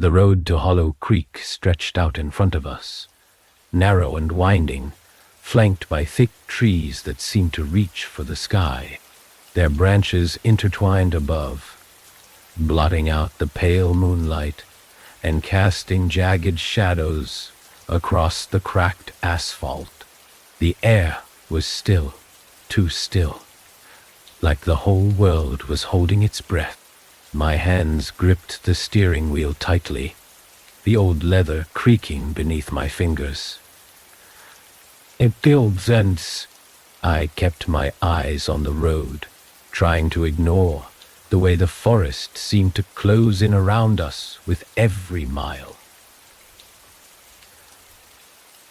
The road to Hollow Creek stretched out in front of us, narrow and winding, flanked by thick trees that seemed to reach for the sky, their branches intertwined above, blotting out the pale moonlight and casting jagged shadows across the cracked asphalt. The air was still, too still, like the whole world was holding its breath. My hands gripped the steering wheel tightly, the old leather creaking beneath my fingers. It feels sense. I kept my eyes on the road, trying to ignore the way the forest seemed to close in around us with every mile.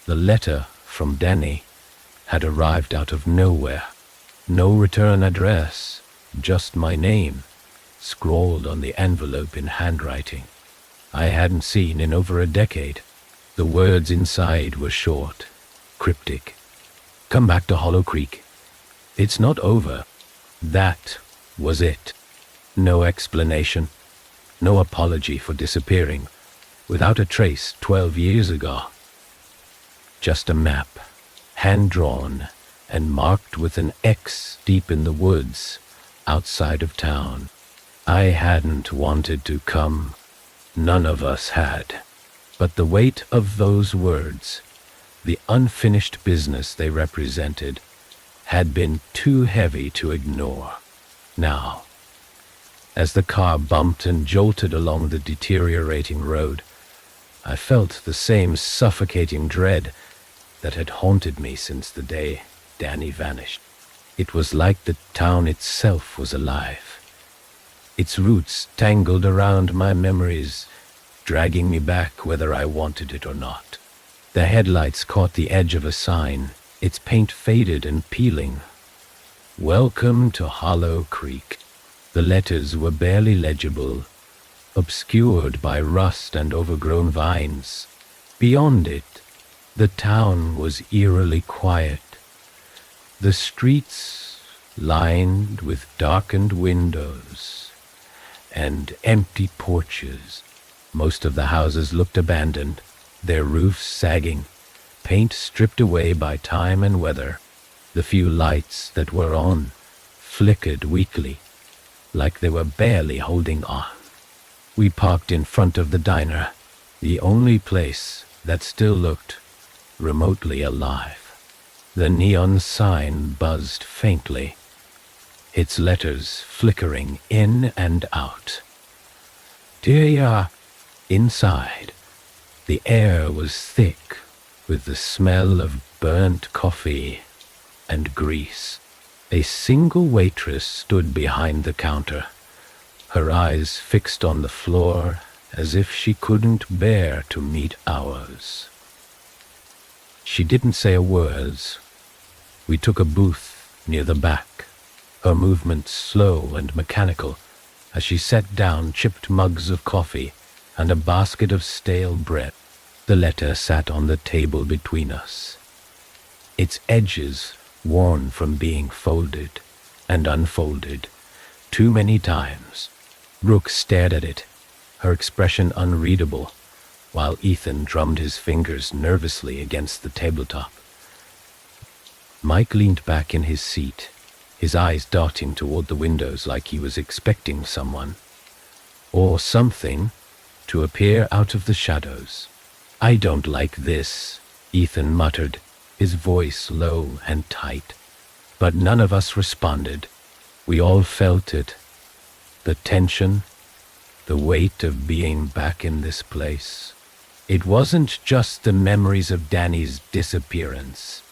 The letter from Danny had arrived out of nowhere. No return address, just my name, scrawled on the envelope in handwriting I hadn't seen in over a decade. The words inside were short, cryptic. Come back to Hollow Creek. It's not over. That was it. No explanation, no apology for disappearing without a trace 12 years ago. Just a map, hand-drawn and marked with an X deep in the woods outside of town. I hadn't wanted to come. None of us had. But the weight of those words, the unfinished business they represented, had been too heavy to ignore. Now, as the car bumped and jolted along the deteriorating road, I felt the same suffocating dread that had haunted me since the day Danny vanished. It was like the town itself was alive. Its roots tangled around my memories, dragging me back whether I wanted it or not. The headlights caught the edge of a sign, its paint faded and peeling. Welcome to Hollow Creek. The letters were barely legible, obscured by rust and overgrown vines. Beyond it, the town was eerily quiet. The streets lined with darkened windows and empty porches. Most of the houses looked abandoned, their roofs sagging, paint stripped away by time and weather. The few lights that were on flickered weakly, like they were barely holding on. We parked in front of the diner, the only place that still looked remotely alive. The neon sign buzzed faintly, its letters flickering in and out. Dear. Inside, the air was thick with the smell of burnt coffee and grease. A single waitress stood behind the counter, her eyes fixed on the floor as if she couldn't bear to meet ours. She didn't say a word. We took a booth near the back, her movements slow and mechanical as she set down chipped mugs of coffee and a basket of stale bread. The letter sat on the table between us, its edges worn from being folded and unfolded too many times. Brooke stared at it, her expression unreadable, while Ethan drummed his fingers nervously against the tabletop. Mike leaned back in his seat, his eyes darting toward the windows like he was expecting someone, or something, to appear out of the shadows. I don't like this, Ethan muttered, his voice low and tight. But none of us responded. We all felt it. The tension, the weight of being back in this place. It wasn't just the memories of Danny's disappearance.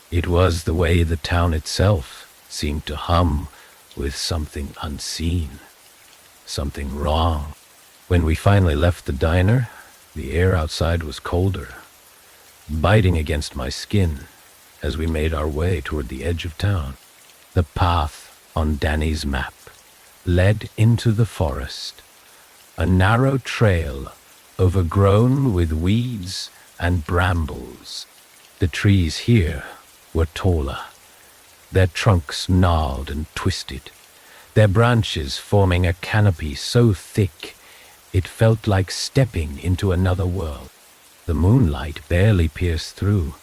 It was the way the town itself seemed to hum with something unseen, something wrong. When we finally left the diner, the air outside was colder, biting against my skin as we made our way toward the edge of town. The path on Danny's map led into the forest, a narrow trail overgrown with weeds and brambles. The trees here were taller, their trunks gnarled and twisted, their branches forming a canopy so thick It felt like stepping into another world. The moonlight barely pierced through,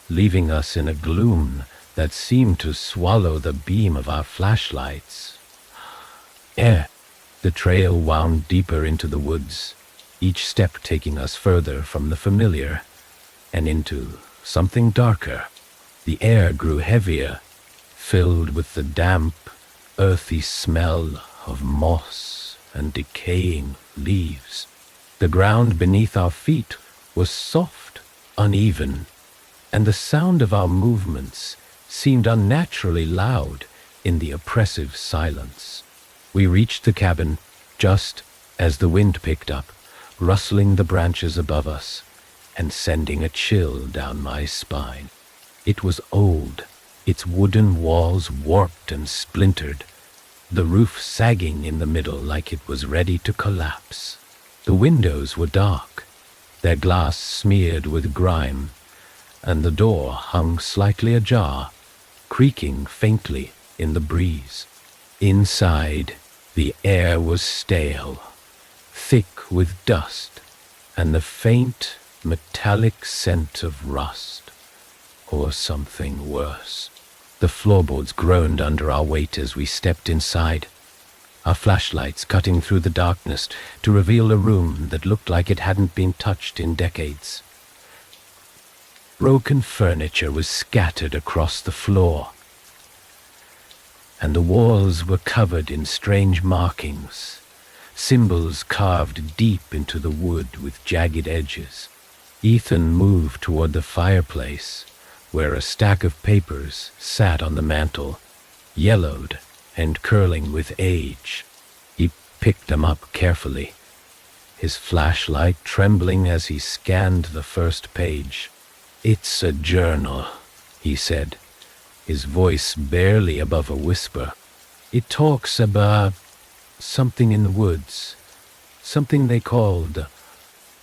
leaving us in a gloom that seemed to swallow the beam of our flashlights. The trail wound deeper into the woods, each step taking us further from the familiar and into something darker. The air grew heavier, filled with the damp, earthy smell of moss and decaying leaves. The ground beneath our feet was soft, uneven, and the sound of our movements seemed unnaturally loud in the oppressive silence. We reached the cabin just as the wind picked up, rustling the branches above us and sending a chill down my spine. It was old, its wooden walls warped and splintered, the roof sagging in the middle like it was ready to collapse. The windows were dark, their glass smeared with grime, and the door hung slightly ajar, creaking faintly in the breeze. Inside, the air was stale, thick with dust, and the faint, metallic scent of rust, or something worse. The floorboards groaned under our weight as we stepped inside, our flashlights cutting through the darkness to reveal a room that looked like it hadn't been touched in decades. Broken furniture was scattered across the floor, and the walls were covered in strange markings, symbols carved deep into the wood with jagged edges. Ethan moved toward the fireplace, where a stack of papers sat on the mantel, yellowed and curling with age. He picked them up carefully, his flashlight trembling as he scanned the first page. "It's a journal," he said, his voice barely above a whisper. "It talks about something in the woods, something they called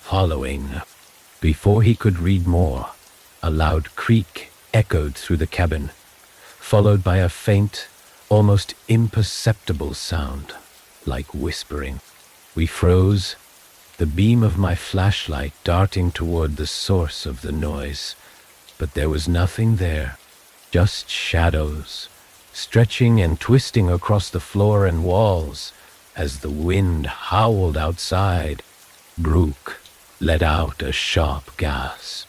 following." Before he could read more, a loud creak echoed through the cabin, followed by a faint, almost imperceptible sound, like whispering. We froze, the beam of my flashlight darting toward the source of the noise, but there was nothing there, just shadows, stretching and twisting across the floor and walls as the wind howled outside. Brooke let out a sharp gasp,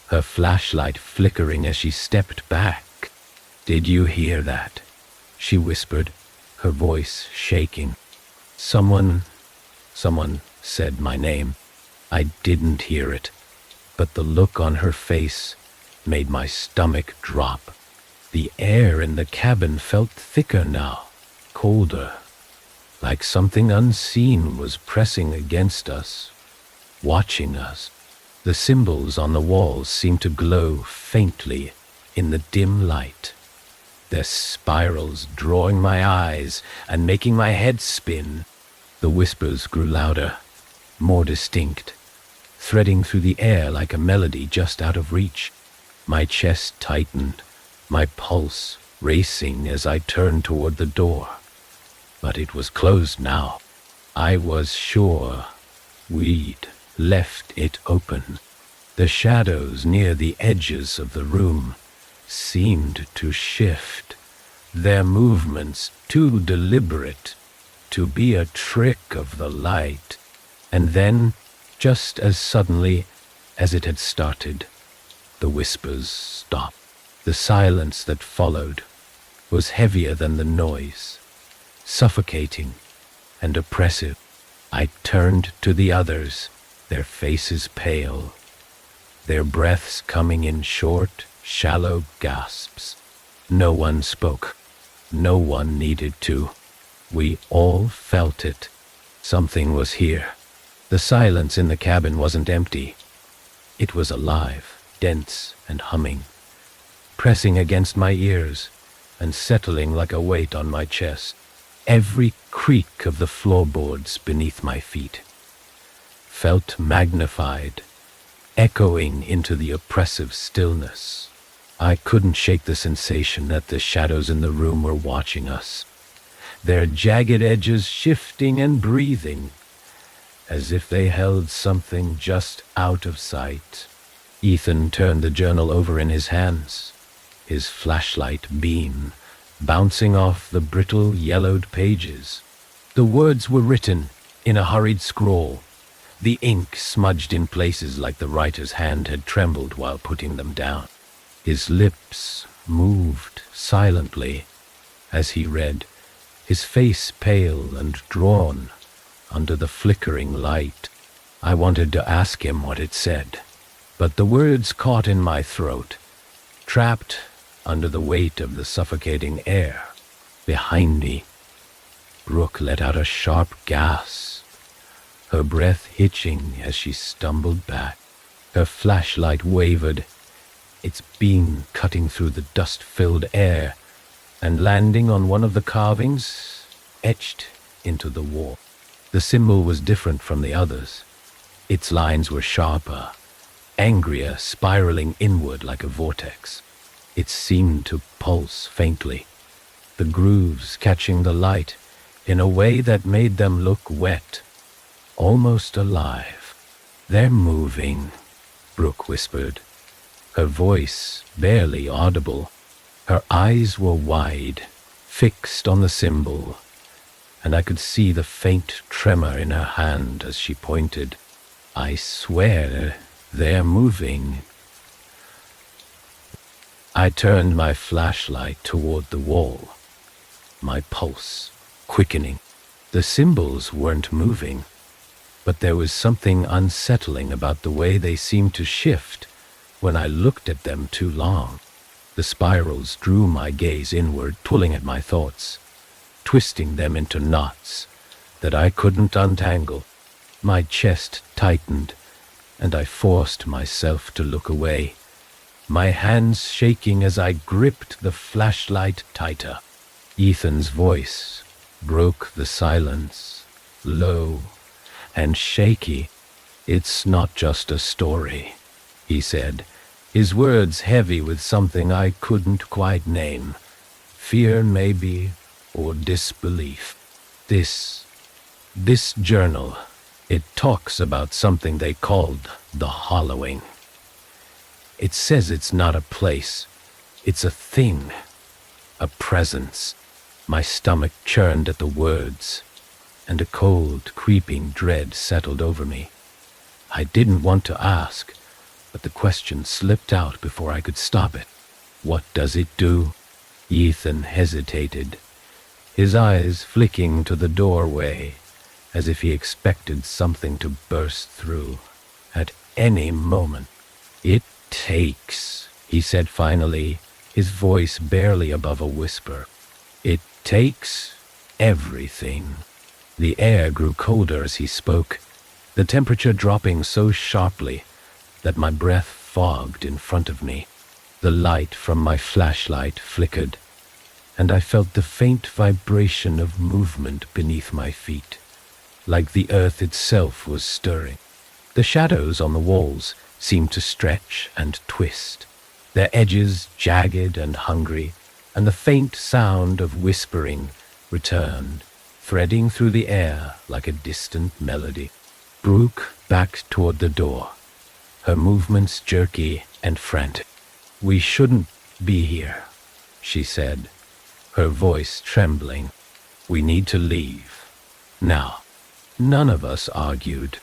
her flashlight flickering as she stepped back. "Did you hear that?" she whispered, her voice shaking. Someone said my name. I didn't hear it, but the look on her face made my stomach drop. The air in the cabin felt thicker now, colder, like something unseen was pressing against us, watching us. The symbols on the walls seemed to glow faintly in the dim light, their spirals drawing my eyes and making my head spin. The whispers grew louder, more distinct, threading through the air like a melody just out of reach. My chest tightened, my pulse racing as I turned toward the door. But it was closed now. I was sure we'd left it open. The shadows near the edges of the room seemed to shift, their movements too deliberate to be a trick of the light. And then, just as suddenly as it had started, the whispers stopped. The silence that followed was heavier than the noise, suffocating and oppressive. I turned to the others, their faces pale, their breaths coming in short, shallow gasps. No one spoke. No one needed to. We all felt it. Something was here. The silence in the cabin wasn't empty. It was alive, dense and humming, pressing against my ears and settling like a weight on my chest. Every creak of the floorboards beneath my feet felt magnified, echoing into the oppressive stillness. I couldn't shake the sensation that the shadows in the room were watching us, their jagged edges shifting and breathing, as if they held something just out of sight. Ethan turned the journal over in his hands, his flashlight beam bouncing off the brittle, yellowed pages. The words were written in a hurried scrawl, the ink smudged in places like the writer's hand had trembled while putting them down. His lips moved silently as he read, his face pale and drawn under the flickering light. I wanted to ask him what it said, but the words caught in my throat, trapped under the weight of the suffocating air. Behind me, Brooke let out a sharp gasp, her breath hitching as she stumbled back. Her flashlight wavered, its beam cutting through the dust-filled air and landing on one of the carvings etched into the wall. The symbol was different from the others. Its lines were sharper, angrier, spiraling inward like a vortex. It seemed to pulse faintly, the grooves catching the light in a way that made them look wet, almost alive. "They're moving," Brooke whispered, her voice barely audible. Her eyes were wide, fixed on the symbol, and I could see the faint tremor in her hand as she pointed. "I swear they're moving." I turned my flashlight toward the wall, my pulse quickening. The symbols weren't moving, but there was something unsettling about the way they seemed to shift when I looked at them too long. The spirals drew my gaze inward, pulling at my thoughts, twisting them into knots that I couldn't untangle. My chest tightened, and I forced myself to look away, my hands shaking as I gripped the flashlight tighter. Ethan's voice broke the silence, low and shaky. "It's not just a story," he said, his words heavy with something I couldn't quite name. Fear, maybe, or disbelief. This journal, it talks about something they called the hollowing. It says it's not a place, it's a thing, a presence. My stomach churned at the words, and a cold, creeping dread settled over me. I didn't want to ask, but the question slipped out before I could stop it. "What does it do?" Ethan hesitated, his eyes flicking to the doorway, as if he expected something to burst through at any moment. "It takes," he said finally, his voice barely above a whisper. "It takes everything." The air grew colder as he spoke, the temperature dropping so sharply that my breath fogged in front of me. The light from my flashlight flickered, and I felt the faint vibration of movement beneath my feet, like the earth itself was stirring. The shadows on the walls seemed to stretch and twist, their edges jagged and hungry, and the faint sound of whispering returned, threading through the air like a distant melody. Brooke backed toward the door, her movements jerky and frantic. "We shouldn't be here," she said, her voice trembling. "We need to leave. Now." None of us argued.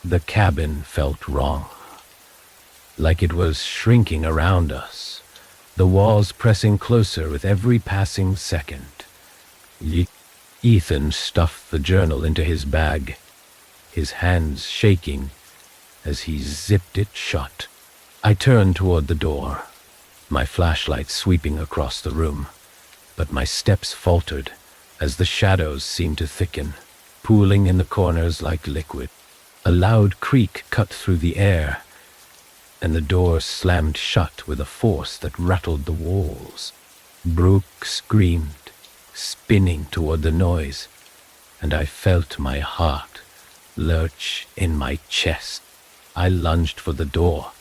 The cabin felt wrong, like it was shrinking around us, the walls pressing closer with every passing second. Ethan stuffed the journal into his bag, his hands shaking as he zipped it shut. I turned toward the door, my flashlight sweeping across the room, but my steps faltered as the shadows seemed to thicken, pooling in the corners like liquid. A loud creak cut through the air, and the door slammed shut with a force that rattled the walls. Brooke screamed, spinning toward the noise, and I felt my heart lurch in my chest. I lunged for the door,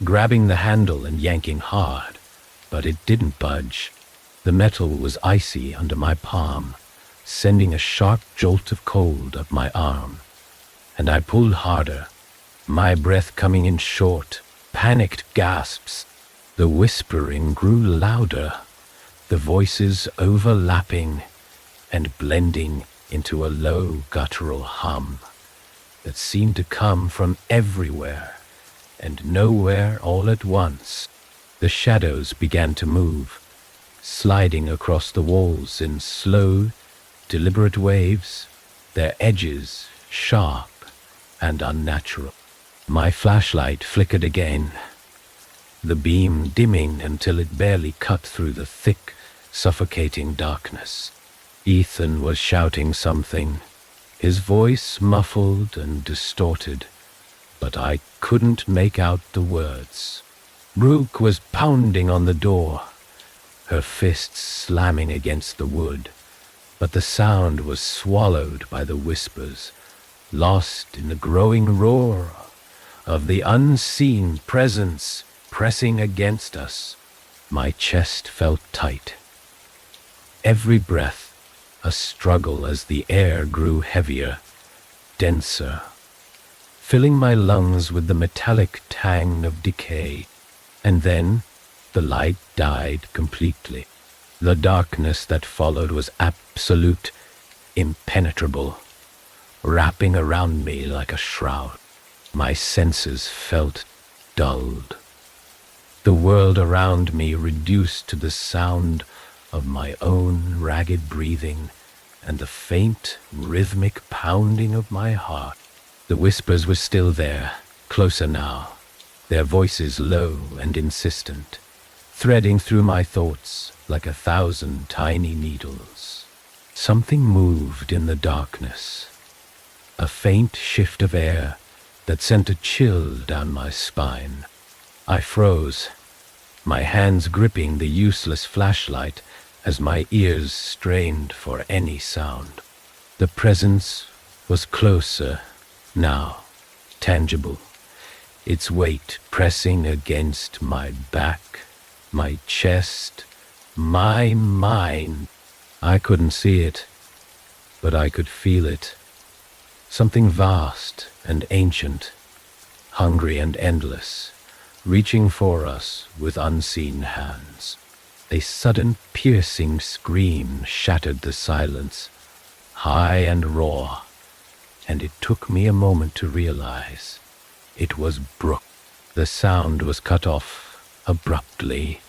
grabbing the handle and yanking hard, but it didn't budge. The metal was icy under my palm, sending a sharp jolt of cold up my arm. and I pulled harder, my breath coming in short, panicked gasps. The whispering grew louder, the voices overlapping and blending into a low guttural hum that seemed to come from everywhere and nowhere all at once. The shadows began to move, sliding across the walls in slow, deliberate waves, their edges sharp and unnatural. My flashlight flickered again, the beam dimming until it barely cut through the thick, suffocating darkness. Ethan was shouting something, his voice muffled and distorted, but I couldn't make out the words. Brooke was pounding on the door, her fists slamming against the wood, but the sound was swallowed by the whispers, lost in the growing roar of the unseen presence pressing against us. My chest felt tight. Every breath a struggle as the air grew heavier, denser, filling my lungs with the metallic tang of decay. And then the light died completely. The darkness that followed was absolute, impenetrable, wrapping around me like a shroud. My senses felt dulled. The world around me reduced to the sound of my own ragged breathing and the faint, rhythmic pounding of my heart. The whispers were still there, closer now, their voices low and insistent, threading through my thoughts like 1,000 tiny needles. Something moved in the darkness, a faint shift of air that sent a chill down my spine. I froze, my hands gripping the useless flashlight as my ears strained for any sound. The presence was closer now, tangible, its weight pressing against my back, my chest, my mind. I couldn't see it, but I could feel it. Something vast and ancient, hungry and endless, reaching for us with unseen hands. A sudden piercing scream shattered the silence, high and raw, and it took me a moment to realize it was Brooke. The sound was cut off abruptly,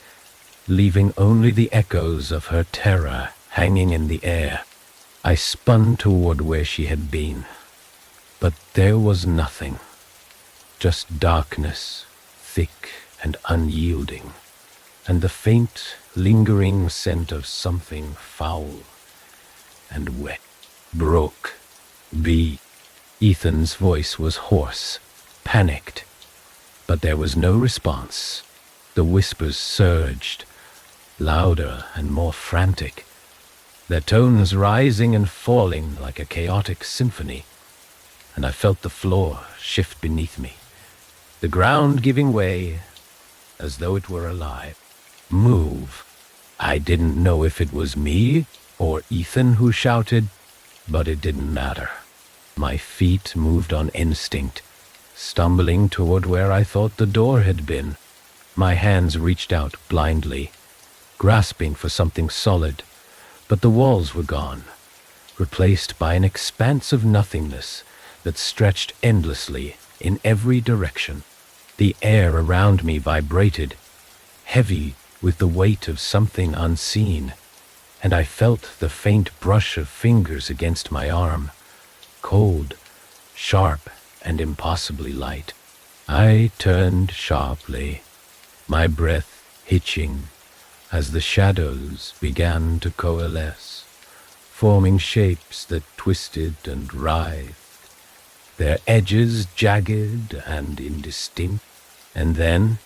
leaving only the echoes of her terror hanging in the air. I spun toward where she had been, but there was nothing, just darkness, thick and unyielding, and the faint, lingering scent of something foul and wet. Brooke. B. Ethan's voice was hoarse, panicked, but there was no response. The whispers surged, louder and more frantic, their tones rising and falling like a chaotic symphony, and I felt the floor shift beneath me, the ground giving way as though it were alive. Move. I didn't know if it was me or Ethan who shouted, but it didn't matter. My feet moved on instinct, stumbling toward where I thought the door had been. My hands reached out blindly, grasping for something solid, but the walls were gone, replaced by an expanse of nothingness that stretched endlessly in every direction. The air around me vibrated, heavy with the weight of something unseen, and I felt the faint brush of fingers against my arm, cold, sharp, and impossibly light. I turned sharply, my breath hitching as the shadows began to coalesce, forming shapes that twisted and writhed, their edges jagged and indistinct. And then,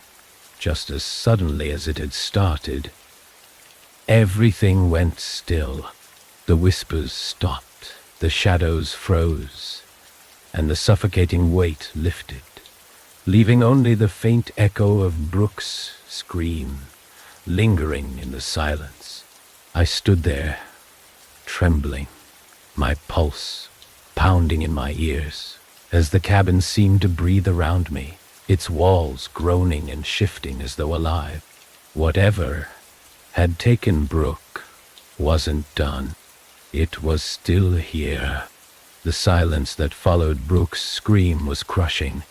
just as suddenly as it had started, everything went still. The whispers stopped, the shadows froze, and the suffocating weight lifted, leaving only the faint echo of Brooke's scream lingering in the silence. I stood there, trembling, my pulse pounding in my ears. as the cabin seemed to breathe around me, its walls groaning and shifting as though alive. Whatever had taken Brooke wasn't done. It was still here. The silence that followed Brooke's scream was crushing,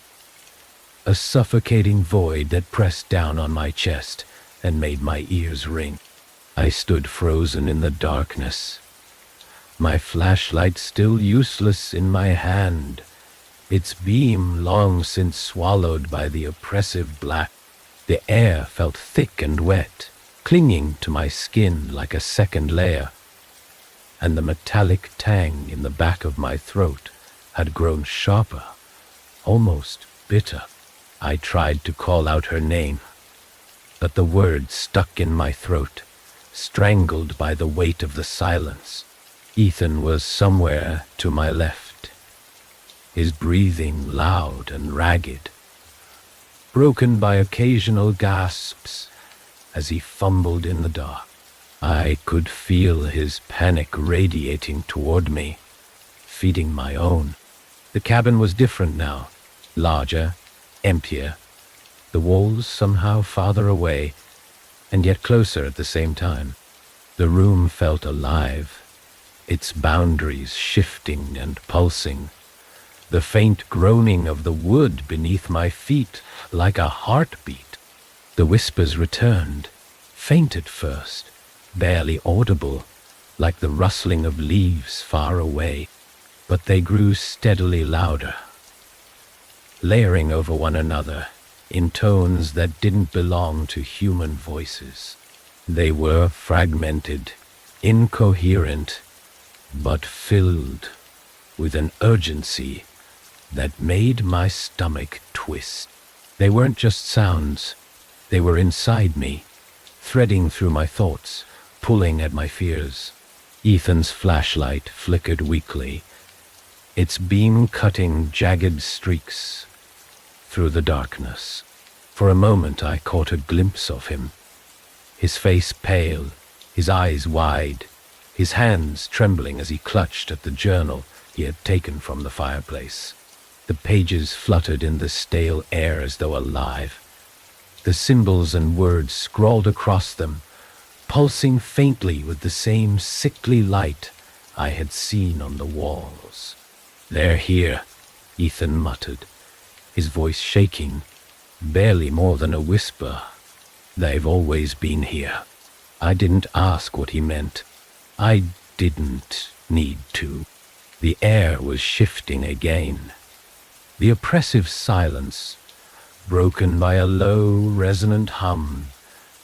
a suffocating void that pressed down on my chest and made my ears ring. I stood frozen in the darkness, my flashlight still useless in my hand, its beam long since swallowed by the oppressive black. The air felt thick and wet, clinging to my skin like a second layer, and the metallic tang in the back of my throat had grown sharper, almost bitter. I tried to call out her name, but the words stuck in my throat, strangled by the weight of the silence. Ethan was somewhere to my left, his breathing loud and ragged, broken by occasional gasps as he fumbled in the dark. I could feel his panic radiating toward me, feeding my own. The cabin was different now, larger, emptier, the walls somehow farther away, and yet closer at the same time. The room felt alive, its boundaries shifting and pulsing, the faint groaning of the wood beneath my feet like a heartbeat. The whispers returned, faint at first, barely audible, like the rustling of leaves far away, but they grew steadily louder, layering over one another in tones that didn't belong to human voices. They were fragmented, incoherent, but filled with an urgency that made my stomach twist. They weren't just sounds, they were inside me, threading through my thoughts, pulling at my fears. Ethan's flashlight flickered weakly, its beam cutting jagged streaks through the darkness. For a moment I caught a glimpse of him, his face pale, his eyes wide, his hands trembling as he clutched at the journal he had taken from the fireplace. The pages fluttered in the stale air as though alive, the symbols and words scrawled across them, pulsing faintly with the same sickly light I had seen on the walls. "They're here," Ethan muttered, his voice shaking, barely more than a whisper. "They've always been here." I didn't ask what he meant. I didn't need to. The air was shifting again. The oppressive silence, broken by a low, resonant hum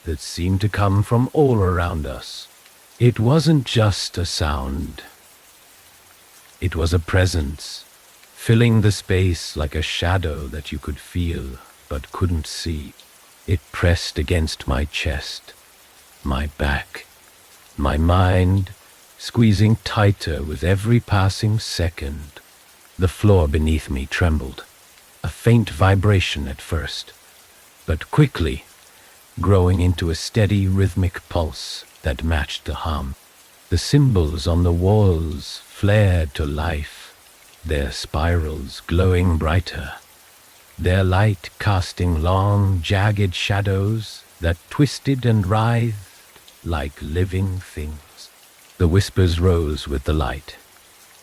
that seemed to come from all around us. It wasn't just a sound. It was a presence, filling the space like a shadow that you could feel but couldn't see. It pressed against my chest, my back, my mind squeezing tighter with every passing second. The floor beneath me trembled, a faint vibration at first, but quickly growing into a steady rhythmic pulse that matched the hum. The symbols on the walls flared to life, their spirals glowing brighter, their light casting long, jagged shadows that twisted and writhed like living things. The whispers rose with the light,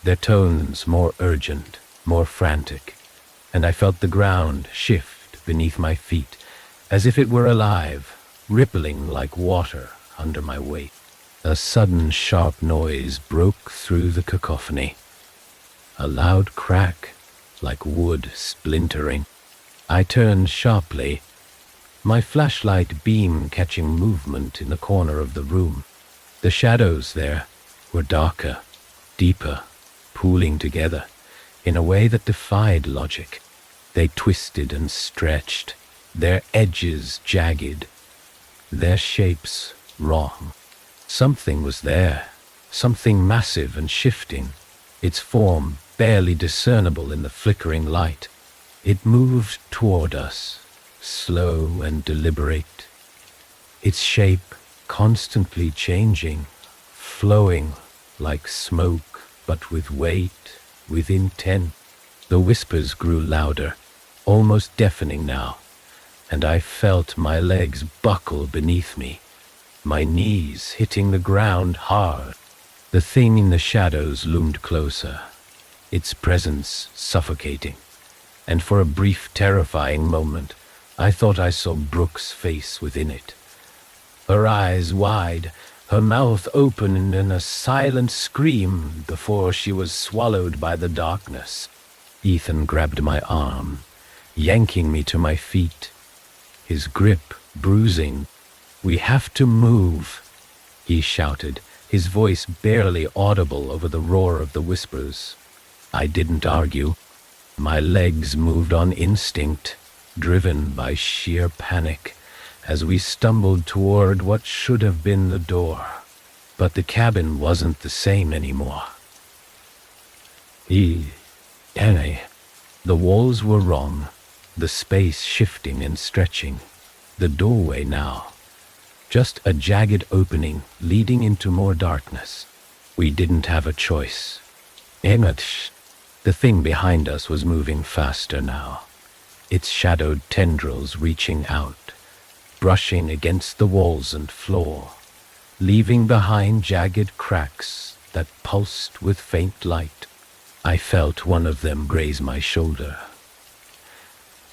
their tones more urgent, more frantic, and I felt the ground shift beneath my feet as if it were alive, rippling like water under my weight. A sudden sharp noise broke through the cacophony, a loud crack like wood splintering. I turned sharply, my flashlight beam catching movement in the corner of the room. The shadows there were darker, deeper, pooling together in a way that defied logic. They twisted and stretched, their edges jagged, their shapes wrong. Something was there, something massive and shifting, its form barely discernible in the flickering light. It moved toward us, slow and deliberate, its shape constantly changing, flowing like smoke, but with weight, with intent. The whispers grew louder, almost deafening now, and I felt my legs buckle beneath me, my knees hitting the ground hard. The thing in the shadows loomed closer, its presence suffocating, and for a brief, terrifying moment, I thought I saw Brooke's face within it. Her eyes wide, her mouth open in a silent scream before she was swallowed by the darkness. Ethan grabbed my arm, yanking me to my feet, his grip bruising. "We have to move," he shouted, his voice barely audible over the roar of the whispers. I didn't argue. My legs moved on instinct, driven by sheer panic, as we stumbled toward what should have been the door. But the cabin wasn't the same anymore. The walls were wrong, the space shifting and stretching. The doorway now, just a jagged opening leading into more darkness. We didn't have a choice. The thing behind us was moving faster now, its shadowed tendrils reaching out, brushing against the walls and floor, leaving behind jagged cracks that pulsed with faint light. I felt one of them graze my shoulder,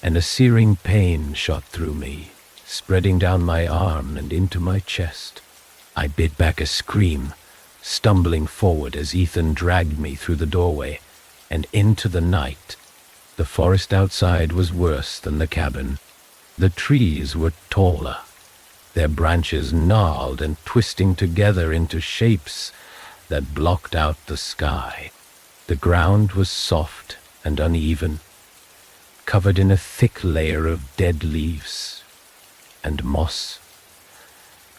and a searing pain shot through me, spreading down my arm and into my chest. I bit back a scream, stumbling forward as Ethan dragged me through the doorway and into the night. The forest outside was worse than the cabin. The trees were taller, their branches gnarled and twisting together into shapes that blocked out the sky. The ground was soft and uneven, covered in a thick layer of dead leaves and moss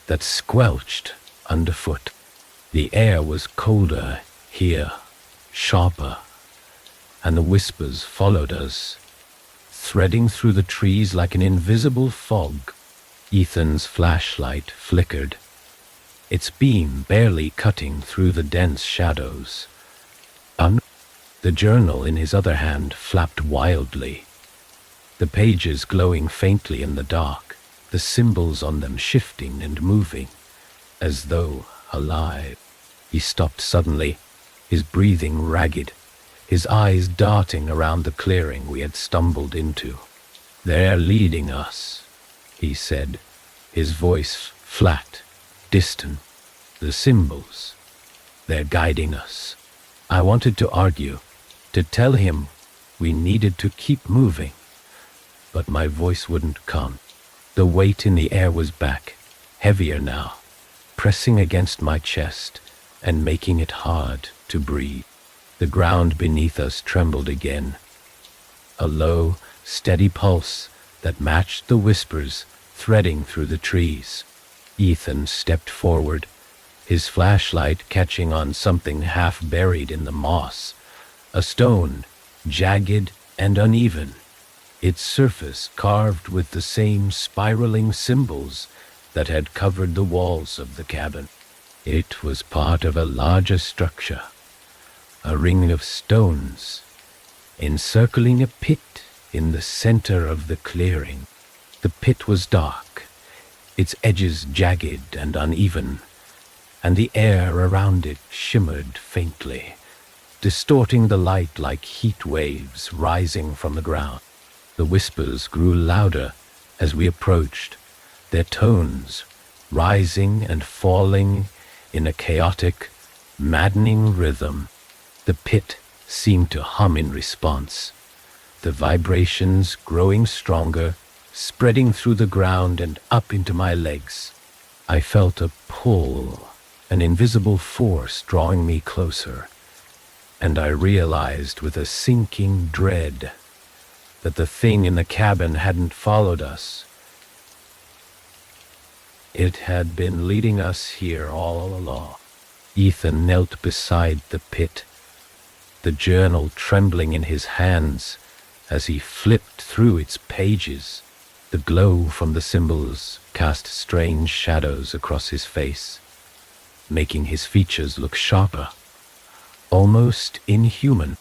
that squelched underfoot. The air was colder here, sharper, and the whispers followed us, threading through the trees like an invisible fog. Ethan's flashlight flickered, its beam barely cutting through the dense shadows. The journal in his other hand flapped wildly, the pages glowing faintly in the dark, the symbols on them shifting and moving, as though alive. He stopped suddenly, his breathing ragged, his eyes darting around the clearing we had stumbled into. "They're leading us," he said, his voice flat, distant. "The symbols, they're guiding us." I wanted to argue, to tell him we needed to keep moving, but my voice wouldn't come. The weight in the air was back, heavier now, pressing against my chest and making it hard to breathe. The ground beneath us trembled again, a low, steady pulse that matched the whispers threading through the trees. Ethan stepped forward, his flashlight catching on something half buried in the moss, a stone, jagged and uneven, its surface carved with the same spiraling symbols that had covered the walls of the cabin. It was part of a larger structure, a ring of stones, encircling a pit in the center of the clearing. The pit was dark, its edges jagged and uneven, and the air around it shimmered faintly, distorting the light like heat waves rising from the ground. The whispers grew louder as we approached, their tones rising and falling in a chaotic, maddening rhythm. The pit seemed to hum in response, the vibrations growing stronger, spreading through the ground and up into my legs. I felt a pull, an invisible force drawing me closer, and I realized with a sinking dread that the thing in the cabin hadn't followed us. It had been leading us here all along. Ethan knelt beside the pit, the journal trembling in his hands as he flipped through its pages. The glow from the symbols cast strange shadows across his face, making his features look sharper, almost inhuman.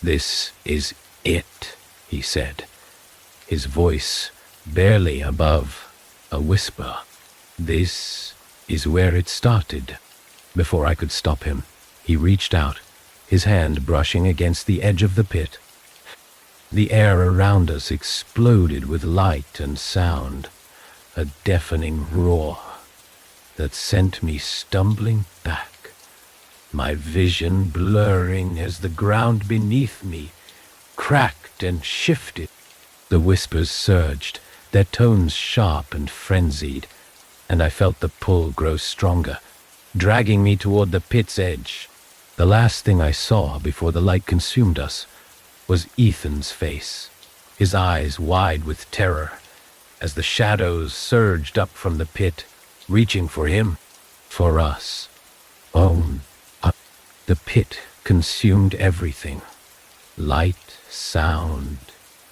"This is It, he said, his voice barely above a whisper. This is where it started. Before I could stop him, he reached out, his hand brushing against the edge of the pit. The air around us exploded with light and sound, a deafening roar that sent me stumbling back, my vision blurring as the ground beneath me cracked and shifted. The whispers surged, their tones sharp and frenzied, and I felt the pull grow stronger, dragging me toward the pit's edge. The last thing I saw before the light consumed us was Ethan's face, his eyes wide with terror, as the shadows surged up from the pit, reaching for him, for us. The pit consumed everything. Light, sound,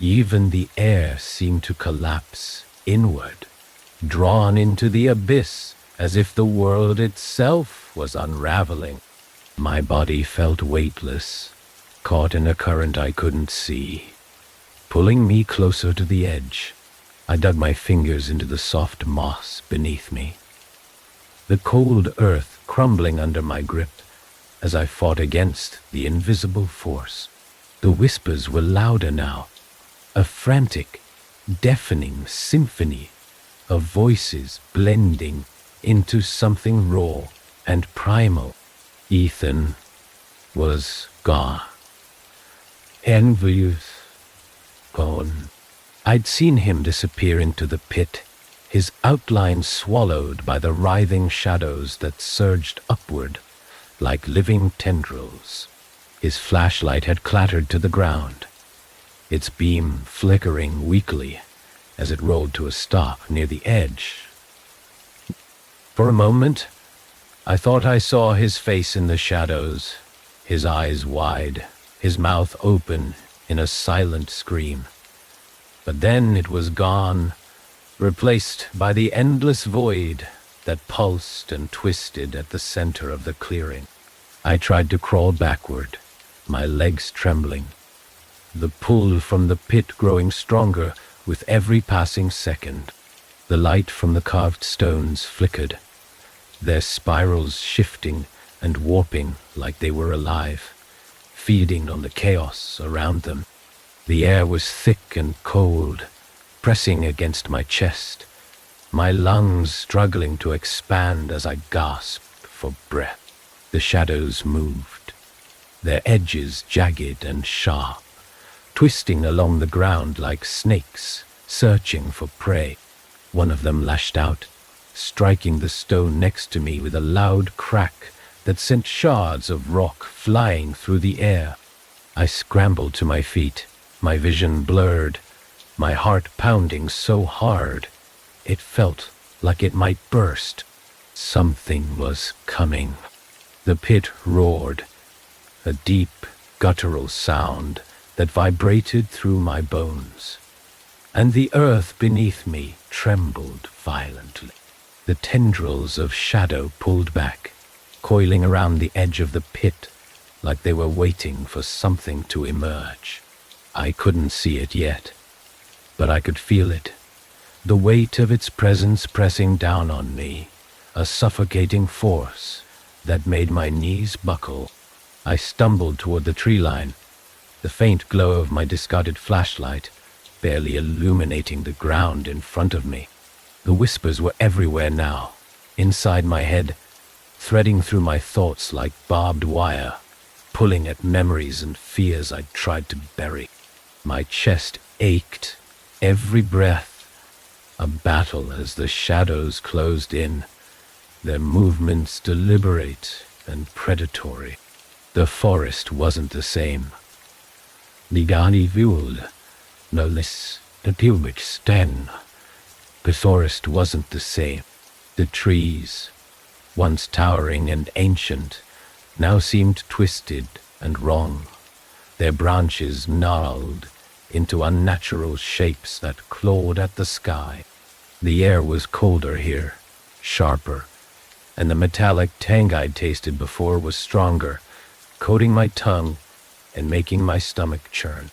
even the air seemed to collapse inward, drawn into the abyss as if the world itself was unraveling. My body felt weightless, caught in a current I couldn't see, pulling me closer to the edge. I dug my fingers into the soft moss beneath me, the cold earth crumbling under my grip as I fought against the invisible force. The whispers were louder now, a frantic, deafening symphony of voices blending into something raw and primal. Ethan was gone. Envelop gone. I'd seen him disappear into the pit, his outline swallowed by the writhing shadows that surged upward like living tendrils. His flashlight had clattered to the ground, its beam flickering weakly as it rolled to a stop near the edge. For a moment, I thought I saw his face in the shadows, his eyes wide, his mouth open in a silent scream. But then it was gone, replaced by the endless void that pulsed and twisted at the center of the clearing. I tried to crawl backward, my legs trembling, the pull from the pit growing stronger with every passing second. The light from the carved stones flickered, their spirals shifting and warping like they were alive, feeding on the chaos around them. The air was thick and cold, pressing against my chest, my lungs struggling to expand as I gasped for breath. The shadows moved, their edges jagged and sharp, twisting along the ground like snakes searching for prey. One of them lashed out, striking the stone next to me with a loud crack that sent shards of rock flying through the air. I scrambled to my feet, my vision blurred, my heart pounding so hard it felt like it might burst. Something was coming. The pit roared, a deep, guttural sound that vibrated through my bones, and the earth beneath me trembled violently. The tendrils of shadow pulled back, coiling around the edge of the pit like they were waiting for something to emerge. I couldn't see it yet, but I could feel it, the weight of its presence pressing down on me, a suffocating force that made my knees buckle. I stumbled toward the tree line, the faint glow of my discarded flashlight barely illuminating the ground in front of me. The whispers were everywhere now, inside my head, threading through my thoughts like barbed wire, pulling at memories and fears I'd tried to bury. My chest ached, every breath a battle as the shadows closed in, their movements deliberate and predatory. The forest wasn't the same. Ligani viewed, no less the Tilbich sten. The forest wasn't the same. The trees, once towering and ancient, now seemed twisted and wrong, their branches gnarled into unnatural shapes that clawed at the sky. The air was colder here, sharper, and the metallic tang I'd tasted before was stronger, coating my tongue and making my stomach churn.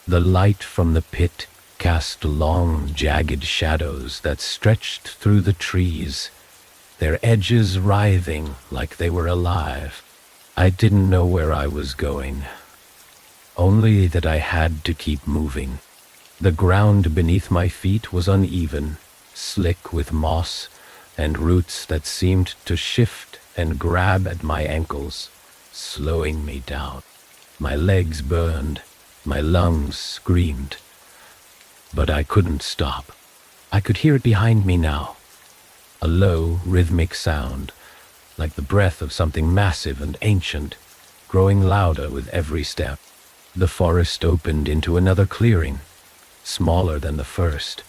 The light from the pit cast long, jagged shadows that stretched through the trees, their edges writhing like they were alive. I didn't know where I was going, only that I had to keep moving. The ground beneath my feet was uneven, slick with moss and roots that seemed to shift and grab at my ankles, slowing me down. My legs burned, my lungs screamed, but I couldn't stop. I could hear it behind me now, a low, rhythmic sound, like the breath of something massive and ancient, growing louder with every step. The forest opened into another clearing, smaller than the first,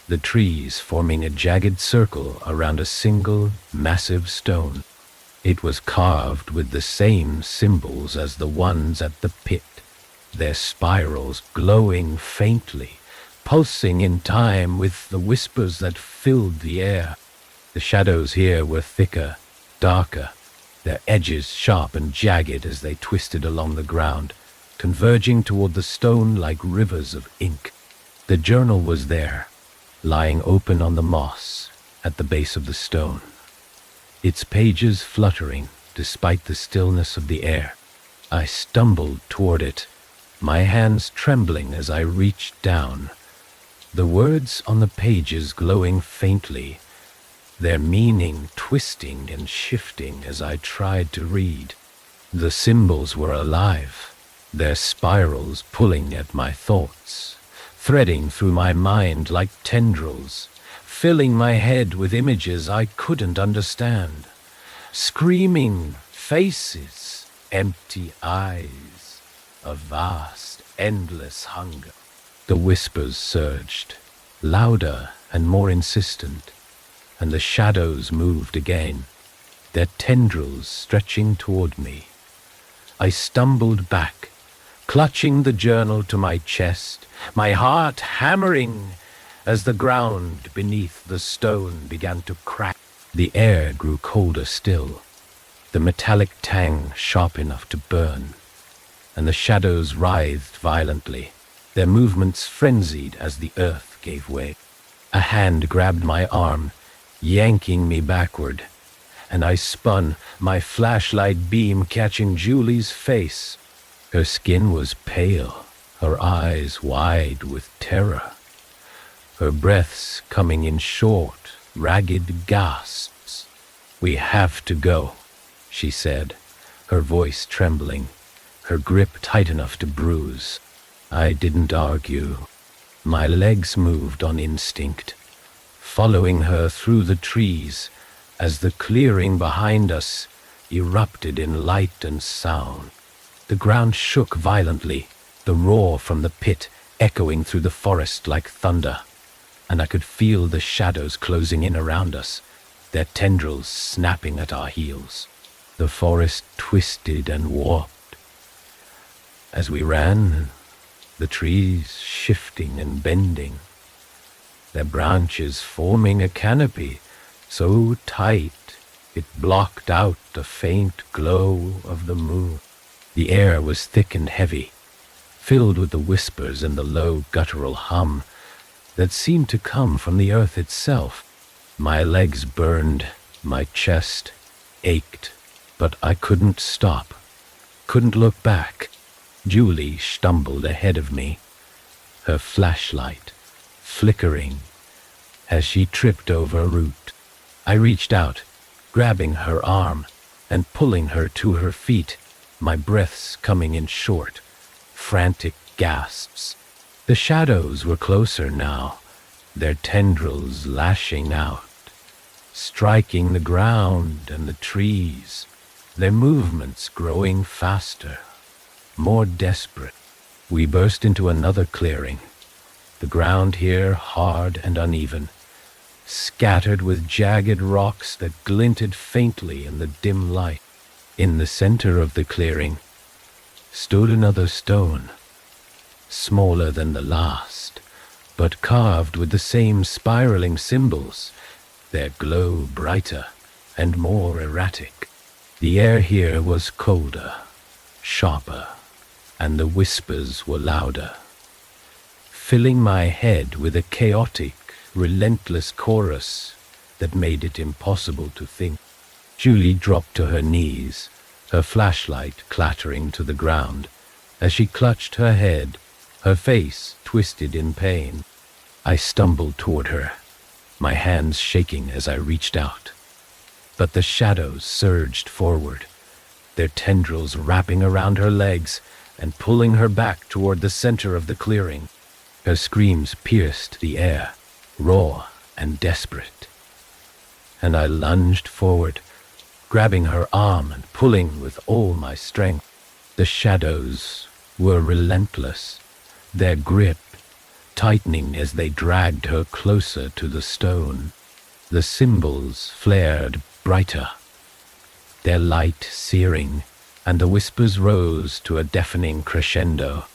the trees forming a jagged circle around a single, massive stone. It was carved with the same symbols as the ones at the pit, their spirals glowing faintly, pulsing in time with the whispers that filled the air. The shadows here were thicker, darker, their edges sharp and jagged as they twisted along the ground, converging toward the stone like rivers of ink. The journal was there, lying open on the moss at the base of the stone, its pages fluttering despite the stillness of the air. I stumbled toward it, my hands trembling as I reached down, the words on the pages glowing faintly, their meaning twisting and shifting as I tried to read. The symbols were alive, their spirals pulling at my thoughts, threading through my mind like tendrils, filling my head with images I couldn't understand. Screaming faces, empty eyes, a vast, endless hunger. The whispers surged, louder and more insistent, and the shadows moved again, their tendrils stretching toward me. I stumbled back, clutching the journal to my chest, my heart hammering as the ground beneath the stone began to crack. The air grew colder still, the metallic tang sharp enough to burn, and the shadows writhed violently, their movements frenzied as the earth gave way. A hand grabbed my arm, yanking me backward, and I spun, my flashlight beam catching Julie's face. Her skin was pale, her eyes wide with terror, her breaths coming in short, ragged gasps. "We have to go," she said, her voice trembling, her grip tight enough to bruise. I didn't argue. My legs moved on instinct, following her through the trees as the clearing behind us erupted in light and sound. The ground shook violently, the roar from the pit echoing through the forest like thunder, and I could feel the shadows closing in around us, their tendrils snapping at our heels. The forest twisted and warped. As we ran, the trees shifting and bending, their branches forming a canopy so tight it blocked out the faint glow of the moon. The air was thick and heavy, filled with the whispers and the low guttural hum that seemed to come from the earth itself. My legs burned, my chest ached, but I couldn't stop, couldn't look back. Julie stumbled ahead of me, her flashlight flickering as she tripped over a root. I reached out, grabbing her arm and pulling her to her feet, my breaths coming in short, frantic gasps. The shadows were closer now, their tendrils lashing out, striking the ground and the trees, their movements growing faster, more desperate. We burst into another clearing, the ground here hard and uneven, scattered with jagged rocks that glinted faintly in the dim light. In the center of the clearing stood another stone, smaller than the last, but carved with the same spiraling symbols, their glow brighter and more erratic. The air here was colder, sharper, and the whispers were louder. filling my head with a chaotic, relentless chorus that made it impossible to think. Julie dropped to her knees, her flashlight clattering to the ground as she clutched her head, her face twisted in pain. I stumbled toward her, my hands shaking as I reached out. But the shadows surged forward, their tendrils wrapping around her legs and pulling her back toward the center of the clearing. Her screams pierced the air, raw and desperate. And I lunged forward, grabbing her arm and pulling with all my strength. The shadows were relentless, their grip tightening as they dragged her closer to the stone. The symbols flared brighter, their light searing, and the whispers rose to a deafening crescendo,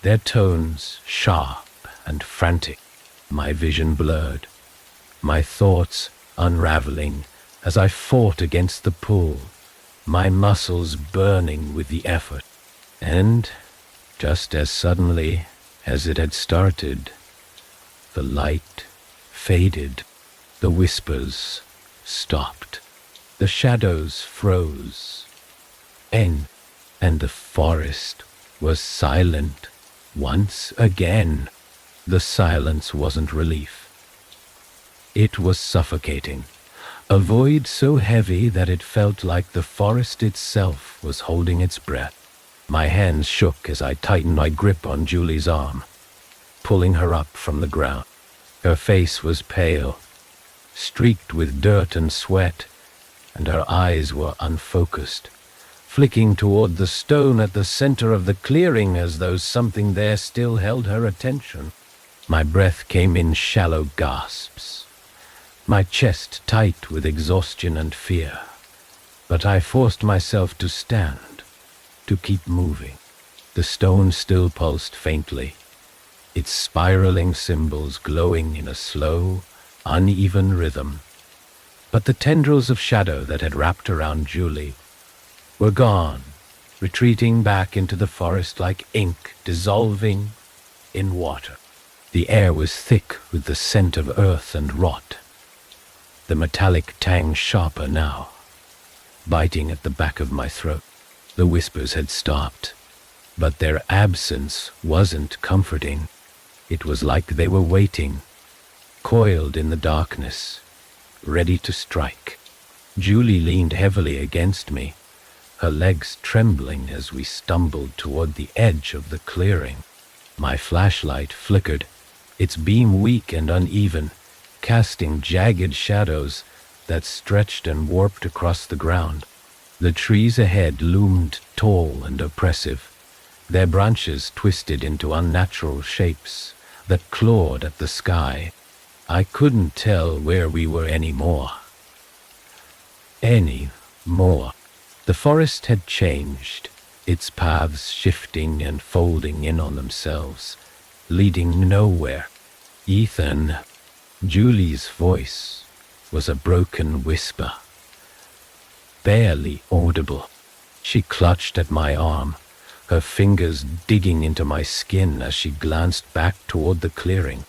their tones sharp and frantic. My vision blurred, my thoughts unraveling as I fought against the pull, my muscles burning with the effort. And, just as suddenly as it had started, the light faded, the whispers stopped, the shadows froze, and the forest was silent once again. The silence wasn't relief. It was suffocating, a void so heavy that it felt like the forest itself was holding its breath. My hands shook as I tightened my grip on Julie's arm, pulling her up from the ground. Her face was pale, streaked with dirt and sweat, and her eyes were unfocused, flicking toward the stone at the center of the clearing as though something there still held her attention. My breath came in shallow gasps, my chest tight with exhaustion and fear. But I forced myself to stand, to keep moving. The stone still pulsed faintly, its spiraling symbols glowing in a slow, uneven rhythm. But the tendrils of shadow that had wrapped around Julie were gone, retreating back into the forest like ink dissolving in water. The air was thick with the scent of earth and rot, the metallic tang sharper now, biting at the back of my throat. The whispers had stopped, but their absence wasn't comforting. It was like they were waiting, coiled in the darkness, ready to strike. Julie leaned heavily against me, her legs trembling as we stumbled toward the edge of the clearing. My flashlight flickered, its beam weak and uneven, casting jagged shadows that stretched and warped across the ground. The trees ahead loomed tall and oppressive, their branches twisted into unnatural shapes that clawed at the sky. I couldn't tell where we were anymore. The forest had changed, its paths shifting and folding in on themselves, leading nowhere. Ethan, Julie's voice was a broken whisper, barely audible. She clutched at my arm, her fingers digging into my skin as she glanced back toward the clearing.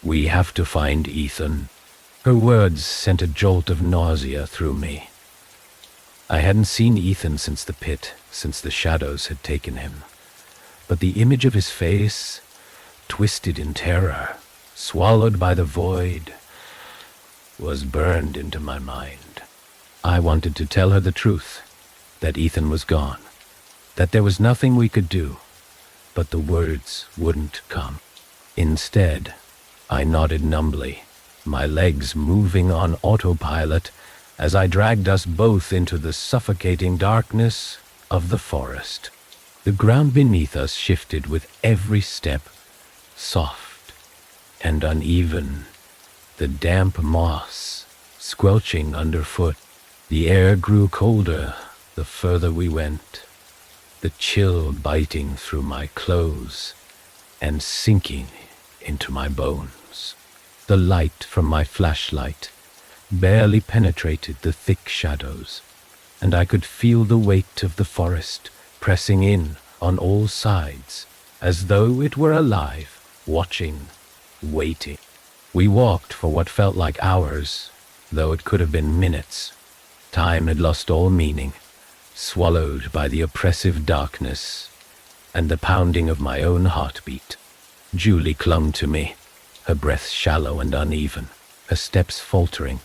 "We have to find Ethan." Her words sent a jolt of nausea through me. I hadn't seen Ethan since the pit, since the shadows had taken him. But the image of his face, twisted in terror, swallowed by the void, was burned into my mind. I wanted to tell her the truth, that Ethan was gone, that there was nothing we could do, but the words wouldn't come. Instead, I nodded numbly, my legs moving on autopilot as I dragged us both into the suffocating darkness of the forest. The ground beneath us shifted with every step, soft and uneven, the damp moss squelching underfoot. The air grew colder the further we went, the chill biting through my clothes and sinking into my bones. The light from my flashlight barely penetrated the thick shadows, and I could feel the weight of the forest pressing in on all sides, as though it were alive, watching, waiting. We walked for what felt like hours, though it could have been minutes. Time had lost all meaning, swallowed by the oppressive darkness and the pounding of my own heartbeat. Julie clung to me, her breath shallow and uneven, her steps faltering,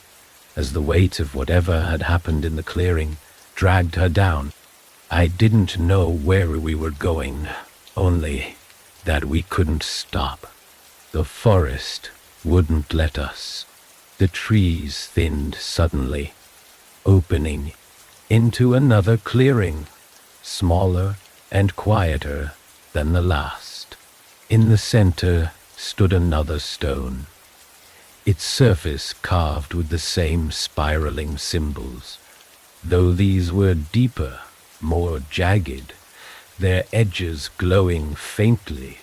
as the weight of whatever had happened in the clearing dragged her down. I didn't know where we were going, only that we couldn't stop. The forest wouldn't let us. The trees thinned suddenly, opening into another clearing, smaller and quieter than the last. In the center stood another stone, its surface carved with the same spiraling symbols, though these were deeper, more jagged, their edges glowing faintly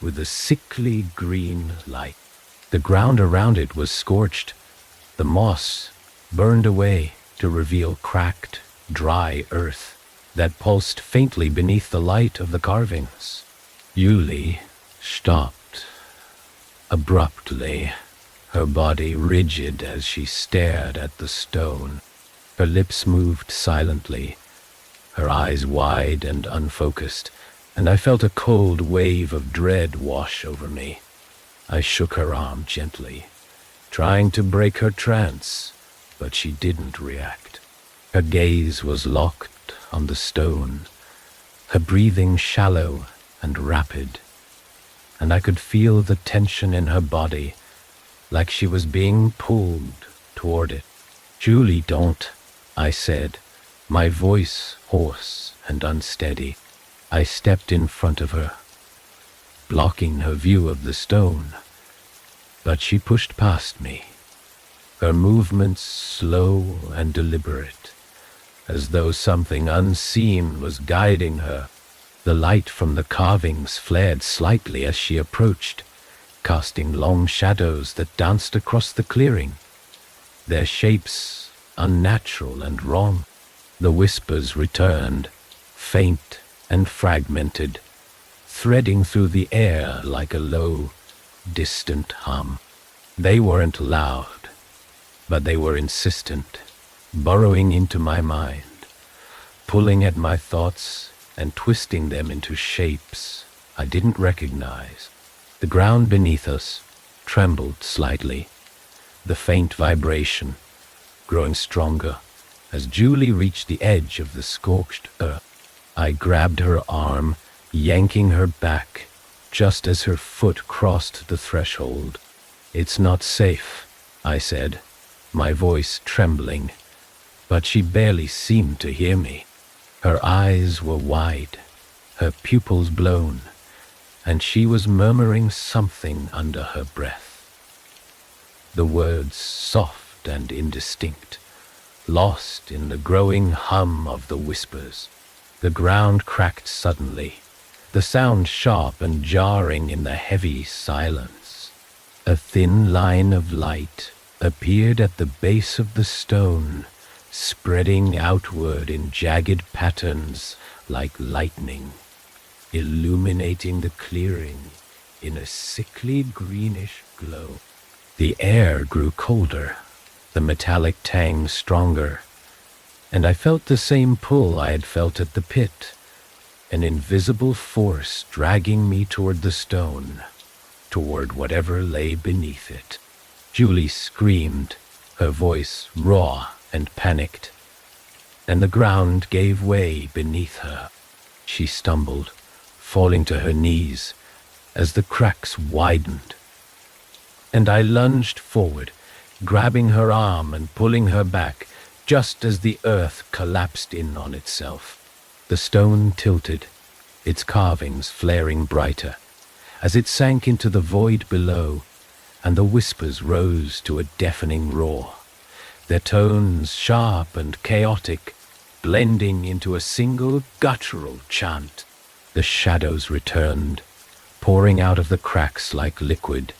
with a sickly green light. The ground around it was scorched, the moss burned away to reveal cracked, dry earth that pulsed faintly beneath the light of the carvings. Julie stopped abruptly, her body rigid as she stared at the stone. Her lips moved silently, her eyes wide and unfocused, and I felt a cold wave of dread wash over me. I shook her arm gently, trying to break her trance, but she didn't react. Her gaze was locked on the stone, her breathing shallow and rapid, and I could feel the tension in her body, like she was being pulled toward it. "Julie, don't," I said, my voice hoarse and unsteady. I stepped in front of her, blocking her view of the stone, but she pushed past me, her movements slow and deliberate, as though something unseen was guiding her. The light from the carvings flared slightly as she approached, casting long shadows that danced across the clearing, their shapes unnatural and wrong. The whispers returned, faint and fragmented, threading through the air like a low, distant hum. They weren't loud, but they were insistent, burrowing into my mind, pulling at my thoughts and twisting them into shapes I didn't recognize. The ground beneath us trembled slightly, the faint vibration growing stronger as Julie reached the edge of the scorched earth. I grabbed her arm, yanking her back just as her foot crossed the threshold. "It's not safe," I said, my voice trembling, but she barely seemed to hear me. Her eyes were wide, her pupils blown, and she was murmuring something under her breath. The words soft and indistinct, lost in the growing hum of the whispers. The ground cracked suddenly, the sound sharp and jarring in the heavy silence. A thin line of light appeared at the base of the stone, spreading outward in jagged patterns like lightning, illuminating the clearing in a sickly greenish glow. The air grew colder, the metallic tang stronger, and I felt the same pull I had felt at the pit, an invisible force dragging me toward the stone, toward whatever lay beneath it. Julie screamed, her voice raw and panicked, and the ground gave way beneath her. She stumbled, falling to her knees as the cracks widened, and I lunged forward, grabbing her arm and pulling her back just as the earth collapsed in on itself. The stone tilted, its carvings flaring brighter, as it sank into the void below, and the whispers rose to a deafening roar, their tones sharp and chaotic, blending into a single guttural chant. The shadows returned, pouring out of the cracks like liquid,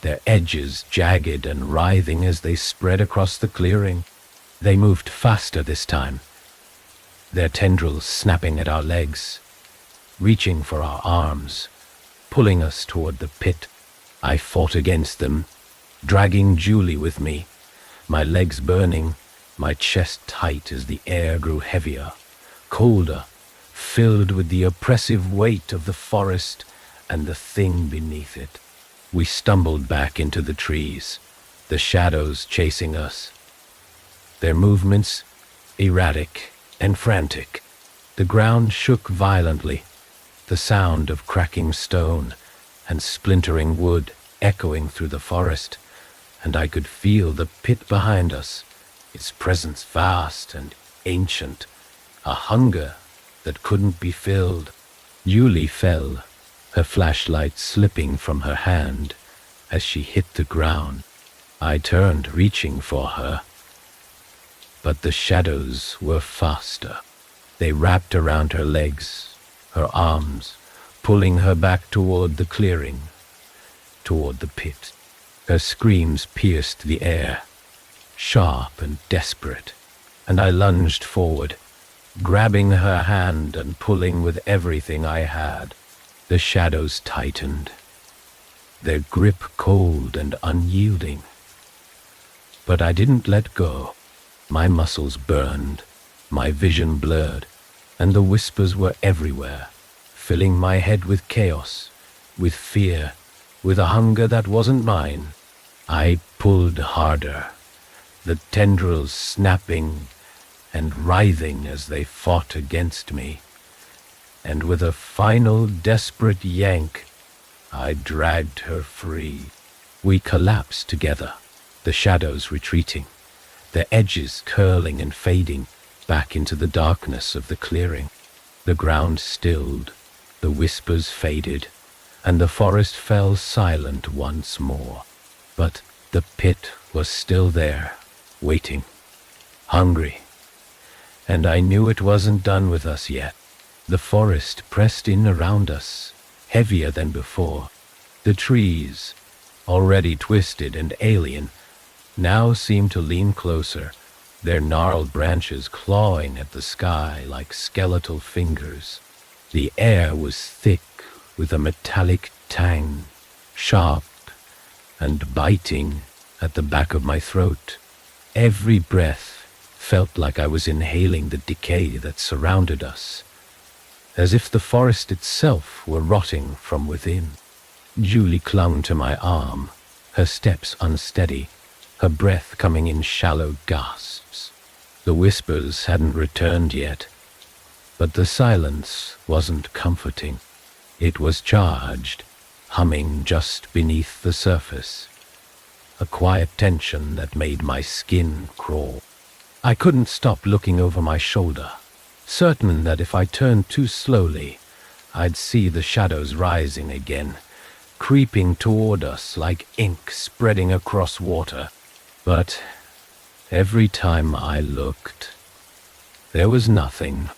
their edges jagged and writhing as they spread across the clearing. They moved faster this time, their tendrils snapping at our legs, reaching for our arms, pulling us toward the pit. I fought against them, dragging Julie with me, my legs burning, my chest tight as the air grew heavier, colder, filled with the oppressive weight of the forest and the thing beneath it. We stumbled back into the trees, the shadows chasing us, their movements erratic and frantic. The ground shook violently, the sound of cracking stone and splintering wood echoing through the forest, and I could feel the pit behind us, its presence vast and ancient, a hunger that couldn't be filled. Julie fell, her flashlight slipping from her hand as she hit the ground. I turned, reaching for her, but the shadows were faster. They wrapped around her legs, her arms, pulling her back toward the clearing, toward the pit. Her screams pierced the air, sharp and desperate, and I lunged forward, grabbing her hand and pulling with everything I had. The shadows tightened, their grip cold and unyielding. But I didn't let go. My muscles burned, my vision blurred, and the whispers were everywhere, filling my head with chaos, with fear, with a hunger that wasn't mine. I pulled harder, the tendrils snapping and writhing as they fought against me, and with a final desperate yank, I dragged her free. We collapsed together, the shadows retreating, their edges curling and fading back into the darkness of the clearing. The ground stilled, the whispers faded, and the forest fell silent once more. But the pit was still there, waiting, hungry, and I knew it wasn't done with us yet. The forest pressed in around us, heavier than before. The trees, already twisted and alien, now seemed to lean closer, their gnarled branches clawing at the sky like skeletal fingers. The air was thick with a metallic tang, sharp and biting at the back of my throat. Every breath felt like I was inhaling the decay that surrounded us, as if the forest itself were rotting from within. Julie clung to my arm, her steps unsteady, her breath coming in shallow gasps. The whispers hadn't returned yet, but the silence wasn't comforting. It was charged, humming just beneath the surface, a quiet tension that made my skin crawl. I couldn't stop looking over my shoulder, certain that if I turned too slowly, I'd see the shadows rising again, creeping toward us like ink spreading across water. But every time I looked, there was nothing,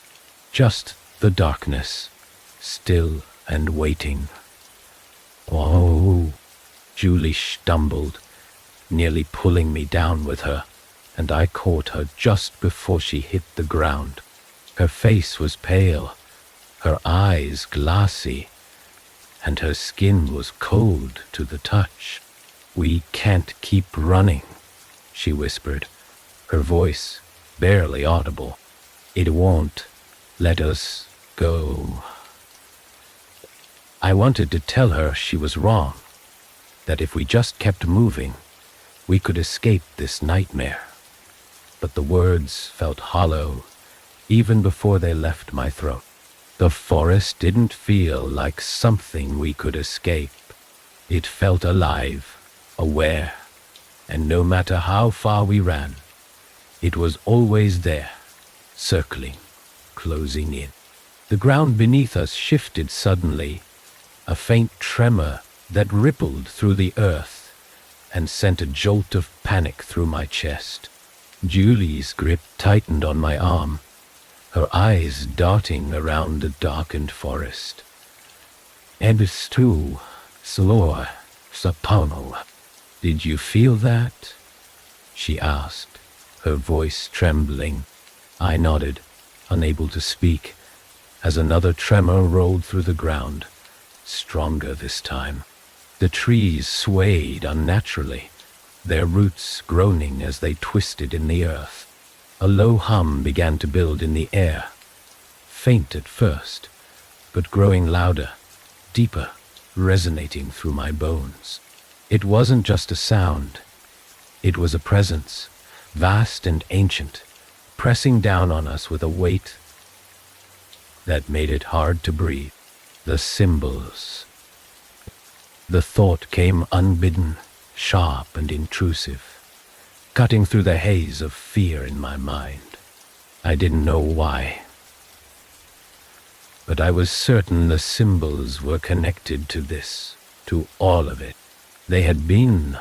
just the darkness, still and waiting. "Oh," Julie stumbled, nearly pulling me down with her, and I caught her just before she hit the ground. Her face was pale, her eyes glassy, and her skin was cold to the touch. "We can't keep running," she whispered, her voice barely audible. "It won't let us go." I wanted to tell her she was wrong, that if we just kept moving, we could escape this nightmare. But the words felt hollow even before they left my throat. The forest didn't feel like something we could escape. It felt alive, aware, and no matter how far we ran, it was always there, circling, closing in. The ground beneath us shifted suddenly, a faint tremor that rippled through the earth and sent a jolt of panic through my chest. Julie's grip tightened on my arm, her eyes darting around the darkened forest. "Ebis tu, slow, sapano. Did you feel that?" she asked, her voice trembling. I nodded, unable to speak, as another tremor rolled through the ground, stronger this time. The trees swayed unnaturally, their roots groaning as they twisted in the earth. A low hum began to build in the air, faint at first, but growing louder, deeper, resonating through my bones. It wasn't just a sound. It was a presence, vast and ancient, pressing down on us with a weight that made it hard to breathe. The symbols. The thought came unbidden, sharp and intrusive, cutting through the haze of fear in my mind. I didn't know why, but I was certain the symbols were connected to this, to all of it. They had been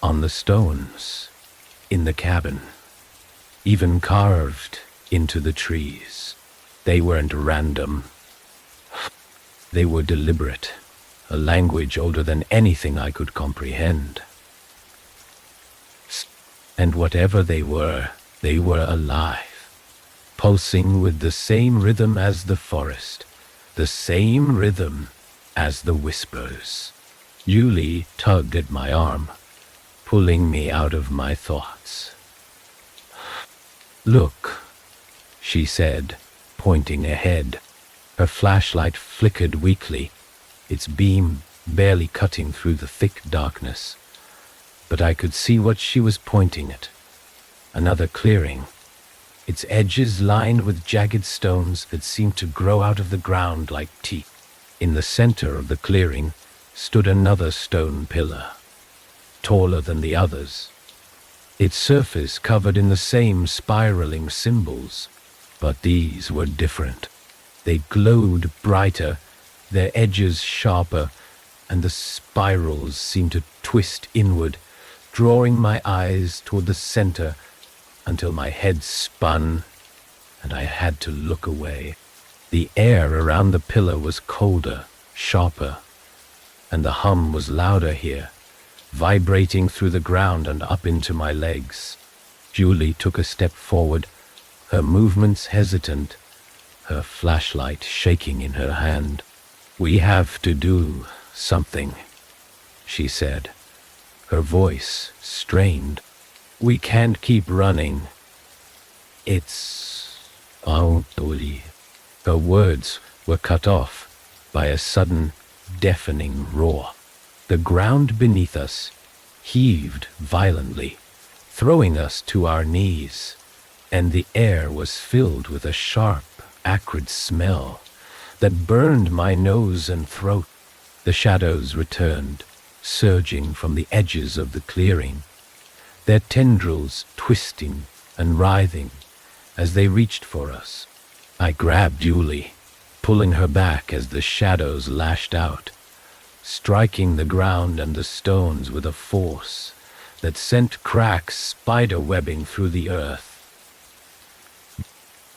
on the stones, in the cabin, even carved into the trees. They weren't random. They were deliberate, a language older than anything I could comprehend. And whatever they were alive, pulsing with the same rhythm as the forest, the same rhythm as the whispers. Julie tugged at my arm, pulling me out of my thoughts. "Look," she said, pointing ahead. Her flashlight flickered weakly, its beam barely cutting through the thick darkness. But I could see what she was pointing at. Another clearing, its edges lined with jagged stones that seemed to grow out of the ground like teeth. In the center of the clearing stood another stone pillar, taller than the others, its surface covered in the same spiraling symbols. But these were different. They glowed brighter, their edges sharper, and the spirals seemed to twist inward, drawing my eyes toward the center until my head spun and I had to look away. The air around the pillar was colder, sharper, and the hum was louder here, vibrating through the ground and up into my legs. Julie took a step forward, her movements hesitant, her flashlight shaking in her hand. "We have to do something," she said, her voice strained. "We can't keep running. It's Dolly." Her words were cut off by a sudden, deafening roar. The ground beneath us heaved violently, throwing us to our knees, and the air was filled with a sharp, acrid smell that burned my nose and throat. The shadows returned, surging from the edges of the clearing, their tendrils twisting and writhing as they reached for us. I grabbed Julie, pulling her back as the shadows lashed out, striking the ground and the stones with a force that sent cracks spider-webbing through the earth.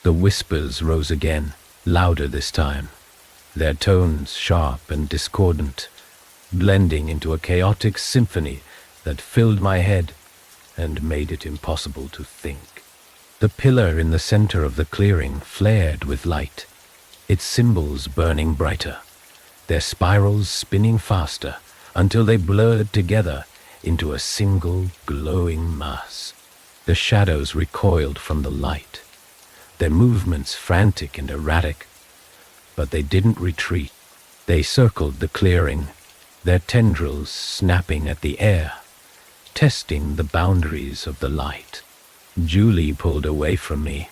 The whispers rose again, louder this time, their tones sharp and discordant, blending into a chaotic symphony that filled my head and made it impossible to think. The pillar in the center of the clearing flared with light, its symbols burning brighter, their spirals spinning faster until they blurred together into a single glowing mass. The shadows recoiled from the light, their movements frantic and erratic, but they didn't retreat. They circled the clearing, their tendrils snapping at the air, testing the boundaries of the light. Julie pulled away from me,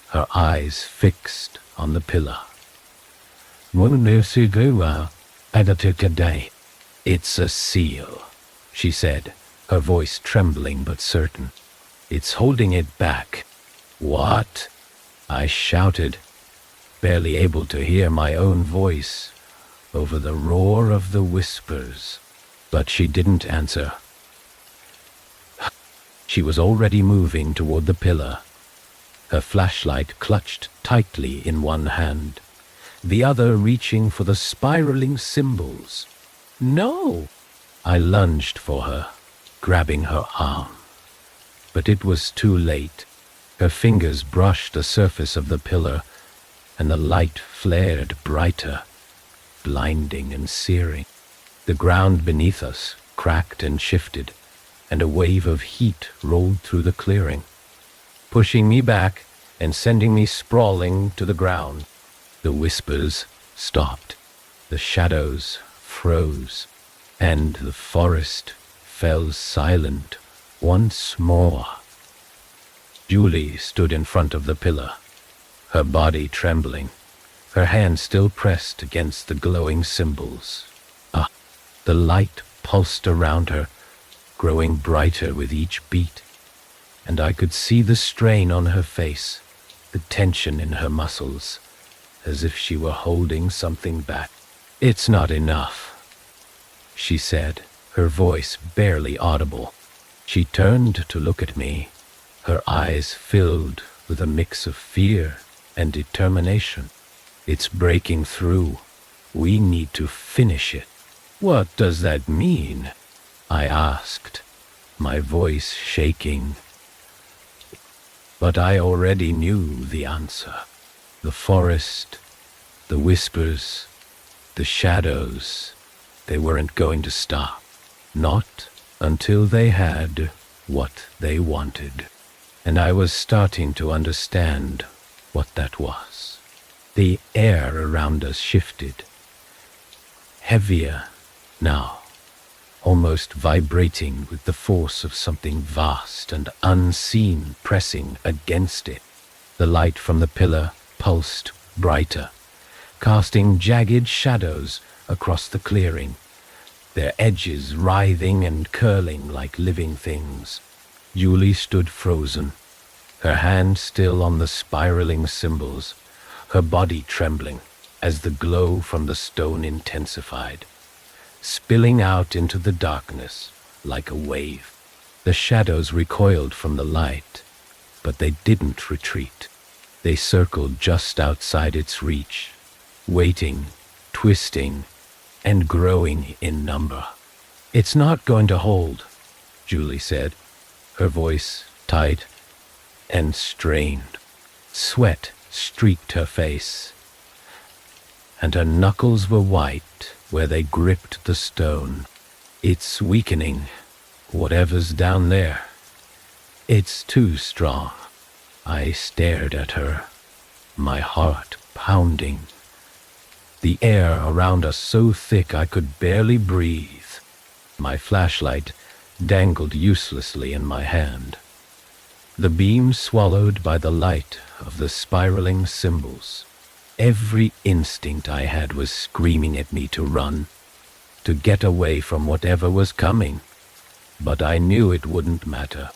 her eyes fixed on the pillar. "It's a seal," she said, her voice trembling but certain. "It's holding it back." "What?" I shouted, barely able to hear my own voice over the roar of the whispers. But she didn't answer. She was already moving toward the pillar, her flashlight clutched tightly in one hand, the other reaching for the spiraling symbols. "No!" I lunged for her, grabbing her arm. But it was too late. Her fingers brushed the surface of the pillar, and the light flared brighter, blinding and searing. The ground beneath us cracked and shifted, and a wave of heat rolled through the clearing, pushing me back and sending me sprawling to the ground. The whispers stopped, the shadows froze, and the forest fell silent once more. Julie stood in front of the pillar, her body trembling, her hand still pressed against the glowing symbols. The light pulsed around her, growing brighter with each beat, and I could see the strain on her face, the tension in her muscles, as if she were holding something back. "It's not enough," she said, her voice barely audible. She turned to look at me, her eyes filled with a mix of fear and determination. "It's breaking through. We need to finish it." "What does that mean?" I asked, my voice shaking. But I already knew the answer. The forest, the whispers, the shadows, they weren't going to stop. Not until they had what they wanted. And I was starting to understand what that was. The air around us shifted, heavier now, almost vibrating with the force of something vast and unseen pressing against it. The light from the pillar pulsed brighter, casting jagged shadows across the clearing, their edges writhing and curling like living things. Julie stood frozen, her hand still on the spiraling symbols, her body trembling as the glow from the stone intensified, spilling out into the darkness like a wave. The shadows recoiled from the light, but they didn't retreat. They circled just outside its reach, waiting, twisting, and growing in number. "It's not going to hold," Julie said, her voice tight and strained. Sweat streaked her face, and her knuckles were white where they gripped the stone. "It's weakening, whatever's down there. It's too strong." I stared at her, my heart pounding, the air around us so thick I could barely breathe. My flashlight dangled uselessly in my hand, the beam swallowed by the light of the spiraling symbols. Every instinct I had was screaming at me to run, to get away from whatever was coming. But I knew it wouldn't matter.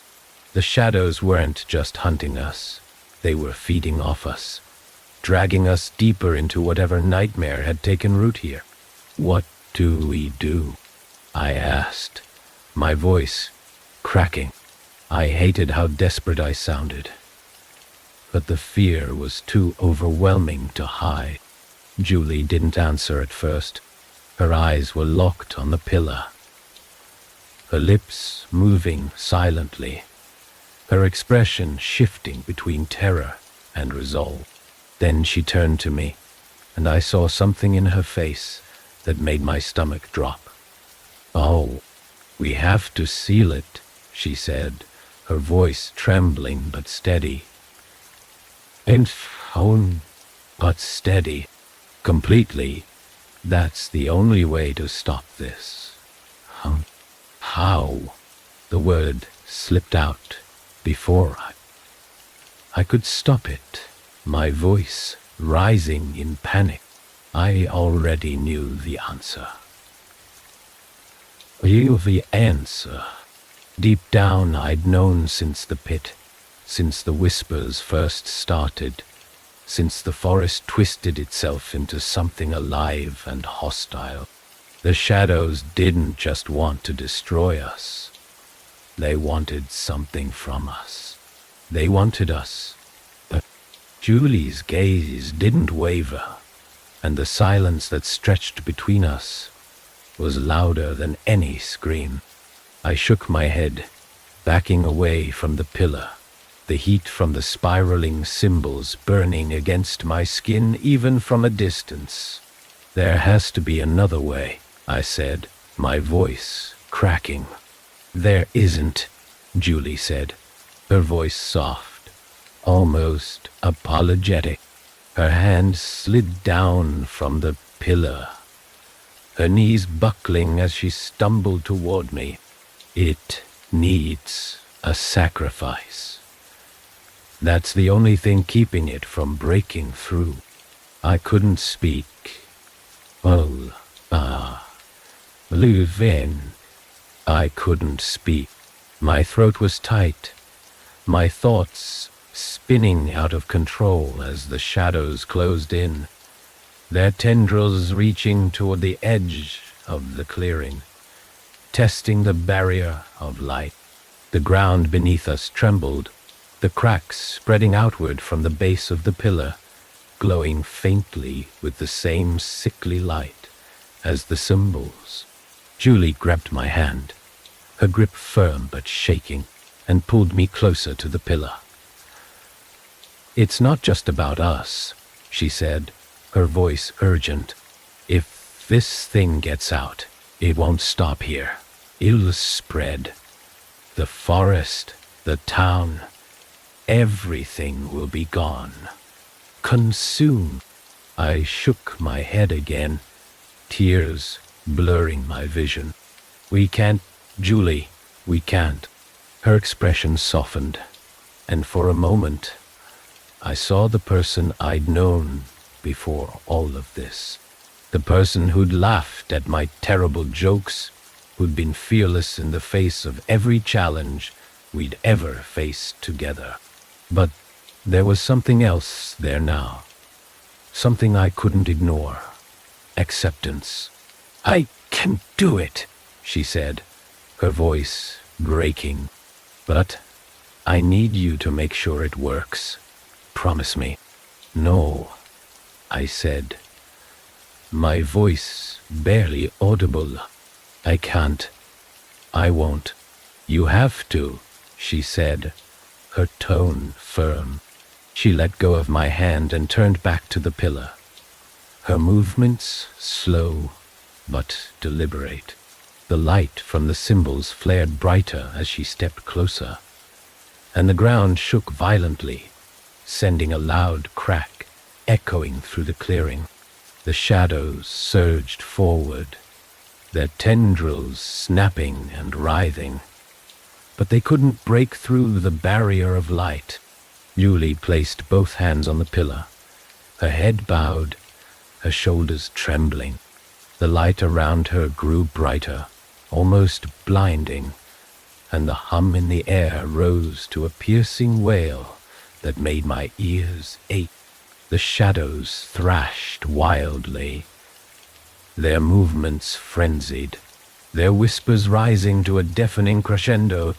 The shadows weren't just hunting us. They were feeding off us, dragging us deeper into whatever nightmare had taken root here. "What do we do?" I asked, my voice cracking. I hated how desperate I sounded, but the fear was too overwhelming to hide. Julie didn't answer at first. Her eyes were locked on the pillar, her lips moving silently, her expression shifting between terror and resolve. Then she turned to me, and I saw something in her face that made my stomach drop. "Oh, we have to seal it," she said, her voice trembling but steady. "And but steady. Completely. That's the only way to stop this." How? The word slipped out before I could stop it, my voice rising in panic. I already knew the answer. The answer. Deep down I'd known since the pit, since the whispers first started, since the forest twisted itself into something alive and hostile. The shadows didn't just want to destroy us. They wanted something from us. They wanted us. But Julie's gaze didn't waver, and the silence that stretched between us was louder than any scream. I shook my head, backing away from the pillar, the heat from the spiraling symbols burning against my skin even from a distance. "There has to be another way," I said, my voice cracking. "There isn't," Julie said, her voice soft, almost apologetic. Her hand slid down from the pillar, her knees buckling as she stumbled toward me. "It needs a sacrifice. That's the only thing keeping it from breaking through." I couldn't speak. "Oh, Luvin." I couldn't speak. My throat was tight, my thoughts spinning out of control as the shadows closed in, their tendrils reaching toward the edge of the clearing, testing the barrier of light. The ground beneath us trembled, the cracks spreading outward from the base of the pillar, glowing faintly with the same sickly light as the symbols. Julie grabbed my hand, her grip firm but shaking, and pulled me closer to the pillar. "It's not just about us," she said, her voice urgent. "If this thing gets out, it won't stop here. It'll spread. The forest, the town, everything will be gone. Consumed." I shook my head again, tears blurring my vision. "We can't, Julie, we can't." Her expression softened, and for a moment I saw the person I'd known before all of this. The person who'd laughed at my terrible jokes, who'd been fearless in the face of every challenge we'd ever faced together. But there was something else there now, something I couldn't ignore. Acceptance. "I can do it," she said, her voice breaking. "But I need you to make sure it works. Promise me." "No," I said, my voice barely audible. "I can't. I won't." "You have to," she said, her tone firm. She let go of my hand and turned back to the pillar, her movements slow but deliberate. The light from the symbols flared brighter as she stepped closer, and the ground shook violently, sending a loud crack echoing through the clearing. The shadows surged forward, their tendrils snapping and writhing, but they couldn't break through the barrier of light. Julie placed both hands on the pillar, her head bowed, her shoulders trembling. The light around her grew brighter, almost blinding, and the hum in the air rose to a piercing wail that made my ears ache. The shadows thrashed wildly, their movements frenzied, their whispers rising to a deafening crescendo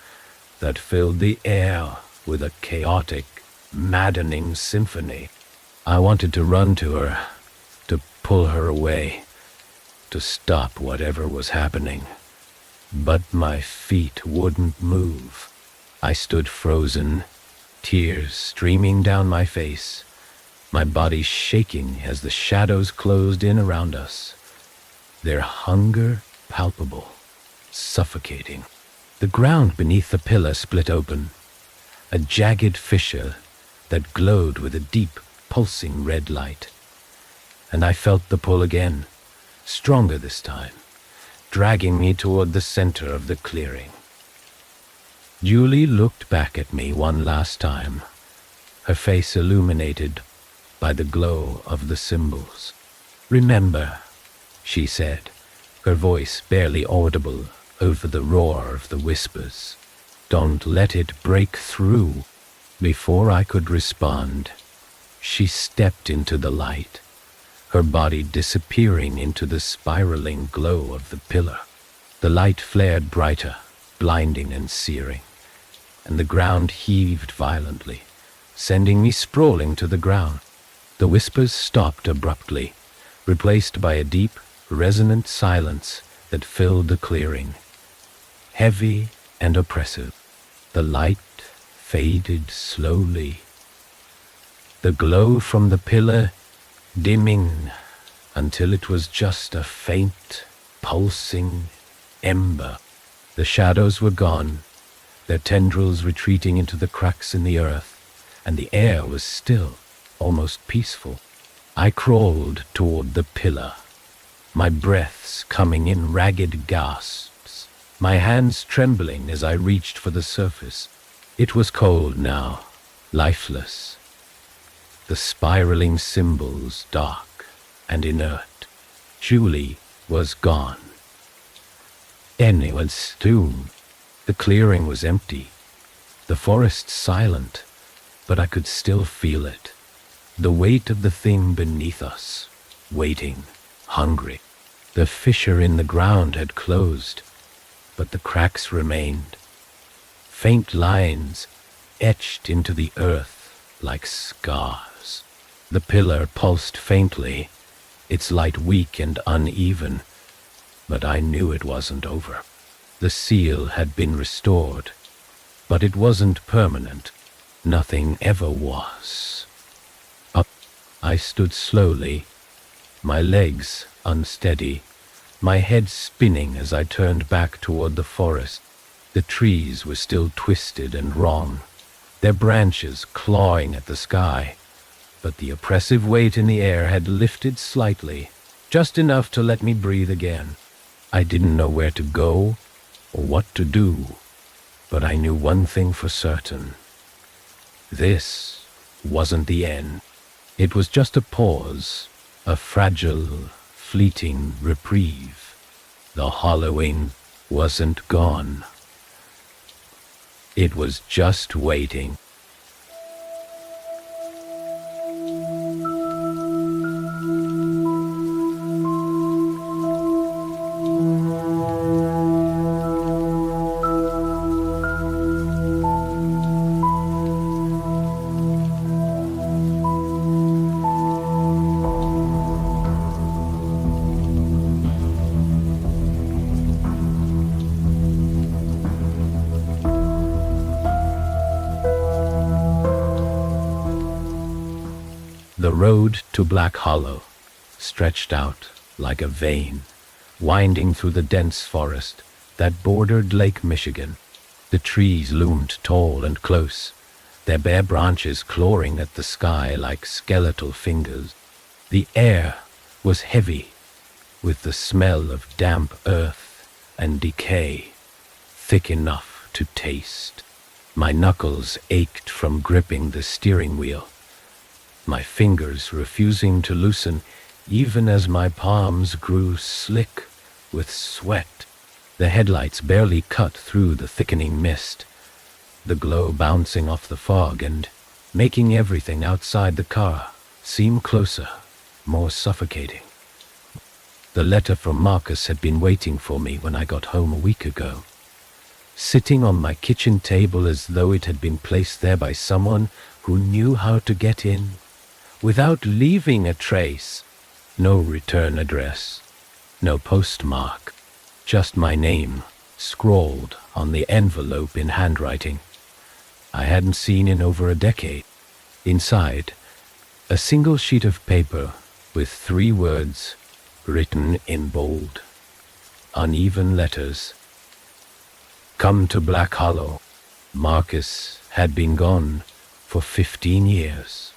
that filled the air with a chaotic, maddening symphony. I wanted to run to her, to pull her away, to stop whatever was happening. But my feet wouldn't move. I stood frozen, tears streaming down my face, my body shaking as the shadows closed in around us, their hunger palpable, suffocating. The ground beneath the pillar split open, a jagged fissure that glowed with a deep, pulsing red light. And I felt the pull again, stronger this time, dragging me toward the center of the clearing. Julie looked back at me one last time, her face illuminated by the glow of the symbols. "Remember," she said, her voice barely audible over the roar of the whispers. "Don't let it break through." Before I could respond, she stepped into the light, her body disappearing into the spiraling glow of the pillar. The light flared brighter, blinding and searing, and the ground heaved violently, sending me sprawling to the ground. The whispers stopped abruptly, replaced by a deep, resonant silence that filled the clearing, heavy and oppressive. The light faded slowly, the glow from the pillar dimming until it was just a faint, pulsing ember. The shadows were gone, their tendrils retreating into the cracks in the earth, and the air was still, almost peaceful. I crawled toward the pillar, my breaths coming in ragged gasps, my hands trembling as I reached for the surface. It was cold now, lifeless, the spiraling symbols dark and inert. Julie was gone. Anyone's tomb. The clearing was empty, the forest silent, but I could still feel it. The weight of the thing beneath us, waiting, hungry. The fissure in the ground had closed, but the cracks remained. Faint lines etched into the earth like scars. The pillar pulsed faintly, its light weak and uneven, but I knew it wasn't over. The seal had been restored, but it wasn't permanent. Nothing ever was. Up, I stood slowly, my legs unsteady, my head spinning as I turned back toward the forest. The trees were still twisted and wrong, their branches clawing at the sky, but the oppressive weight in the air had lifted slightly, just enough to let me breathe again. I didn't know where to go or what to do, but I knew one thing for certain. This wasn't the end. It was just a pause, a fragile, fleeting reprieve. The hollowing wasn't gone. It was just waiting. The road to Black Hollow stretched out like a vein, winding through the dense forest that bordered Lake Michigan. The trees loomed tall and close, their bare branches clawing at the sky like skeletal fingers. The air was heavy, with the smell of damp earth and decay, thick enough to taste. My knuckles ached from gripping the steering wheel, my fingers refusing to loosen even as my palms grew slick with sweat. The headlights barely cut through the thickening mist, the glow bouncing off the fog and making everything outside the car seem closer, more suffocating. The letter from Marcus had been waiting for me when I got home a week ago, sitting on my kitchen table as though it had been placed there by someone who knew how to get in, without leaving a trace. No return address, no postmark, just my name scrawled on the envelope in handwriting I hadn't seen in over a decade. Inside, a single sheet of paper with 3 words written in bold, uneven letters. Come to Black Hollow. Marcus had been gone for 15 years.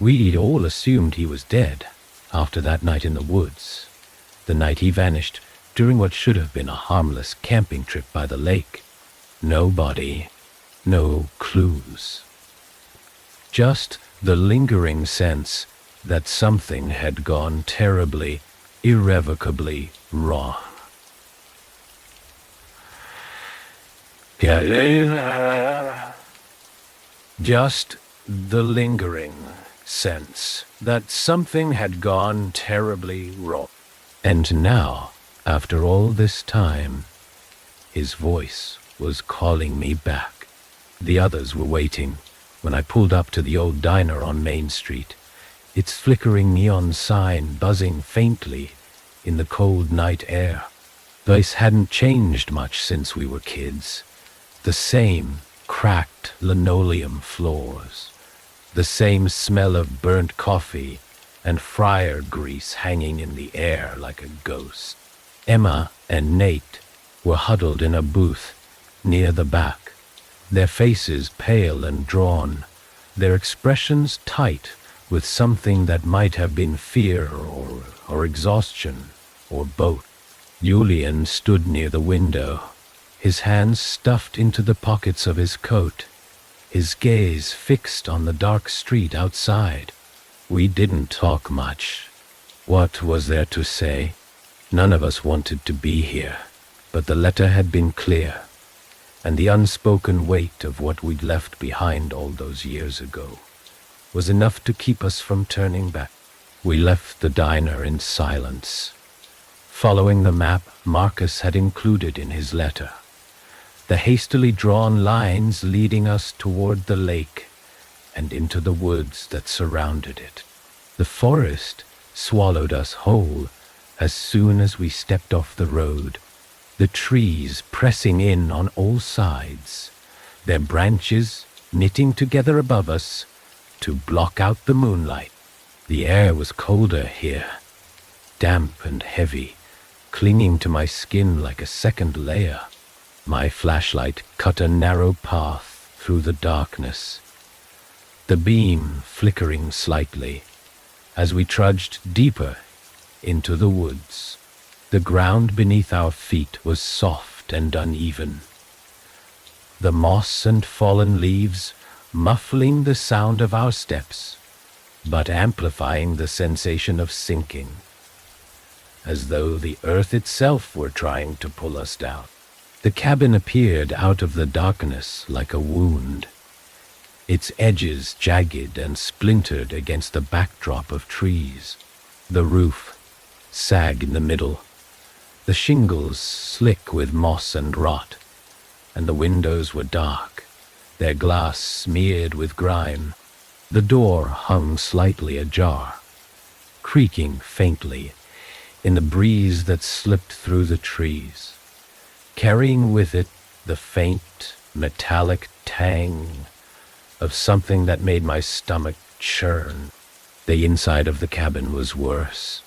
We'd all assumed he was dead after that night in the woods, the night he vanished during what should have been a harmless camping trip by the lake. No body, no clues. Just the lingering sense that something had gone terribly, irrevocably wrong. Just the lingering sense that something had gone terribly wrong. And now, after all this time, his voice was calling me back. The others were waiting when I pulled up to the old diner on Main Street, its flickering neon sign buzzing faintly in the cold night air. The place hadn't changed much since we were kids. The same cracked linoleum floors, the same smell of burnt coffee and fryer grease hanging in the air like a ghost. Emma and Nate were huddled in a booth near the back, their faces pale and drawn, their expressions tight with something that might have been fear or exhaustion, or both. Julian stood near the window, his hands stuffed into the pockets of his coat, his gaze fixed on the dark street outside. We didn't talk much. What was there to say? None of us wanted to be here, but the letter had been clear, and the unspoken weight of what we'd left behind all those years ago was enough to keep us from turning back. We left the diner in silence, following the map Marcus had included in his letter, the hastily drawn lines leading us toward the lake and into the woods that surrounded it. The forest swallowed us whole as soon as we stepped off the road, the trees pressing in on all sides, their branches knitting together above us to block out the moonlight. The air was colder here, damp and heavy, clinging to my skin like a second layer. My flashlight cut a narrow path through the darkness, the beam flickering slightly as we trudged deeper into the woods. The ground beneath our feet was soft and uneven, the moss and fallen leaves muffling the sound of our steps, but amplifying the sensation of sinking, as though the earth itself were trying to pull us down. The cabin appeared out of the darkness like a wound, its edges jagged and splintered against the backdrop of trees. The roof sagged in the middle, the shingles slick with moss and rot, and the windows were dark, their glass smeared with grime. The door hung slightly ajar, creaking faintly in the breeze that slipped through the trees, carrying with it the faint, metallic tang of something that made my stomach churn. The inside of the cabin was worse.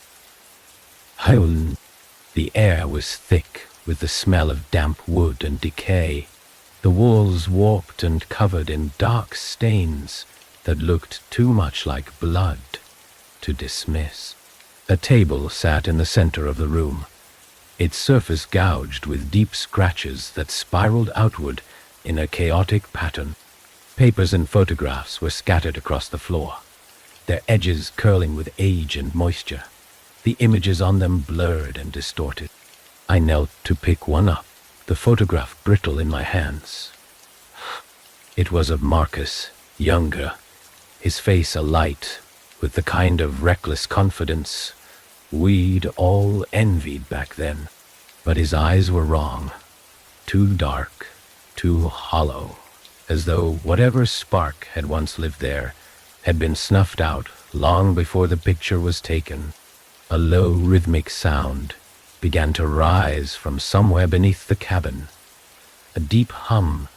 The air was thick with the smell of damp wood and decay, the walls warped and covered in dark stains that looked too much like blood to dismiss. A table sat in the center of the room, its surface gouged with deep scratches that spiraled outward in a chaotic pattern. Papers and photographs were scattered across the floor, their edges curling with age and moisture, the images on them blurred and distorted. I knelt to pick one up, the photograph brittle in my hands. It was of Marcus, younger, his face alight with the kind of reckless confidence we'd all envied back then. But his eyes were wrong, too dark, too hollow, as though whatever spark had once lived there had been snuffed out long before the picture was taken. A low rhythmic sound began to rise from somewhere beneath the cabin, a deep hum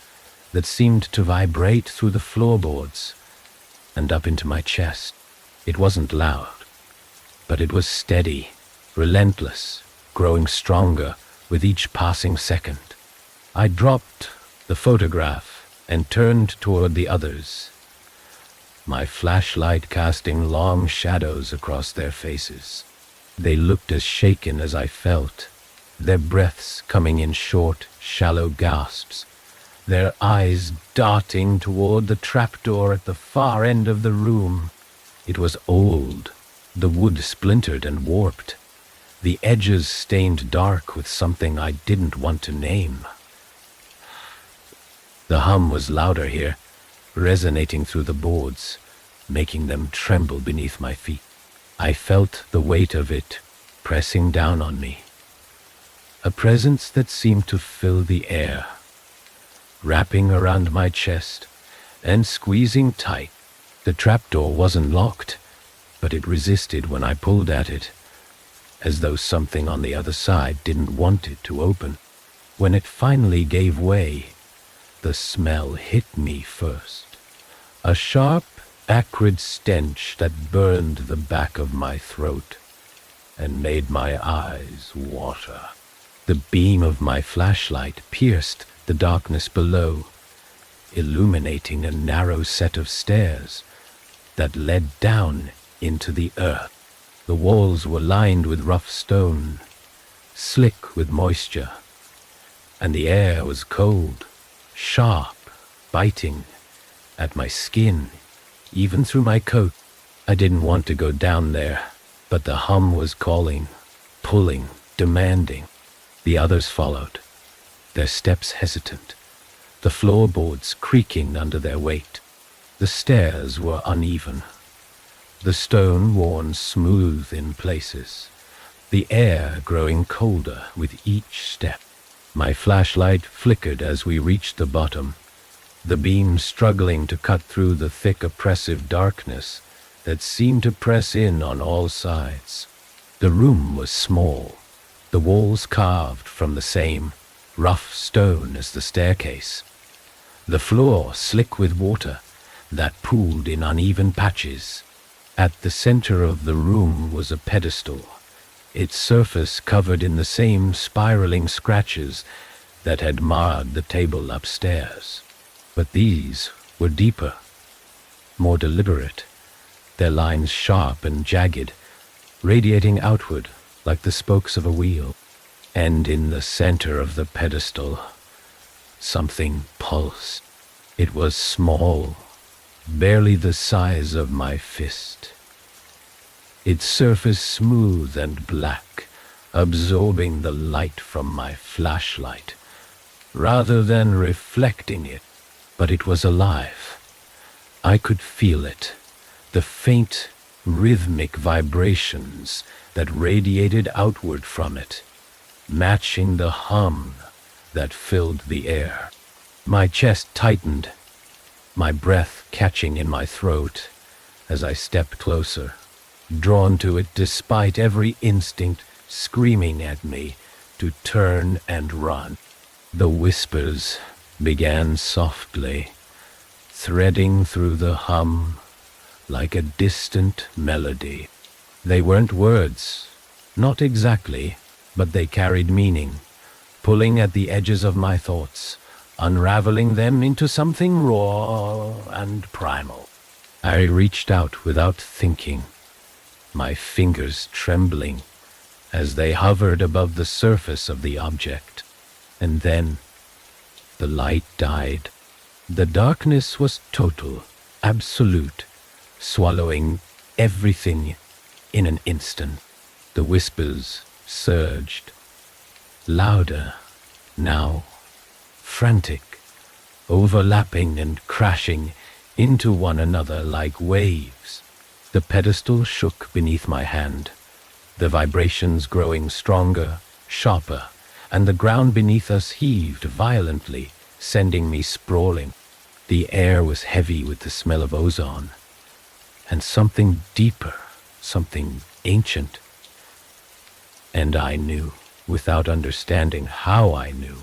that seemed to vibrate through the floorboards and up into my chest. It wasn't loud, but it was steady, relentless, growing stronger with each passing second. I dropped the photograph and turned toward the others, my flashlight casting long shadows across their faces. They looked as shaken as I felt, their breaths coming in short, shallow gasps, their eyes darting toward the trapdoor at the far end of the room. It was old, the wood splintered and warped, the edges stained dark with something I didn't want to name. The hum was louder here, resonating through the boards, making them tremble beneath my feet. I felt the weight of it pressing down on me, a presence that seemed to fill the air, wrapping around my chest and squeezing tight. The trapdoor wasn't locked, but it resisted when I pulled at it, as though something on the other side didn't want it to open. When it finally gave way, the smell hit me first, a sharp, acrid stench that burned the back of my throat and made my eyes water. The beam of my flashlight pierced the darkness below, illuminating a narrow set of stairs that led down into the earth. The walls were lined with rough stone, slick with moisture, and the air was cold, sharp, biting at my skin, even through my coat. I didn't want to go down there, but the hum was calling, pulling, demanding. The others followed, their steps hesitant, the floorboards creaking under their weight. The stairs were uneven, the stone worn smooth in places, the air growing colder with each step. My flashlight flickered as we reached the bottom, the beam struggling to cut through the thick, oppressive darkness that seemed to press in on all sides. The room was small, the walls carved from the same rough stone as the staircase. The floor slick with water that pooled in uneven patches. At the center of the room was a pedestal, its surface covered in the same spiraling scratches that had marred the table upstairs. But these were deeper, more deliberate, their lines sharp and jagged, radiating outward like the spokes of a wheel. And in the center of the pedestal, something pulsed. It was small, barely the size of my fist. Its surface smooth and black, absorbing the light from my flashlight, rather than reflecting it. But it was alive. I could feel it, the faint, rhythmic vibrations that radiated outward from it, matching the hum that filled the air. My chest tightened, my breath catching in my throat as I stepped closer, drawn to it despite every instinct screaming at me to turn and run. The whispers began softly, threading through the hum like a distant melody. They weren't words, not exactly, but they carried meaning, pulling at the edges of my thoughts, unraveling them into something raw and primal. I reached out without thinking, my fingers trembling as they hovered above the surface of the object. And then the light died. The darkness was total, absolute, swallowing everything in an instant. The whispers surged, louder now, frantic, overlapping and crashing into one another like waves. The pedestal shook beneath my hand, the vibrations growing stronger, sharper, and the ground beneath us heaved violently, sending me sprawling. The air was heavy with the smell of ozone, and something deeper, something ancient. And I knew, without understanding how I knew,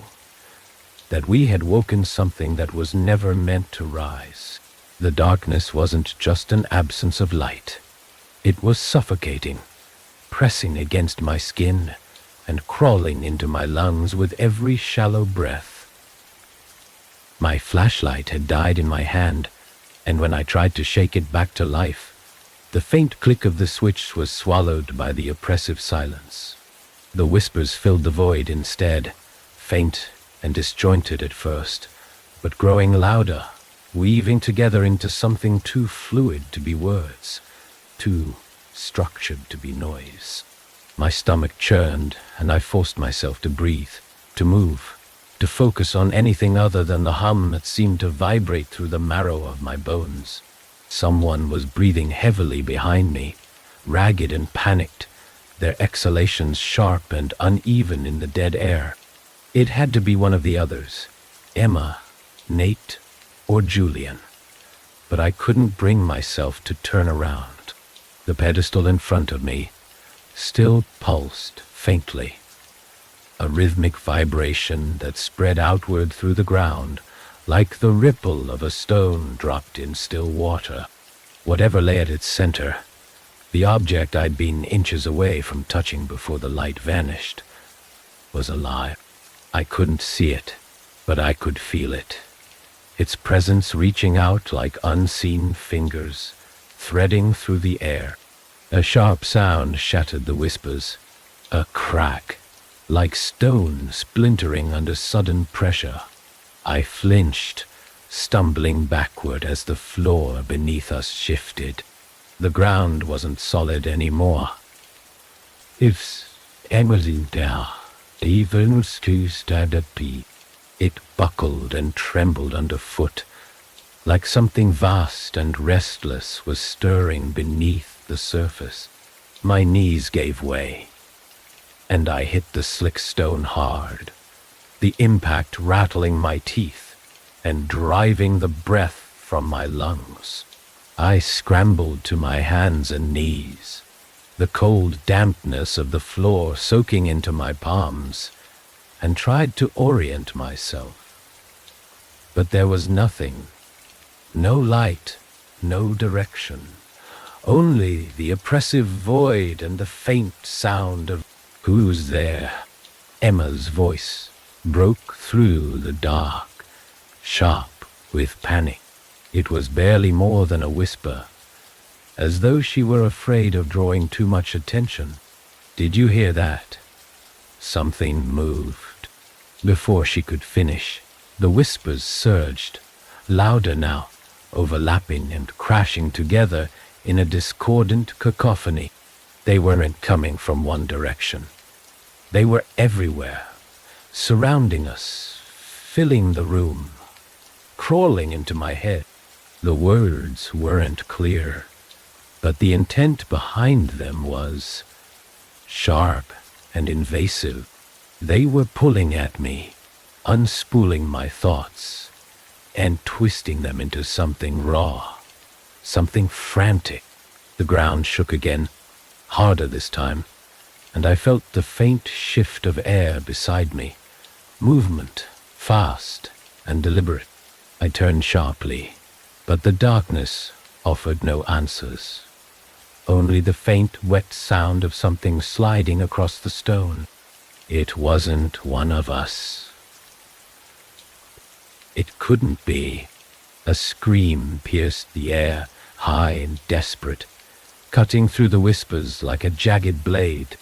that we had woken something that was never meant to rise. The darkness wasn't just an absence of light. It was suffocating, pressing against my skin and crawling into my lungs with every shallow breath. My flashlight had died in my hand, and when I tried to shake it back to life, the faint click of the switch was swallowed by the oppressive silence. The whispers filled the void instead, faint and disjointed at first, but growing louder, weaving together into something too fluid to be words, too structured to be noise. My stomach churned, and I forced myself to breathe, to move, to focus on anything other than the hum that seemed to vibrate through the marrow of my bones. Someone was breathing heavily behind me, ragged and panicked, their exhalations sharp and uneven in the dead air. It had to be one of the others, Emma, Nate, or Julian, but I couldn't bring myself to turn around. The pedestal in front of me still pulsed faintly, a rhythmic vibration that spread outward through the ground like the ripple of a stone dropped in still water. Whatever lay at its center, the object I'd been inches away from touching before the light vanished, was alive. I couldn't see it, but I could feel it. Its presence reaching out like unseen fingers, threading through the air. A sharp sound shattered the whispers. A crack, like stone splintering under sudden pressure. I flinched, stumbling backward as the floor beneath us shifted. The ground wasn't solid anymore. It's everything there, even to stand at peak. It buckled and trembled underfoot, like something vast and restless was stirring beneath the surface. My knees gave way, and I hit the slick stone hard, the impact rattling my teeth and driving the breath from my lungs. I scrambled to my hands and knees, the cold dampness of the floor soaking into my palms, and tried to orient myself. But there was nothing, no light, no direction, only the oppressive void and the faint sound of "Who's there?" Emma's voice broke through the dark, sharp with panic. It was barely more than a whisper, as though she were afraid of drawing too much attention. "Did you hear that?" Something moved. Before she could finish, the whispers surged, louder now, overlapping and crashing together in a discordant cacophony. They weren't coming from one direction. They were everywhere, surrounding us, filling the room, crawling into my head. The words weren't clear, but the intent behind them was sharp and invasive. They were pulling at me, unspooling my thoughts, and twisting them into something raw, something frantic. The ground shook again, harder this time, and I felt the faint shift of air beside me, movement, fast and deliberate. I turned sharply, but the darkness offered no answers, only the faint, wet sound of something sliding across the stone. It wasn't one of us. It couldn't be. A scream pierced the air, high and desperate, cutting through the whispers like a jagged blade.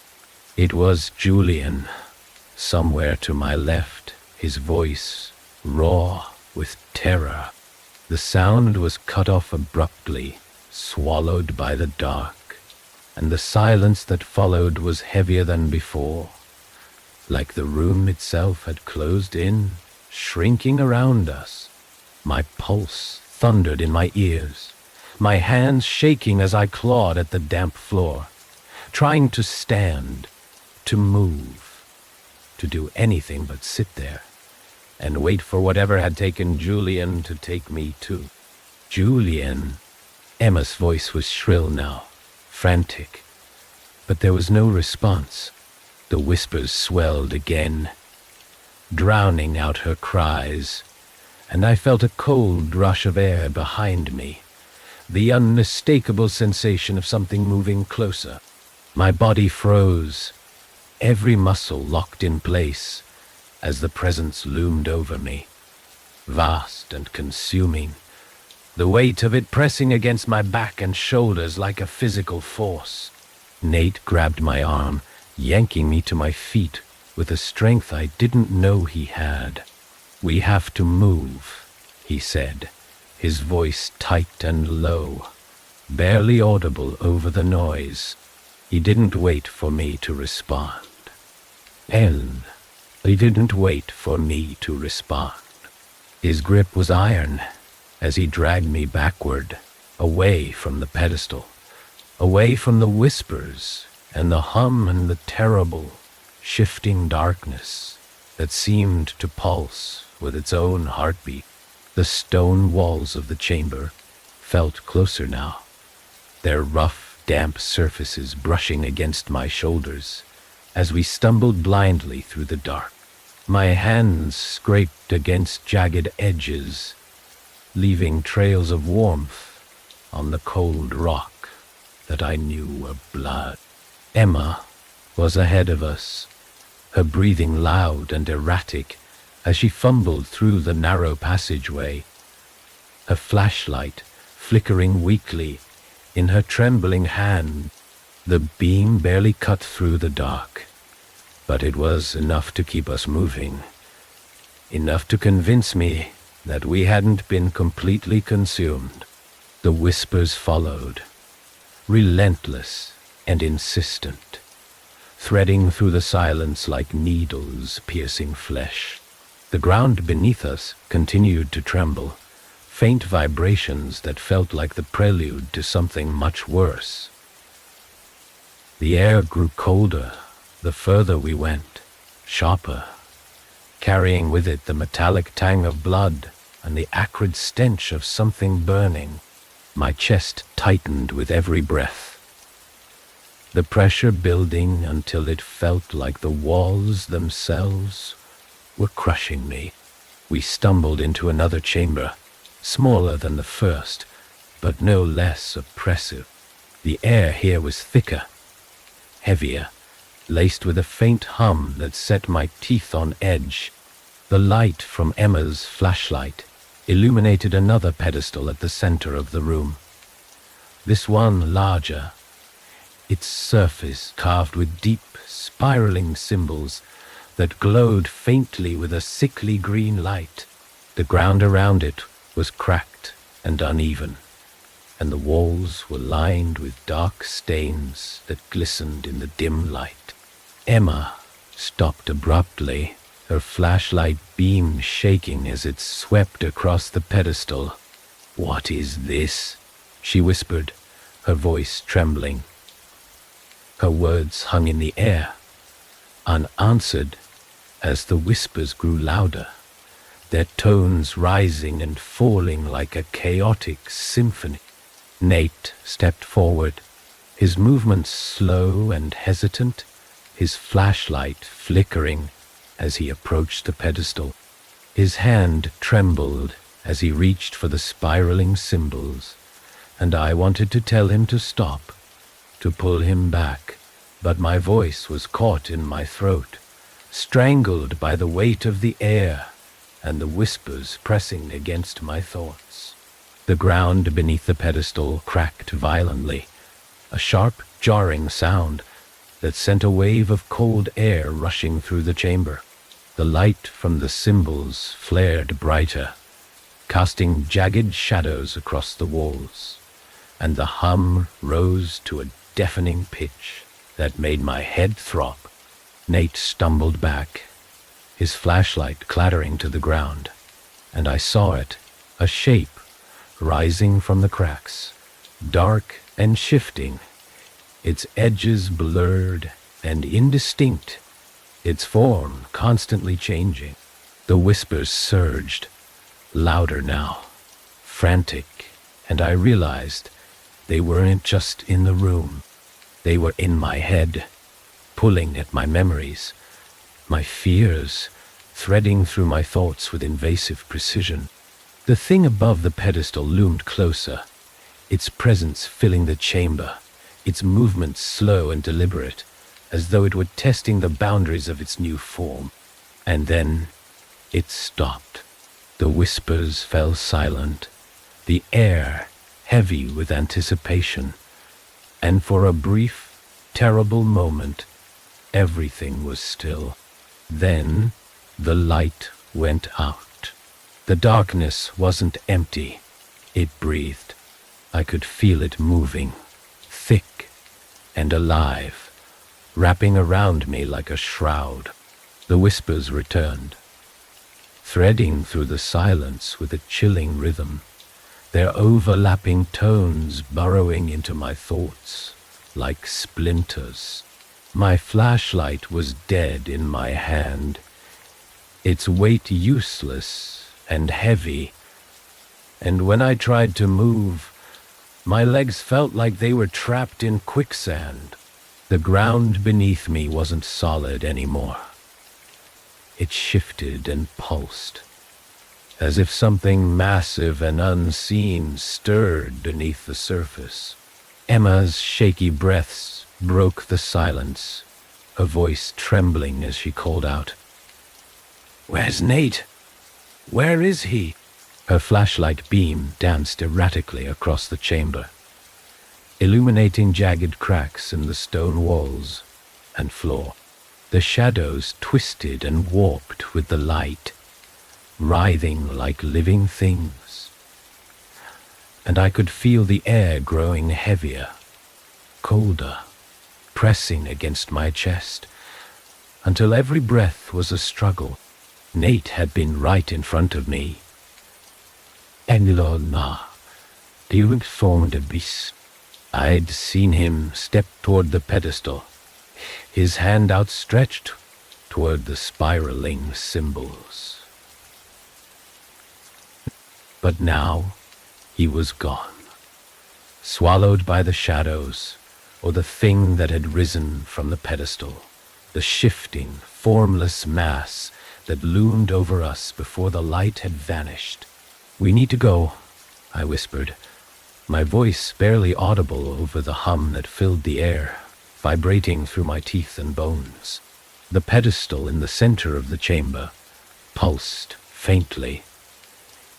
It was Julian, somewhere to my left, his voice raw with terror. The sound was cut off abruptly, swallowed by the dark, and the silence that followed was heavier than before, like the room itself had closed in, shrinking around us. My pulse thundered in my ears, my hands shaking as I clawed at the damp floor, trying to stand, to move, to do anything but sit there and wait for whatever had taken Julian to take me too. Julian. Emma's voice was shrill now, frantic, but there was no response. The whispers swelled again, drowning out her cries, and I felt a cold rush of air behind me, the unmistakable sensation of something moving closer. My body froze, every muscle locked in place as the presence loomed over me, vast and consuming, the weight of it pressing against my back and shoulders like a physical force. Nate grabbed my arm, yanking me to my feet with a strength I didn't know he had. "We have to move," he said, his voice tight and low, barely audible over the noise. He didn't wait for me to respond. He didn't wait for me to respond. His grip was iron as he dragged me backward, away from the pedestal, away from the whispers and the hum and the terrible, shifting darkness that seemed to pulse with its own heartbeat. The stone walls of the chamber felt closer now, their rough, damp surfaces brushing against my shoulders as we stumbled blindly through the dark. My hands scraped against jagged edges, leaving trails of warmth, on the cold rock that I knew were blood. Emma was ahead of us, her breathing loud and erratic as she fumbled through the narrow passageway, her flashlight flickering weakly in her trembling hand. The beam barely cut through the dark, but it was enough to keep us moving, enough to convince me that we hadn't been completely consumed. The whispers followed, relentless and insistent, threading through the silence like needles piercing flesh. The ground beneath us continued to tremble, faint vibrations that felt like the prelude to something much worse. The air grew colder the further we went, sharper, carrying with it the metallic tang of blood and the acrid stench of something burning. My chest tightened with every breath, the pressure building until it felt like the walls themselves were crushing me. We stumbled into another chamber, smaller than the first, but no less oppressive. The air here was thicker, heavier, laced with a faint hum that set my teeth on edge. The light from Emma's flashlight illuminated another pedestal at the center of the room. This one larger, its surface carved with deep, spiraling symbols that glowed faintly with a sickly green light. The ground around it was cracked and uneven, and the walls were lined with dark stains that glistened in the dim light. Emma stopped abruptly, her flashlight beam shaking as it swept across the pedestal. "What is this?" she whispered, her voice trembling. Her words hung in the air, unanswered, as the whispers grew louder, their tones rising and falling like a chaotic symphony. Nate stepped forward, his movements slow and hesitant, his flashlight flickering as he approached the pedestal. His hand trembled as he reached for the spiraling symbols, and I wanted to tell him to stop, to pull him back, but my voice was caught in my throat, strangled by the weight of the air and the whispers pressing against my thoughts. The ground beneath the pedestal cracked violently, a sharp, jarring sound that sent a wave of cold air rushing through the chamber. The light from the symbols flared brighter, casting jagged shadows across the walls, and the hum rose to a deafening pitch that made my head throb. Nate stumbled back, his flashlight clattering to the ground, and I saw it, a shape rising from the cracks, dark and shifting, its edges blurred and indistinct, its form constantly changing. The whispers surged, louder now, frantic, and I realized they weren't just in the room. They were in my head, pulling at my memories, my fears, threading through my thoughts with invasive precision. The thing above the pedestal loomed closer, its presence filling the chamber, its movements slow and deliberate, as though it were testing the boundaries of its new form. And then it stopped. The whispers fell silent, the air heavy with anticipation, and for a brief, terrible moment, everything was still. Then the light went out. The darkness wasn't empty. It breathed. I could feel it moving, thick and alive, wrapping around me like a shroud. The whispers returned, threading through the silence with a chilling rhythm, their overlapping tones burrowing into my thoughts like splinters. My flashlight was dead in my hand, its weight useless and heavy, and when I tried to move, my legs felt like they were trapped in quicksand. The ground beneath me wasn't solid anymore. It shifted and pulsed, as if something massive and unseen stirred beneath the surface. Emma's shaky breaths broke the silence, her voice trembling as she called out, "Where's Nate? Where is he?" Her flashlight beam danced erratically across the chamber, illuminating jagged cracks in the stone walls and floor. The shadows twisted and warped with the light, writhing like living things. And I could feel the air growing heavier, colder, pressing against my chest, until every breath was a struggle. Nate had been right in front of me. Envelop, the formed abyss. I'd seen him step toward the pedestal, his hand outstretched toward the spiraling symbols. But now he was gone, swallowed by the shadows, or the thing that had risen from the pedestal, the shifting, formless mass that loomed over us before the light had vanished. "We need to go," I whispered, my voice barely audible over the hum that filled the air, vibrating through my teeth and bones. The pedestal in the center of the chamber pulsed faintly,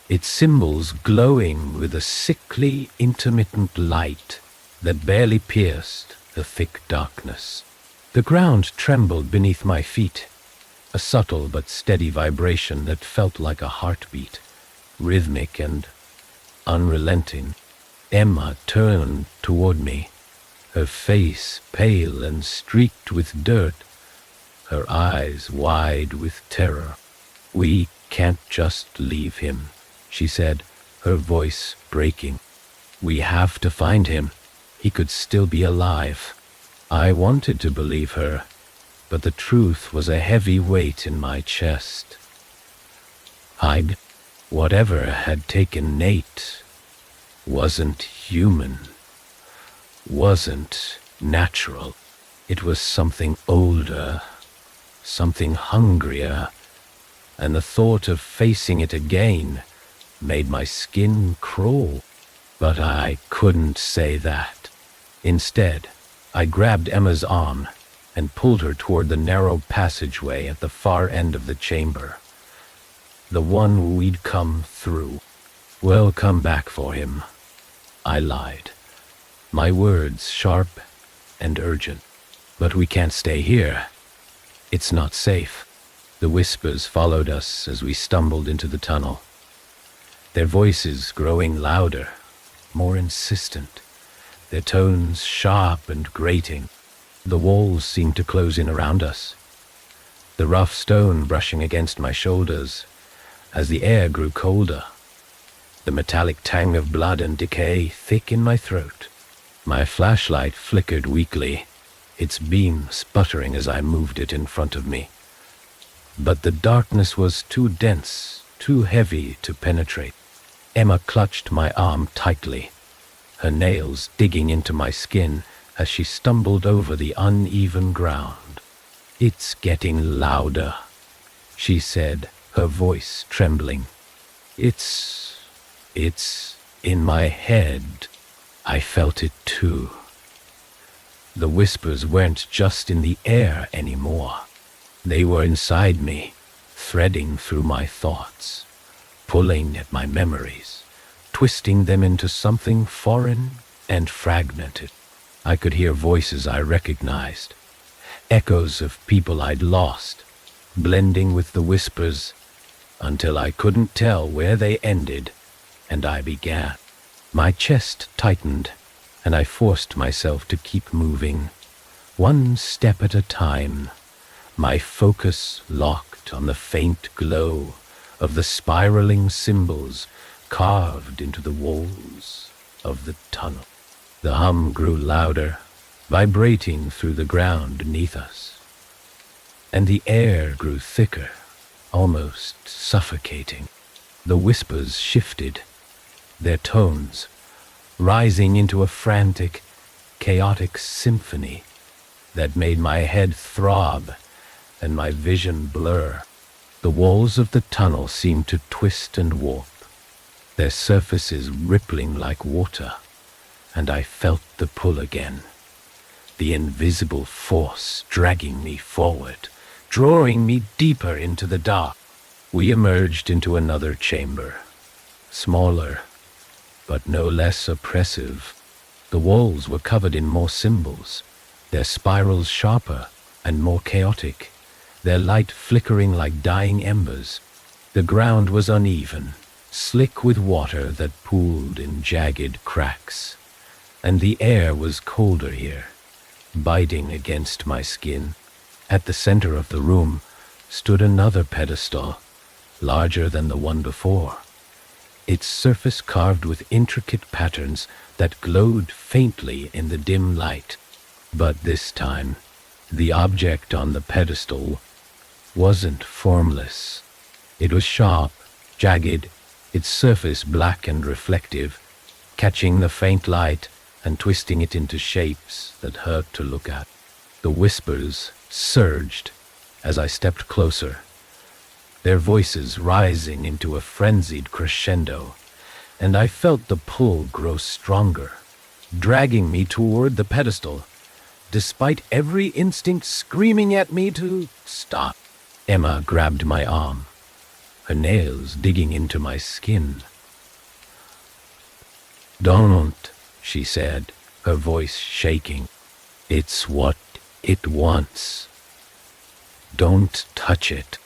its symbols glowing with a sickly, intermittent light that barely pierced the thick darkness. The ground trembled beneath my feet, a subtle but steady vibration that felt like a heartbeat, rhythmic and unrelenting. Emma turned toward me, her face pale and streaked with dirt, her eyes wide with terror. "We can't just leave him," she said, her voice breaking. "We have to find him. He could still be alive." I wanted to believe her, but the truth was a heavy weight in my chest. Whatever had taken Nate wasn't human, wasn't natural. It was something older, something hungrier, and the thought of facing it again made my skin crawl. But I couldn't say that. Instead, I grabbed Emma's arm and pulled her toward the narrow passageway at the far end of the chamber, the one we'd come through. "We'll come back for him," I lied, my words sharp and urgent. "But we can't stay here. It's not safe." The whispers followed us as we stumbled into the tunnel, their voices growing louder, more insistent, their tones sharp and grating. The walls seemed to close in around us, the rough stone brushing against my shoulders as the air grew colder, the metallic tang of blood and decay thick in my throat. My flashlight flickered weakly, its beam sputtering as I moved it in front of me. But the darkness was too dense, too heavy to penetrate. Emma clutched my arm tightly, her nails digging into my skin as she stumbled over the uneven ground. "It's getting louder," she said, her voice trembling. It's in my head." I felt it too. The whispers weren't just in the air anymore. They were inside me, threading through my thoughts, pulling at my memories, twisting them into something foreign and fragmented. I could hear voices I recognized, echoes of people I'd lost, blending with the whispers until I couldn't tell where they ended and I began. My chest tightened, and I forced myself to keep moving, one step at a time, my focus locked on the faint glow of the spiraling symbols carved into the walls of the tunnel. The hum grew louder, vibrating through the ground beneath us, and the air grew thicker, almost suffocating. The whispers shifted, their tones rising into a frantic, chaotic symphony that made my head throb and my vision blur. The walls of the tunnel seemed to twist and warp, their surfaces rippling like water, and I felt the pull again, the invisible force dragging me forward, drawing me deeper into the dark. We emerged into another chamber, smaller, but no less oppressive. The walls were covered in more symbols, their spirals sharper and more chaotic, their light flickering like dying embers. The ground was uneven, slick with water that pooled in jagged cracks, and the air was colder here, biting against my skin. At the center of the room stood another pedestal, larger than the one before, its surface carved with intricate patterns that glowed faintly in the dim light. But this time, the object on the pedestal wasn't formless. It was sharp, jagged, its surface black and reflective, catching the faint light and twisting it into shapes that hurt to look at. The whispers surged as I stepped closer, their voices rising into a frenzied crescendo, and I felt the pull grow stronger, dragging me toward the pedestal, despite every instinct screaming at me to stop. Emma grabbed my arm, her nails digging into my skin. "Don't," she said, her voice shaking. "It's what it wants. Don't touch it."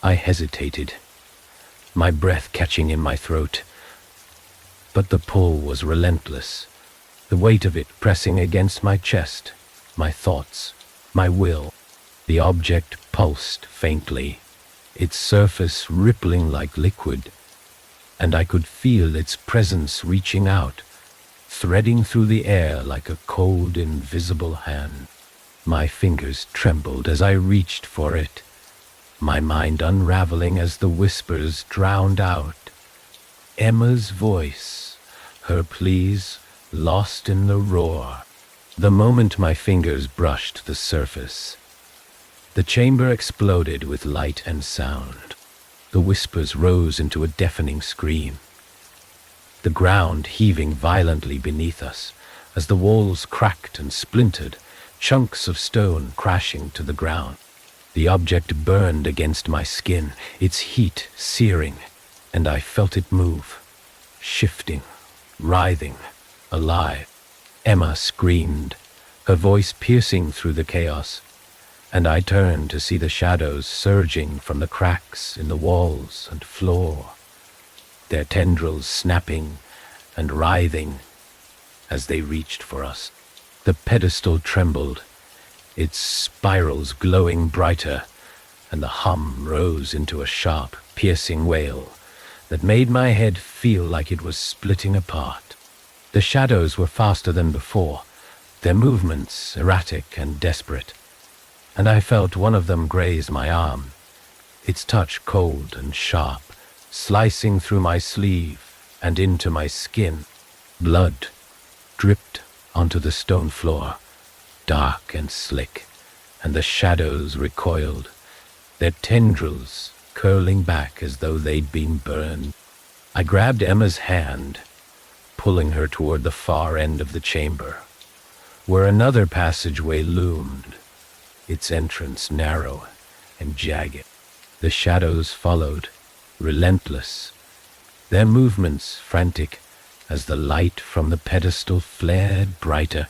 I hesitated, my breath catching in my throat. But the pull was relentless, the weight of it pressing against my chest, my thoughts, my will. The object pulsed faintly, its surface rippling like liquid, and I could feel its presence reaching out, threading through the air like a cold, invisible hand. My fingers trembled as I reached for it, my mind unraveling as the whispers drowned out Emma's voice, her pleas lost in the roar. The moment my fingers brushed the surface, the chamber exploded with light and sound. The whispers rose into a deafening scream, the ground heaving violently beneath us as the walls cracked and splintered, chunks of stone crashing to the ground. The object burned against my skin, its heat searing, and I felt it move, shifting, writhing, alive. Emma screamed, her voice piercing through the chaos, and I turned to see the shadows surging from the cracks in the walls and floor, their tendrils snapping and writhing as they reached for us. The pedestal trembled, its spirals glowing brighter, and the hum rose into a sharp, piercing wail that made my head feel like it was splitting apart. The shadows were faster than before, their movements erratic and desperate, and I felt one of them graze my arm, its touch cold and sharp, slicing through my sleeve and into my skin. Blood dripped onto the stone floor, dark and slick, and the shadows recoiled, their tendrils curling back as though they'd been burned. I grabbed Emma's hand, pulling her toward the far end of the chamber, where another passageway loomed, its entrance narrow and jagged. The shadows followed, relentless, their movements frantic as the light from the pedestal flared brighter,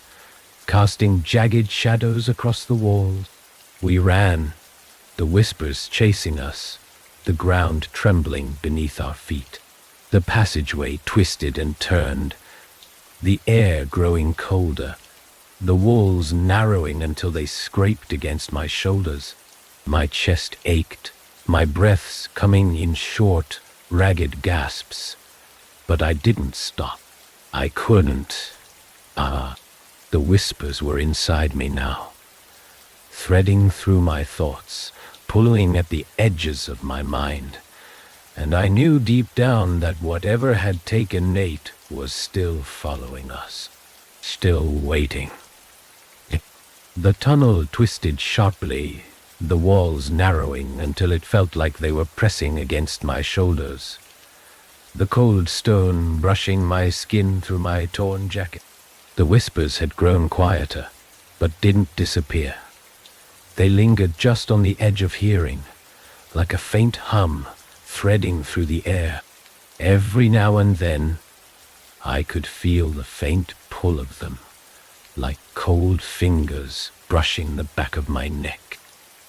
casting jagged shadows across the walls. We ran, the whispers chasing us, the ground trembling beneath our feet. The passageway twisted and turned, the air growing colder, the walls narrowing until they scraped against my shoulders. My chest ached, my breaths coming in short, ragged gasps. But I didn't stop. I couldn't. The whispers were inside me now, threading through my thoughts, pulling at the edges of my mind. And I knew deep down that whatever had taken Nate was still following us, still waiting. The tunnel twisted sharply, the walls narrowing until it felt like they were pressing against my shoulders, the cold stone brushing my skin through my torn jacket. The whispers had grown quieter, but didn't disappear. They lingered just on the edge of hearing, like a faint hum threading through the air. Every now and then, I could feel the faint pull of them, like cold fingers brushing the back of my neck.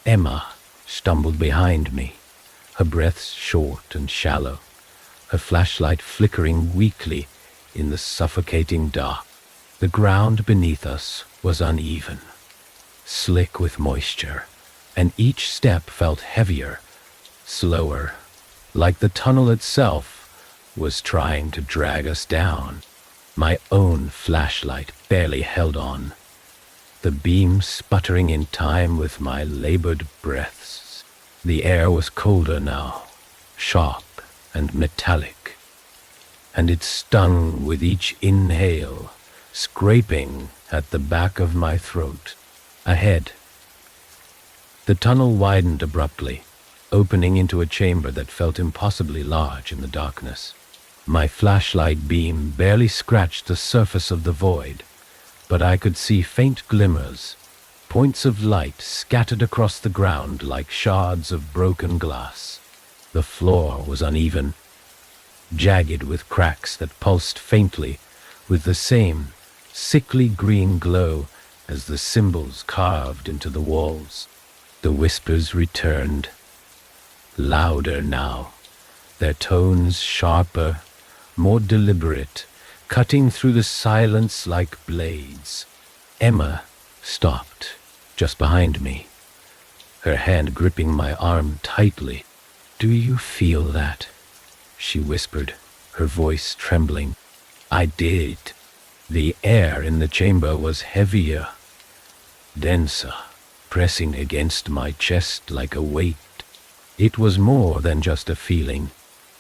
Emma stumbled behind me, her breath short and shallow, her flashlight flickering weakly in the suffocating dark. The ground beneath us was uneven, slick with moisture, and each step felt heavier, slower, like the tunnel itself was trying to drag us down. My own flashlight barely held on, the beam sputtering in time with my labored breaths. The air was colder now, sharp and metallic, and it stung with each inhale, scraping at the back of my throat. Ahead, the tunnel widened abruptly, opening into a chamber that felt impossibly large in the darkness. My flashlight beam barely scratched the surface of the void, but I could see faint glimmers, points of light scattered across the ground like shards of broken glass. The floor was uneven, jagged with cracks that pulsed faintly with the same sickly green glow as the symbols carved into the walls. The whispers returned, louder now, their tones sharper, more deliberate, cutting through the silence like blades. Emma stopped just behind me, her hand gripping my arm tightly. "Do you feel that?" she whispered, her voice trembling. I did. The air in the chamber was heavier, denser, pressing against my chest like a weight. It was more than just a feeling.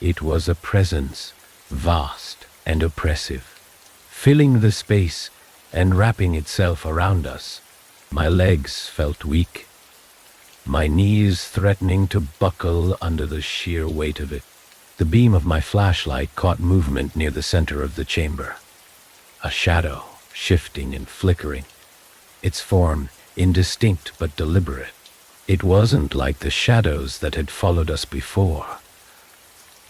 It was a presence, vast and oppressive, filling the space and wrapping itself around us. My legs felt weak, my knees threatening to buckle under the sheer weight of it. The beam of my flashlight caught movement near the center of the chamber. A shadow, shifting and flickering, its form indistinct but deliberate. It wasn't like the shadows that had followed us before,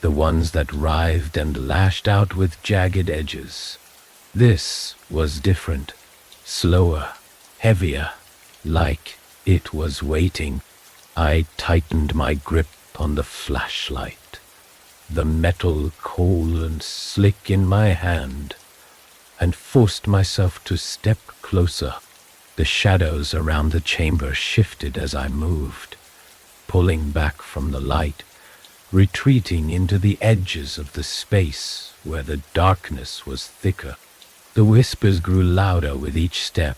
the ones that writhed and lashed out with jagged edges. This was different, slower, heavier, like it was waiting. I tightened my grip on the flashlight, the metal cold and slick in my hand, and forced myself to step closer. The shadows around the chamber shifted as I moved, pulling back from the light, retreating into the edges of the space where the darkness was thicker. The whispers grew louder with each step,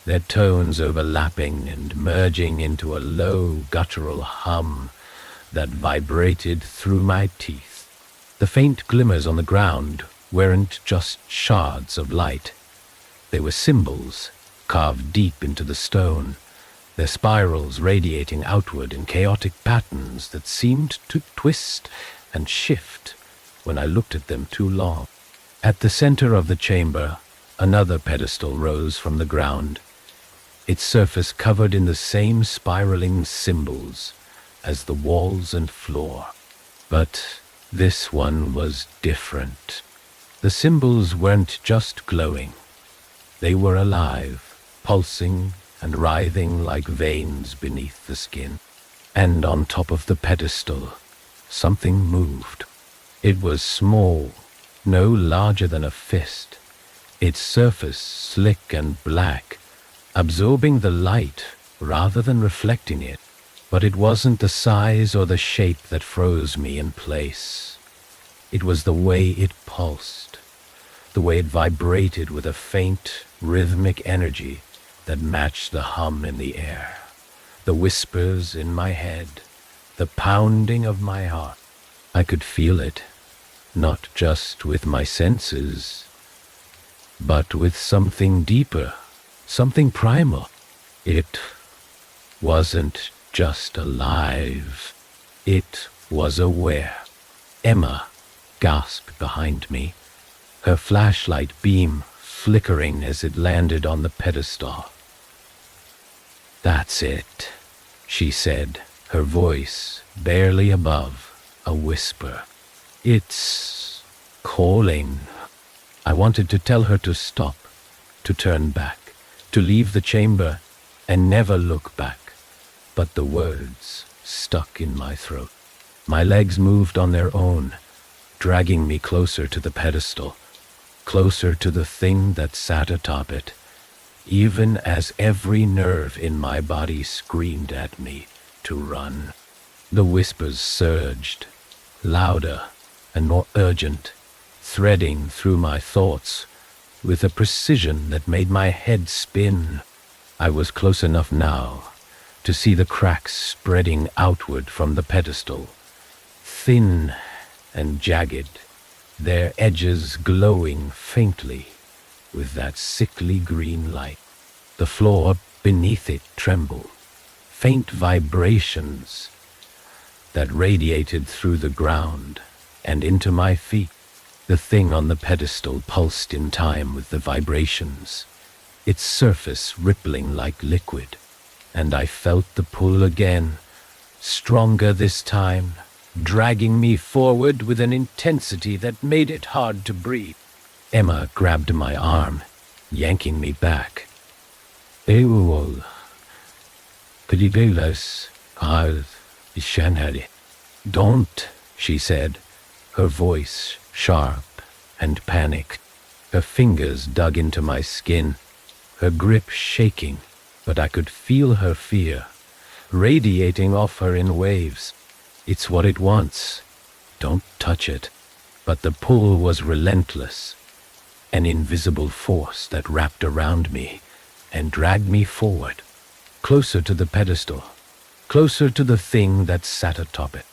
their tones overlapping and merging into a low, guttural hum that vibrated through my teeth. The faint glimmers on the ground weren't just shards of light. They were symbols, carved deep into the stone, their spirals radiating outward in chaotic patterns that seemed to twist and shift when I looked at them too long. At the center of the chamber, another pedestal rose from the ground, its surface covered in the same spiraling symbols as the walls and floor. But this one was different. The symbols weren't just glowing. They were alive, pulsing and writhing like veins beneath the skin. And on top of the pedestal, something moved. It was small, no larger than a fist, its surface slick and black, absorbing the light rather than reflecting it. But it wasn't the size or the shape that froze me in place. It was the way it pulsed, the way it vibrated with a faint, rhythmic energy that matched the hum in the air, the whispers in my head, the pounding of my heart. I could feel it, not just with my senses, but with something deeper, something primal. It wasn't just alive. It was aware. Emma gasped behind me, her flashlight beam flickering as it landed on the pedestal. "That's it," she said, her voice barely above a whisper. "It's calling." I wanted to tell her to stop, to turn back, to leave the chamber and never look back, but the words stuck in my throat. My legs moved on their own, dragging me closer to the pedestal, closer to the thing that sat atop it, even as every nerve in my body screamed at me to run. The whispers surged, louder and more urgent, threading through my thoughts with a precision that made my head spin. I was close enough now to see the cracks spreading outward from the pedestal, thin and jagged, their edges glowing faintly with that sickly green light. The floor beneath it trembled, faint vibrations that radiated through the ground and into my feet. The thing on the pedestal pulsed in time with the vibrations, its surface rippling like liquid, and I felt the pull again, stronger this time, dragging me forward with an intensity that made it hard to breathe. Emma grabbed my arm, yanking me back. "Eeuwol, Kadivelas, Ishanhari." "Don't," she said, her voice sharp and panicked. Her fingers dug into my skin, her grip shaking, but I could feel her fear, radiating off her in waves. "It's what it wants. Don't touch it." But the pull was relentless, an invisible force that wrapped around me and dragged me forward, closer to the pedestal, closer to the thing that sat atop it.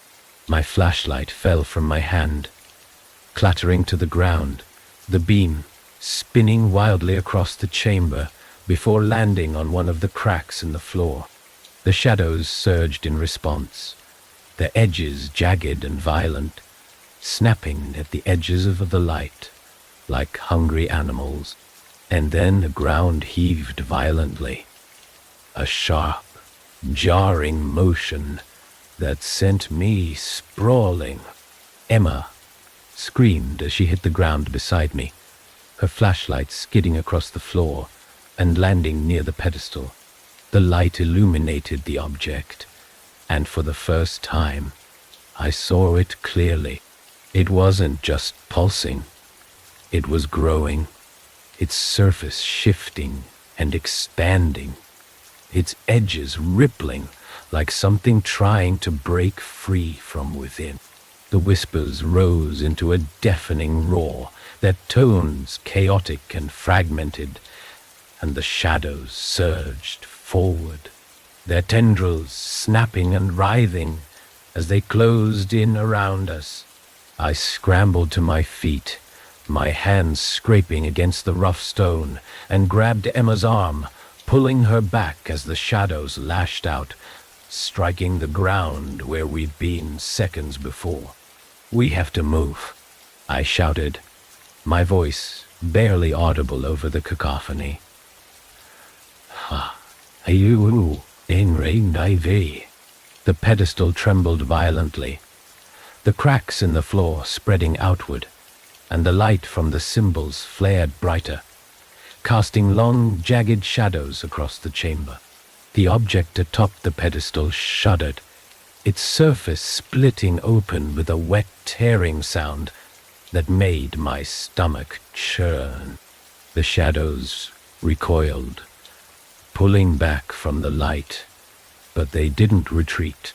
My flashlight fell from my hand, clattering to the ground, the beam spinning wildly across the chamber before landing on one of the cracks in the floor. The shadows surged in response, their edges jagged and violent, snapping at the edges of the light like hungry animals. And then the ground heaved violently, a sharp, jarring motion that sent me sprawling. Emma screamed as she hit the ground beside me, her flashlight skidding across the floor and landing near the pedestal. The light illuminated the object, and for the first time, I saw it clearly. It wasn't just pulsing. It was growing, its surface shifting and expanding, its edges rippling like something trying to break free from within. The whispers rose into a deafening roar, their tones chaotic and fragmented, and the shadows surged forward, their tendrils snapping and writhing as they closed in around us. I scrambled to my feet, my hands scraping against the rough stone, and grabbed Emma's arm, pulling her back as the shadows lashed out, striking the ground where we'd been seconds before. "We have to move," I shouted, my voice barely audible over the cacophony. "Ayuu, in rain IV." The pedestal trembled violently, the cracks in the floor spreading outward, and the light from the symbols flared brighter, casting long, jagged shadows across the chamber. The object atop the pedestal shuddered, its surface splitting open with a wet, tearing sound that made my stomach churn. The shadows recoiled, pulling back from the light, but they didn't retreat.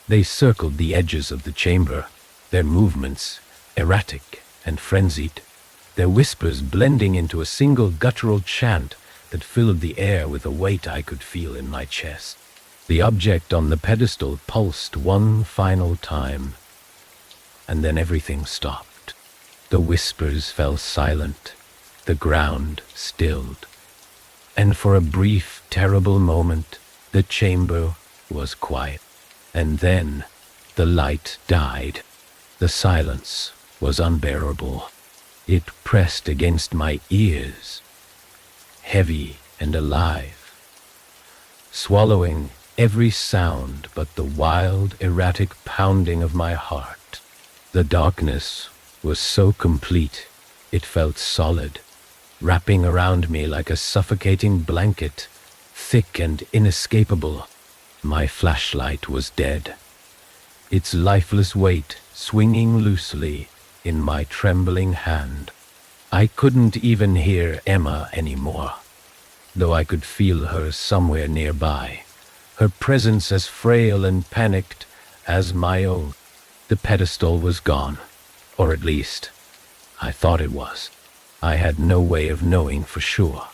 They circled the edges of the chamber, their movements erratic and frenzied, their whispers blending into a single guttural chant that filled the air with a weight I could feel in my chest. The object on the pedestal pulsed one final time, and then everything stopped. The whispers fell silent, the ground stilled, and for a brief, terrible moment, The chamber was quiet, and then the light died. The silence was unbearable. It pressed against my ears, heavy and alive, swallowing every sound but the wild, erratic pounding of my heart. The darkness was so complete, it felt solid, wrapping around me like a suffocating blanket, thick and inescapable. My flashlight was dead, its lifeless weight swinging loosely in my trembling hand. I couldn't even hear Emma anymore, though I could feel her somewhere nearby, her presence as frail and panicked as my own. The pedestal was gone, or at least, I thought it was. I had no way of knowing for sure,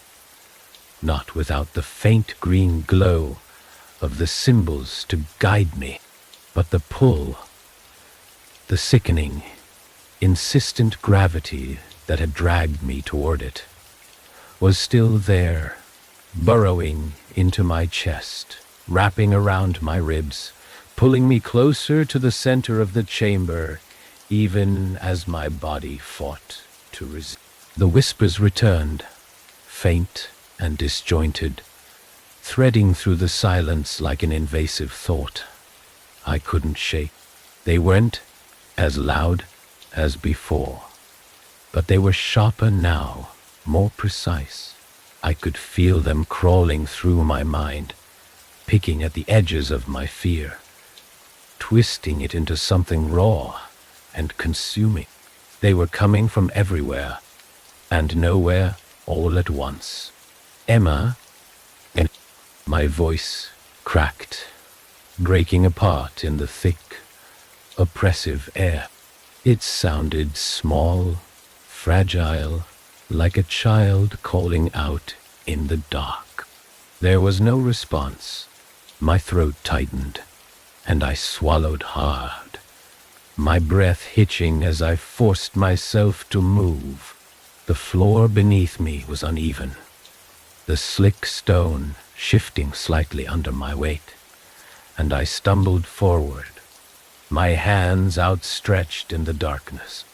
not without the faint green glow of the symbols to guide me, but the pull, the sickening, insistent gravity that had dragged me toward it, was still there, burrowing into my chest, wrapping around my ribs, pulling me closer to the center of the chamber, even as my body fought to resist. The whispers returned, faint and disjointed, threading through the silence like an invasive thought I couldn't shake. They weren't as loud as before, but they were sharper now, more precise. I could feel them crawling through my mind, picking at the edges of my fear, twisting it into something raw and consuming. They were coming from everywhere and nowhere all at once. Emma, and my voice cracked, breaking apart in the thick, oppressive air. It sounded small, fragile, like a child calling out in the dark. There was no response. My throat tightened, and I swallowed hard, my breath hitching as I forced myself to move. The floor beneath me was uneven, the slick stone shifting slightly under my weight, and I stumbled forward, my hands outstretched in the darkness.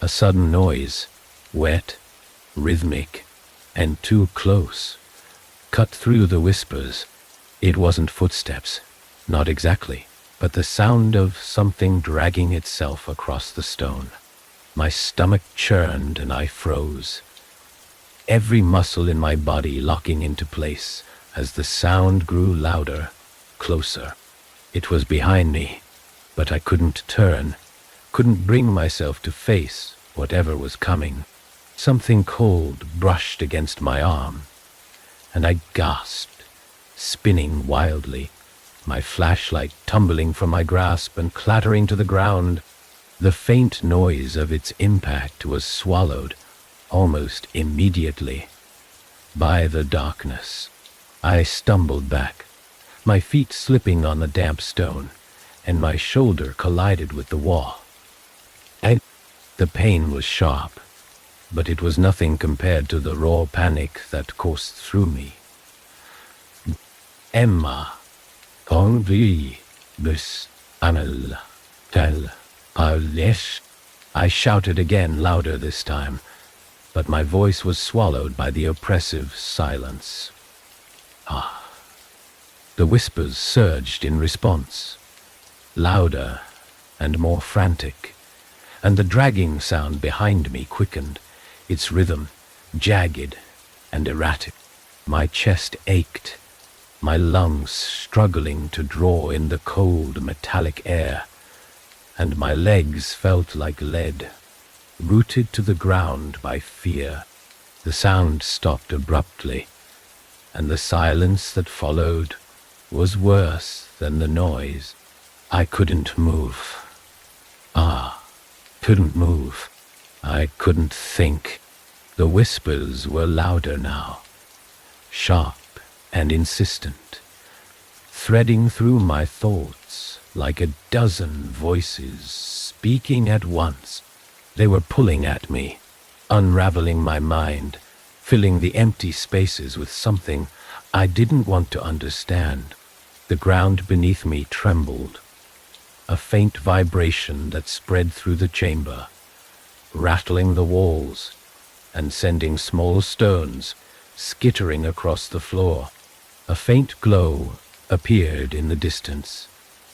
A sudden noise, wet, rhythmic, and too close, cut through the whispers. It wasn't footsteps, not exactly, but the sound of something dragging itself across the stone. My stomach churned and I froze, every muscle in my body locking into place as the sound grew louder, closer. It was behind me, but I couldn't turn, couldn't bring myself to face whatever was coming. Something cold brushed against my arm, and I gasped, spinning wildly, my flashlight tumbling from my grasp and clattering to the ground. The faint noise of its impact was swallowed, almost immediately, by the darkness. I stumbled back, my feet slipping on the damp stone, and my shoulder collided with the wall. The pain was sharp, but it was nothing compared to the raw panic that coursed through me. Emma, envie, bus, anel, tel, parlesh. I shouted again, louder this time, but my voice was swallowed by the oppressive silence. The whispers surged in response, louder and more frantic, and the dragging sound behind me quickened, its rhythm jagged and erratic. My chest ached, my lungs struggling to draw in the cold metallic air, and my legs felt like lead, rooted to the ground by fear. The sound stopped abruptly, and the silence that followed was worse than the noise. I couldn't move. Couldn't move. I couldn't think. The whispers were louder now, sharp and insistent, threading through my thoughts like a dozen voices speaking at once. They were pulling at me, unraveling my mind, filling the empty spaces with something I didn't want to understand. The ground beneath me trembled, a faint vibration that spread through the chamber, rattling the walls and sending small stones skittering across the floor. A faint glow appeared in the distance,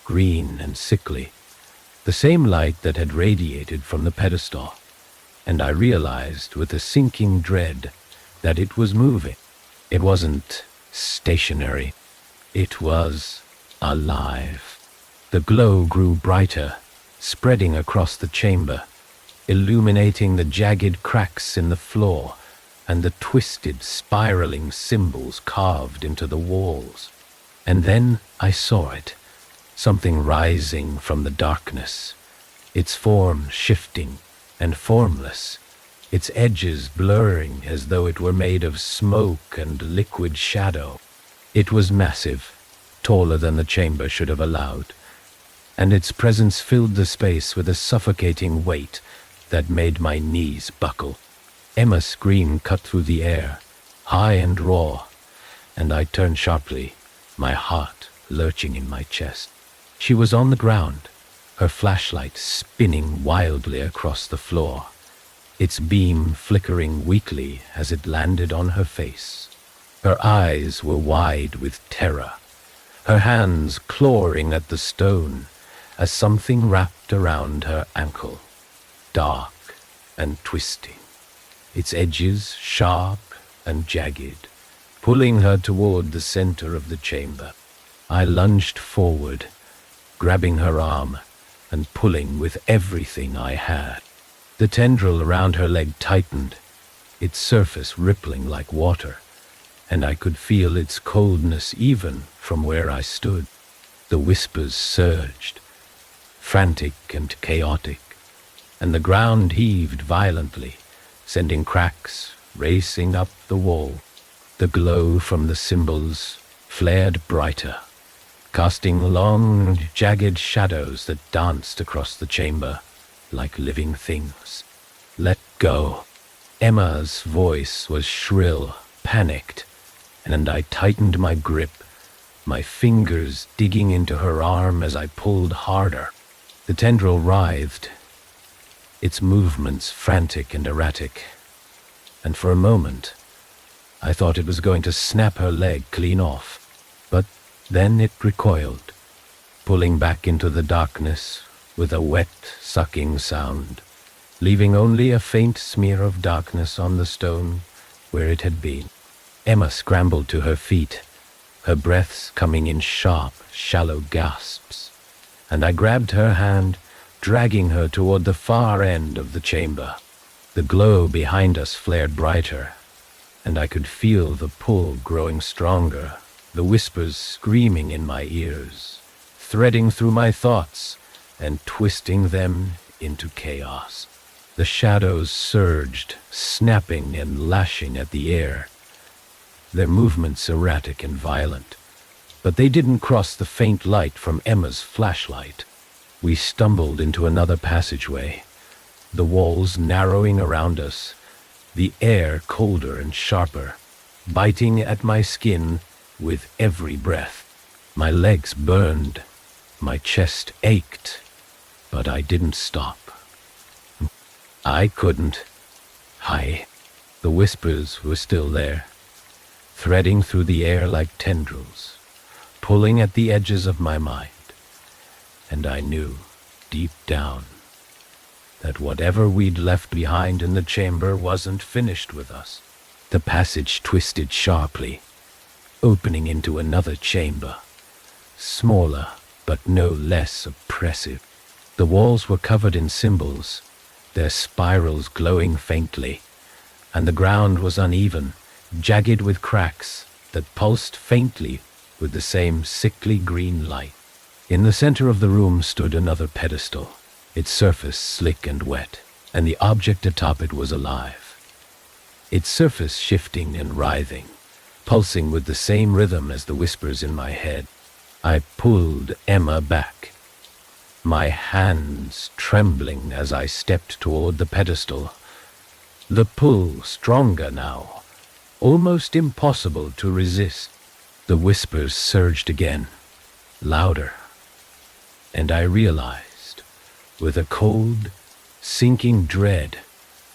green and sickly, the same light that had radiated from the pedestal, and I realized with a sinking dread that it was moving. It wasn't stationary. It was alive. The glow grew brighter, spreading across the chamber, illuminating the jagged cracks in the floor and the twisted, spiraling symbols carved into the walls. And then I saw it, something rising from the darkness, its form shifting and formless, its edges blurring as though it were made of smoke and liquid shadow. It was massive, taller than the chamber should have allowed, and its presence filled the space with a suffocating weight that made my knees buckle. Emma's scream cut through the air, high and raw, and I turned sharply, my heart lurching in my chest. She was on the ground, her flashlight spinning wildly across the floor, its beam flickering weakly as it landed on her face. Her eyes were wide with terror, her hands clawing at the stone as something wrapped around her ankle, dark and twisting, its edges sharp and jagged, pulling her toward the center of the chamber. I lunged forward, grabbing her arm and pulling with everything I had. The tendril around her leg tightened, its surface rippling like water, and I could feel its coldness even from where I stood. The whispers surged, frantic and chaotic, and the ground heaved violently, sending cracks racing up the wall. The glow from the symbols flared brighter, casting long, jagged shadows that danced across the chamber like living things. "Let go." Emma's voice was shrill, panicked, and I tightened my grip, my fingers digging into her arm as I pulled harder. The tendril writhed, its movements frantic and erratic, and for a moment I thought it was going to snap her leg clean off. But then it recoiled, pulling back into the darkness with a wet, sucking sound, leaving only a faint smear of darkness on the stone where it had been. Emma scrambled to her feet, her breaths coming in sharp, shallow gasps, and I grabbed her hand, dragging her toward the far end of the chamber. The glow behind us flared brighter, and I could feel the pull growing stronger, the whispers screaming in my ears, threading through my thoughts and twisting them into chaos. The shadows surged, snapping and lashing at the air, their movements erratic and violent, but they didn't cross the faint light from Emma's flashlight. We stumbled into another passageway, the walls narrowing around us, the air colder and sharper, biting at my skin with every breath. My legs burned, my chest ached, but I didn't stop. I couldn't. The whispers were still there, threading through the air like tendrils, pulling at the edges of my mind. And I knew, deep down, that whatever we'd left behind in the chamber wasn't finished with us. The passage twisted sharply, opening into another chamber, smaller but no less oppressive. The walls were covered in symbols, their spirals glowing faintly, and the ground was uneven, jagged with cracks that pulsed faintly with the same sickly green light. In the center of the room stood another pedestal, its surface slick and wet, and the object atop it was alive, its surface shifting and writhing, pulsing with the same rhythm as the whispers in my head. I pulled Emma back, my hands trembling as I stepped toward the pedestal, the pull stronger now, almost impossible to resist. The whispers surged again, louder, and I realized, with a cold, sinking dread,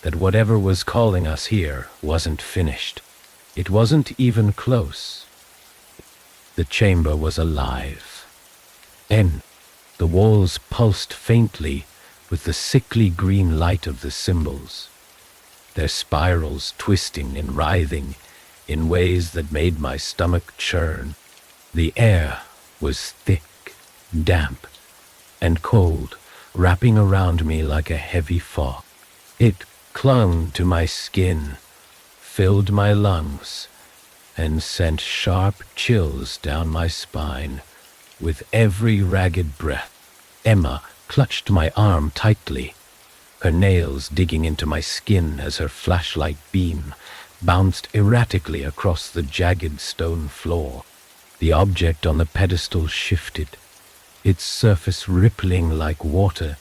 that whatever was calling us here wasn't finished. It wasn't even close. The chamber was alive, and the walls pulsed faintly with the sickly green light of the symbols, their spirals twisting and writhing in ways that made my stomach churn. The air was thick, damp, and cold, wrapping around me like a heavy fog. It clung to my skin, filled my lungs, and sent sharp chills down my spine with every ragged breath. Emma clutched my arm tightly, her nails digging into my skin as her flashlight beam bounced erratically across the jagged stone floor. The object on the pedestal shifted, its surface rippling like water,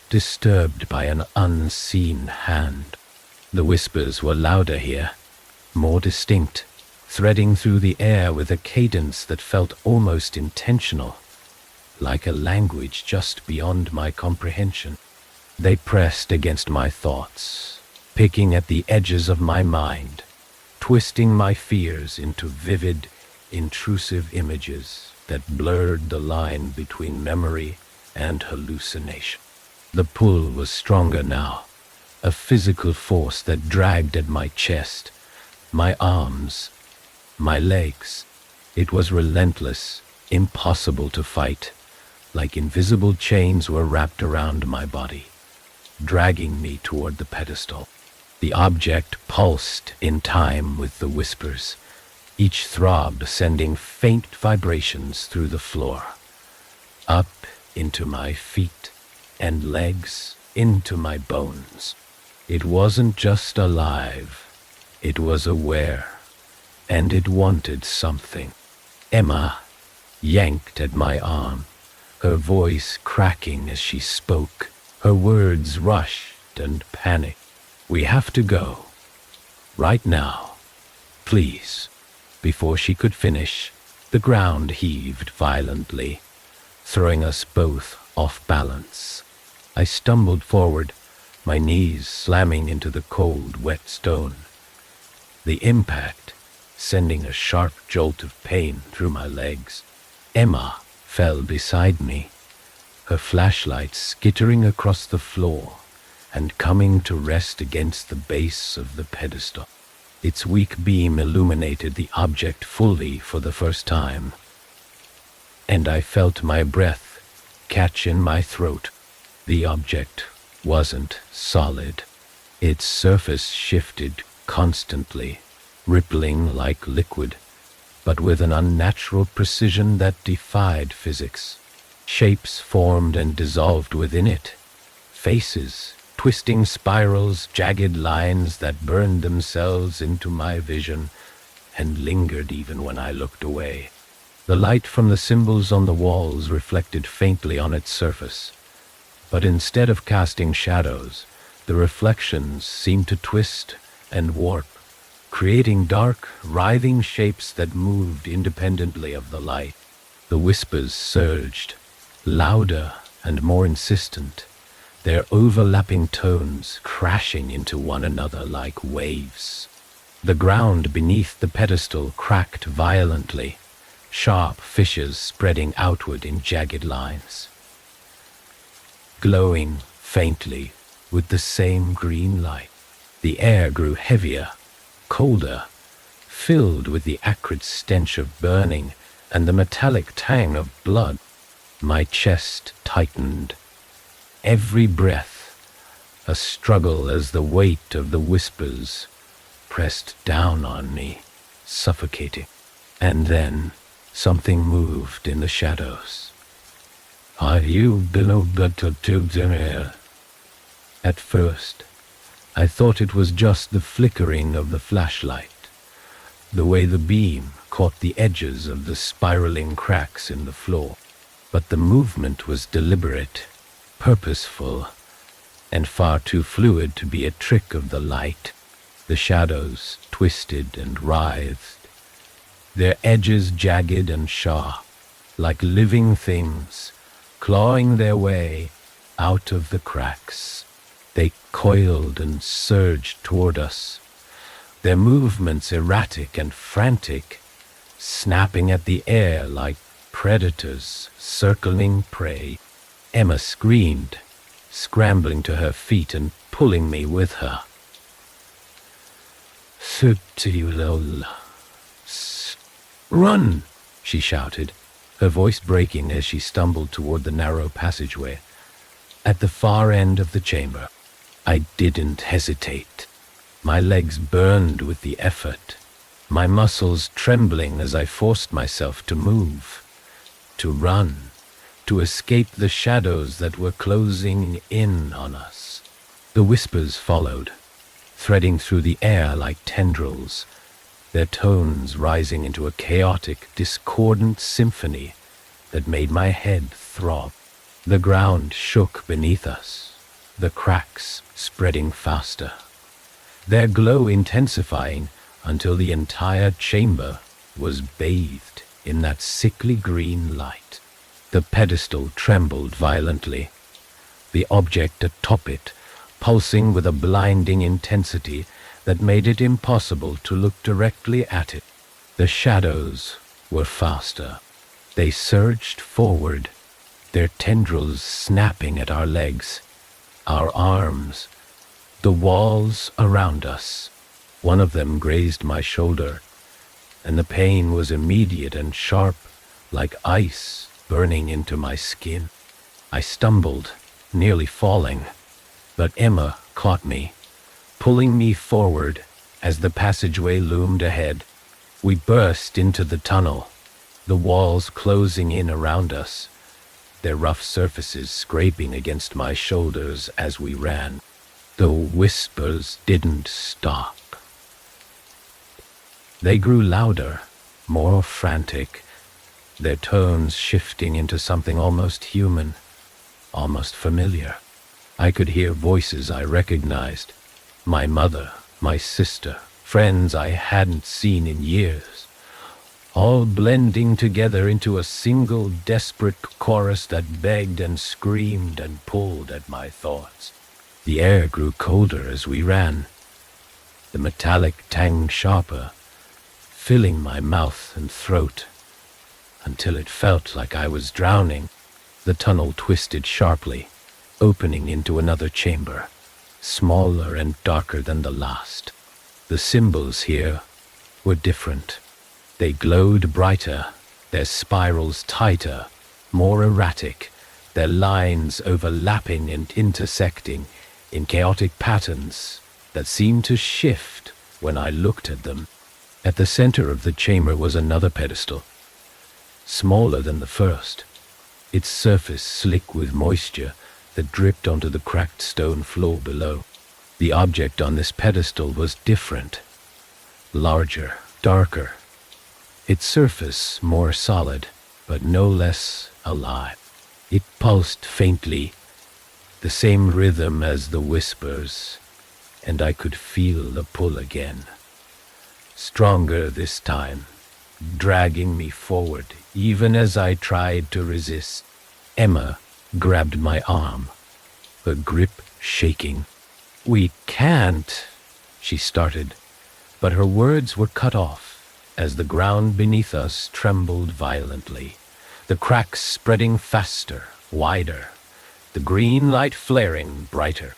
disturbed by an unseen hand. The whispers were louder here, more distinct, threading through the air with a cadence that felt almost intentional, like a language just beyond my comprehension. They pressed against my thoughts, picking at the edges of my mind, twisting my fears into vivid, intrusive images that blurred the line between memory and hallucination. The pull was stronger now, a physical force that dragged at my chest, my arms, my legs. It was relentless, impossible to fight, like invisible chains were wrapped around my body, dragging me toward the pedestal. The object pulsed in time with the whispers, each throb sending faint vibrations through the floor, up into my feet and legs, into my bones. It wasn't just alive, it was aware, and it wanted something. Emma yanked at my arm, her voice cracking as she spoke, her words rushed and panicked. "We have to go. Right now. Please." Before she could finish, the ground heaved violently, throwing us both off balance. I stumbled forward, my knees slamming into the cold, wet stone. The impact sending a sharp jolt of pain through my legs. Emma fell beside me, her flashlight skittering across the floor and coming to rest against the base of the pedestal. Its weak beam illuminated the object fully for the first time, and I felt my breath catch in my throat. The object wasn't solid. Its surface shifted constantly, rippling like liquid, but with an unnatural precision that defied physics. Shapes formed and dissolved within it, faces, twisting spirals, jagged lines that burned themselves into my vision and lingered even when I looked away. The light from the symbols on the walls reflected faintly on its surface, but instead of casting shadows, the reflections seemed to twist and warp, creating dark, writhing shapes that moved independently of the light. The whispers surged, louder and more insistent, their overlapping tones crashing into one another like waves. The ground beneath the pedestal cracked violently, sharp fissures spreading outward in jagged lines, glowing faintly with the same green light. The air grew heavier, colder, filled with the acrid stench of burning and the metallic tang of blood. My chest tightened, every breath a struggle as the weight of the whispers pressed down on me, suffocating. And then something moved in the shadows. "Are you below the air?" At first, I thought it was just the flickering of the flashlight, the way the beam caught the edges of the spiraling cracks in the floor. But the movement was deliberate, purposeful, and far too fluid to be a trick of the light. The shadows twisted and writhed, their edges jagged and sharp, like living things, clawing their way out of the cracks. They coiled and surged toward us, their movements erratic and frantic, snapping at the air like predators circling prey. Emma screamed, scrambling to her feet and pulling me with her. "Subtilol. Run!" she shouted, her voice breaking as she stumbled toward the narrow passageway. At the far end of the chamber, I didn't hesitate. My legs burned with the effort, my muscles trembling as I forced myself to move, to run, to escape the shadows that were closing in on us. The whispers followed, threading through the air like tendrils, their tones rising into a chaotic, discordant symphony that made my head throb. The ground shook beneath us, the cracks spreading faster, their glow intensifying until the entire chamber was bathed in that sickly green light. The pedestal trembled violently, the object atop it pulsing with a blinding intensity that made it impossible to look directly at it. The shadows were faster. They surged forward, their tendrils snapping at our legs, our arms, the walls around us. One of them grazed my shoulder, and the pain was immediate and sharp, like ice burning into my skin. I stumbled, nearly falling, but Emma caught me, pulling me forward as the passageway loomed ahead. We burst into the tunnel, the walls closing in around us, their rough surfaces scraping against my shoulders as we ran. The whispers didn't stop. They grew louder, more frantic, their tones shifting into something almost human, almost familiar. I could hear voices I recognized, my mother, my sister, friends I hadn't seen in years, all blending together into a single desperate chorus that begged and screamed and pulled at my thoughts. The air grew colder as we ran, the metallic tang sharper, filling my mouth and throat, until it felt like I was drowning. The tunnel twisted sharply, opening into another chamber, smaller and darker than the last. The symbols here were different. They glowed brighter, their spirals tighter, more erratic, their lines overlapping and intersecting in chaotic patterns that seemed to shift when I looked at them. At the center of the chamber was another pedestal, smaller than the first, its surface slick with moisture that dripped onto the cracked stone floor below. The object on this pedestal was different, larger, darker, its surface more solid, but no less alive. It pulsed faintly, the same rhythm as the whispers, and I could feel the pull again. Stronger this time, dragging me forward, even as I tried to resist. Emma grabbed my arm, her grip shaking. "We can't," she started, but her words were cut off as the ground beneath us trembled violently, the cracks spreading faster, wider, the green light flaring brighter.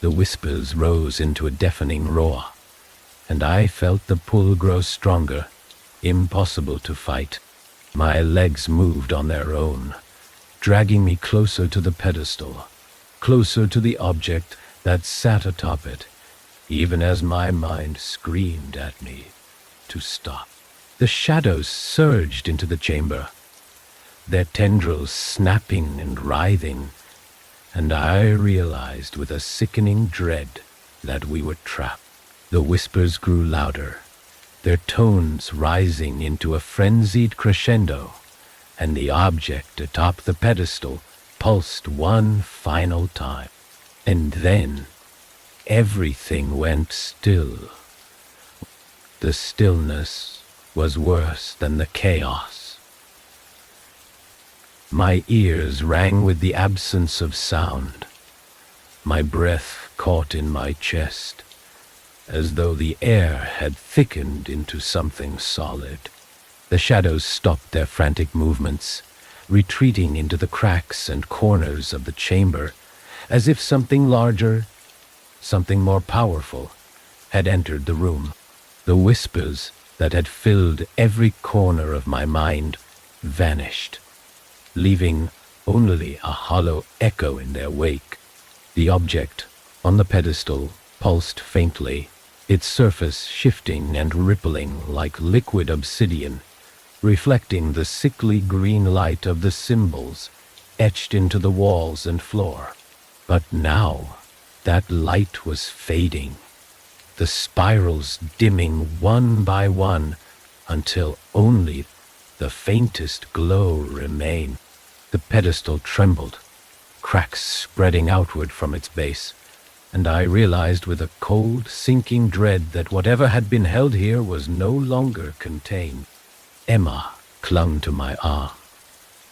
The whispers rose into a deafening roar, and I felt the pull grow stronger, impossible to fight. My legs moved on their own, dragging me closer to the pedestal, closer to the object that sat atop it, even as my mind screamed at me to stop. The shadows surged into the chamber, their tendrils snapping and writhing, and I realized with a sickening dread that we were trapped. The whispers grew louder, their tones rising into a frenzied crescendo, and the object atop the pedestal pulsed one final time. And then everything went still. The stillness was worse than the chaos. My ears rang with the absence of sound. My breath caught in my chest, as though the air had thickened into something solid. The shadows stopped their frantic movements, retreating into the cracks and corners of the chamber, as if something larger, something more powerful, had entered the room. The whispers that had filled every corner of my mind vanished, leaving only a hollow echo in their wake. The object on the pedestal pulsed faintly, its surface shifting and rippling like liquid obsidian, reflecting the sickly green light of the symbols etched into the walls and floor. But now that light was fading, the spirals dimming one by one until only the faintest glow remained. The pedestal trembled, cracks spreading outward from its base, and I realized with a cold, sinking dread that whatever had been held here was no longer contained. Emma clung to my arm,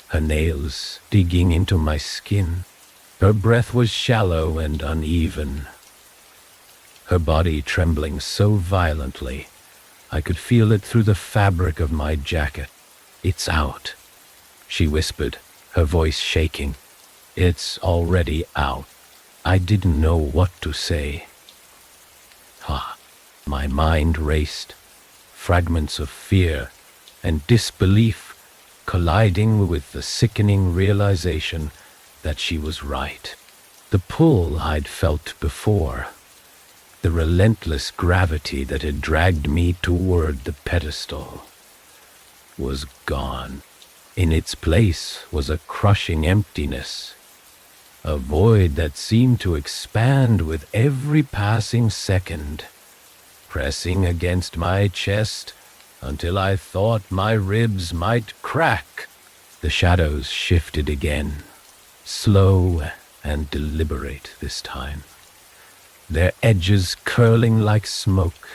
her nails digging into my skin. Her breath was shallow and uneven, her body trembling so violently I could feel it through the fabric of my jacket. "It's out," she whispered, her voice shaking. "It's already out." I didn't know what to say. My mind raced, fragments of fear and disbelief colliding with the sickening realization that she was right. The pull I'd felt before, the relentless gravity that had dragged me toward the pedestal, was gone. In its place was a crushing emptiness, a void that seemed to expand with every passing second, pressing against my chest until I thought my ribs might crack. The shadows shifted again, slow and deliberate this time, their edges curling like smoke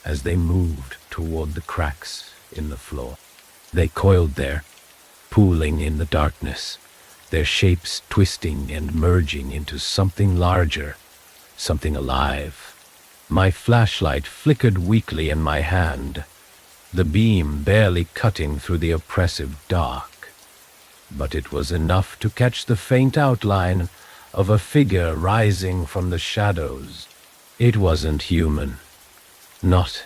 as they moved toward the cracks in the floor. They coiled there, pooling in the darkness, their shapes twisting and merging into something larger, something alive. My flashlight flickered weakly in my hand, the beam barely cutting through the oppressive dark. But it was enough to catch the faint outline of a figure rising from the shadows. It wasn't human. Not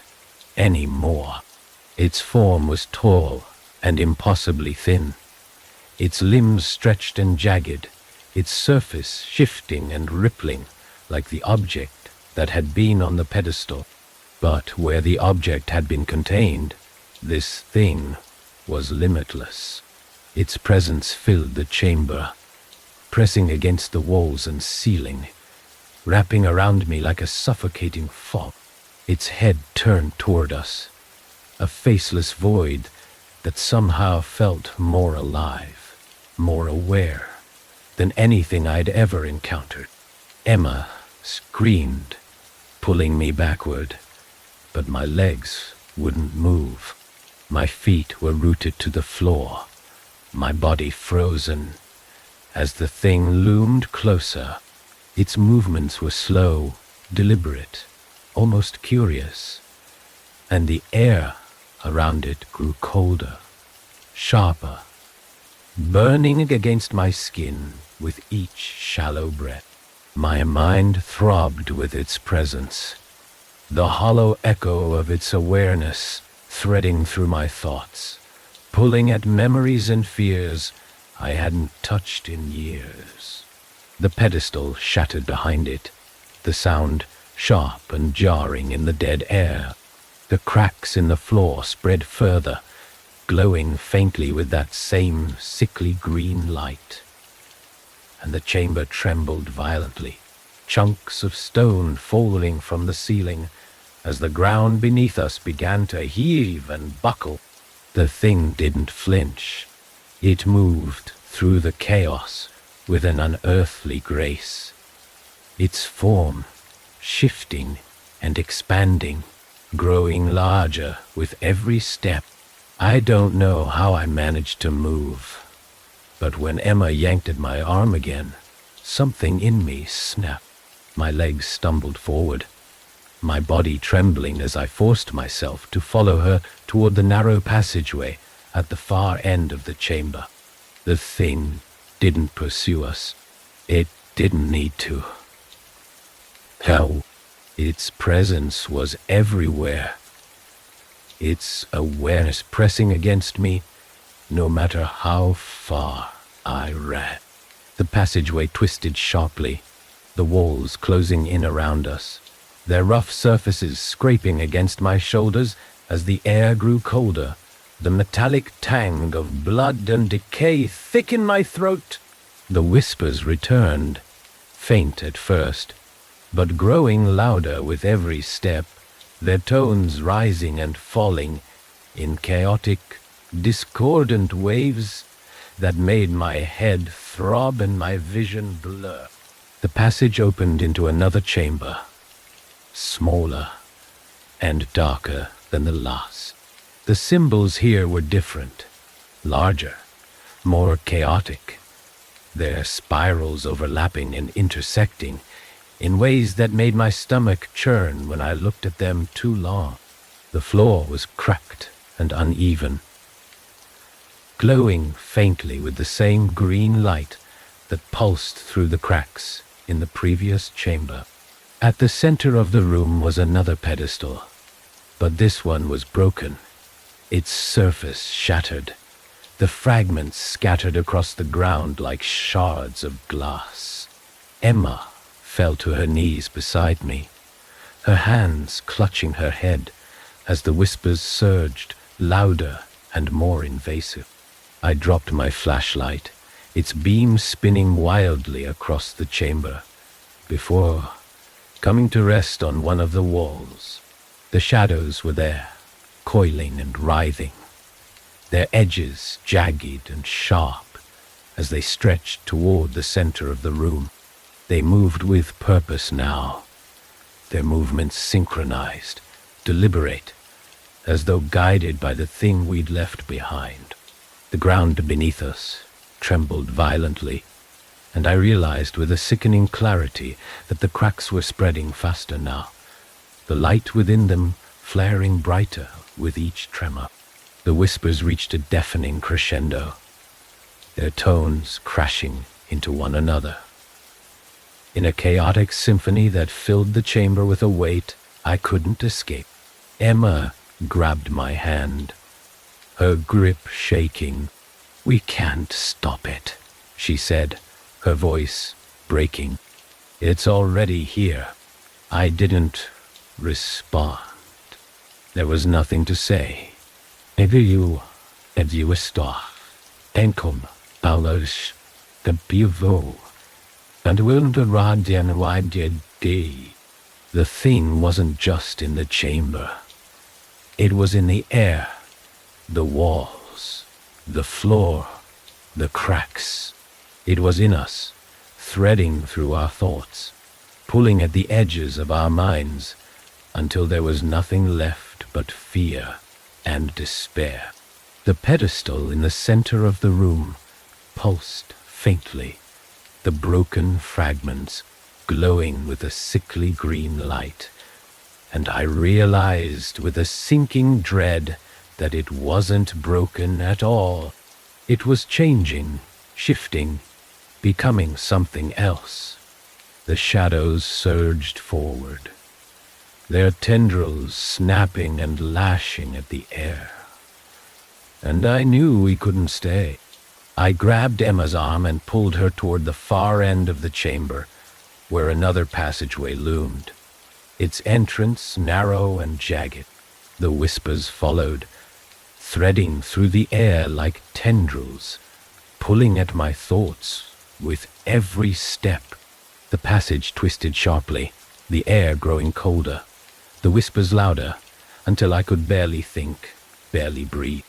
anymore. Its form was tall and impossibly thin, its limbs stretched and jagged, its surface shifting and rippling like the object that had been on the pedestal. But where the object had been contained, this thing was limitless. Its presence filled the chamber, pressing against the walls and ceiling, wrapping around me like a suffocating fog. Its head turned toward us, a faceless void that somehow felt more alive, more aware than anything I'd ever encountered. Emma screamed, pulling me backward, but my legs wouldn't move. My feet were rooted to the floor, my body frozen, as the thing loomed closer. Its movements were slow, deliberate, almost curious, and the air around it grew colder, sharper, burning against my skin with each shallow breath. My mind throbbed with its presence, the hollow echo of its awareness threading through my thoughts, pulling at memories and fears I hadn't touched in years. The pedestal shattered behind it, the sound sharp and jarring in the dead air. The cracks in the floor spread further, glowing faintly with that same sickly green light. And the chamber trembled violently, chunks of stone falling from the ceiling as the ground beneath us began to heave and buckle. The thing didn't flinch. It moved through the chaos with an unearthly grace, its form shifting and expanding, growing larger with every step. I don't know how I managed to move. But when Emma yanked at my arm again, something in me snapped. My legs stumbled forward, my body trembling as I forced myself to follow her toward the narrow passageway at the far end of the chamber. The thing didn't pursue us. It didn't need to. Hell, its presence was everywhere. Its awareness pressing against me, no matter how far I ran. The passageway twisted sharply, the walls closing in around us, their rough surfaces scraping against my shoulders as the air grew colder, the metallic tang of blood and decay thick in my throat. The whispers returned, faint at first, but growing louder with every step, their tones rising and falling in chaotic, discordant waves that made my head throb and my vision blur. The passage opened into another chamber, smaller and darker than the last. The symbols here were different, larger, more chaotic, their spirals overlapping and intersecting in ways that made my stomach churn when I looked at them too long. The floor was cracked and uneven, glowing faintly with the same green light that pulsed through the cracks in the previous chamber. At the center of the room was another pedestal, but this one was broken, its surface shattered, the fragments scattered across the ground like shards of glass. Emma fell to her knees beside me, her hands clutching her head as the whispers surged, louder and more invasive. I dropped my flashlight, its beam spinning wildly across the chamber, before coming to rest on one of the walls. The shadows were there, coiling and writhing, their edges jagged and sharp as they stretched toward the center of the room. They moved with purpose now, their movements synchronized, deliberate, as though guided by the thing we'd left behind. The ground beneath us trembled violently, and I realized with a sickening clarity that the cracks were spreading faster now, the light within them flaring brighter with each tremor. The whispers reached a deafening crescendo, their tones crashing into one another. In a chaotic symphony that filled the chamber with a weight I couldn't escape. Emma grabbed my hand, her grip shaking. "We can't stop it," she said, her voice breaking. "It's already here." I didn't respond. There was nothing to say. "Maybe you stop. Enkom, alles, the bivo, and will the radian wide day." The thing wasn't just in the chamber. It was in the air, the walls, the floor, the cracks. It was in us, threading through our thoughts, pulling at the edges of our minds until there was nothing left but fear and despair. The pedestal in the center of the room pulsed faintly, the broken fragments glowing with a sickly green light, and I realized with a sinking dread that it wasn't broken at all. It was changing, shifting, becoming something else. The shadows surged forward, their tendrils snapping and lashing at the air. And I knew we couldn't stay. I grabbed Emma's arm and pulled her toward the far end of the chamber, where another passageway loomed, its entrance narrow and jagged. The whispers followed, threading through the air like tendrils, pulling at my thoughts with every step. The passage twisted sharply, the air growing colder, the whispers louder, until I could barely think, barely breathe.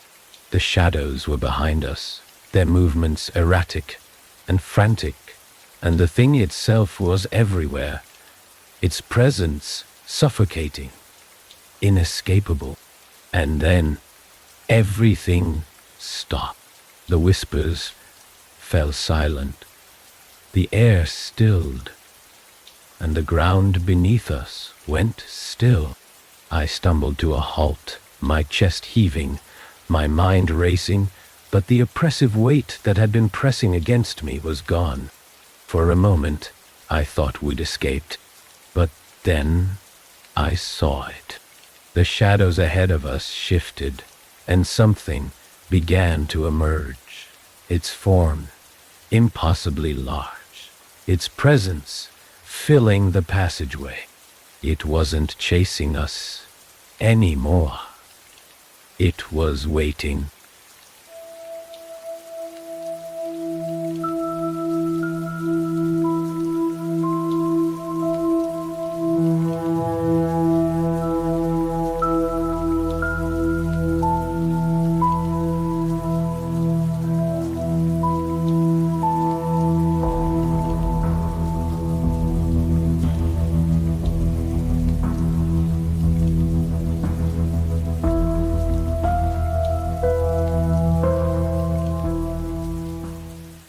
The shadows were behind us, their movements erratic and frantic, and the thing itself was everywhere, its presence suffocating, inescapable. And then everything stopped. The whispers fell silent. The air stilled, and the ground beneath us went still. I stumbled to a halt, my chest heaving, my mind racing, but the oppressive weight that had been pressing against me was gone. For a moment, I thought we'd escaped, but then I saw it. The shadows ahead of us shifted, and something began to emerge. Its form impossibly large, its presence filling the passageway. It wasn't chasing us anymore. It was waiting.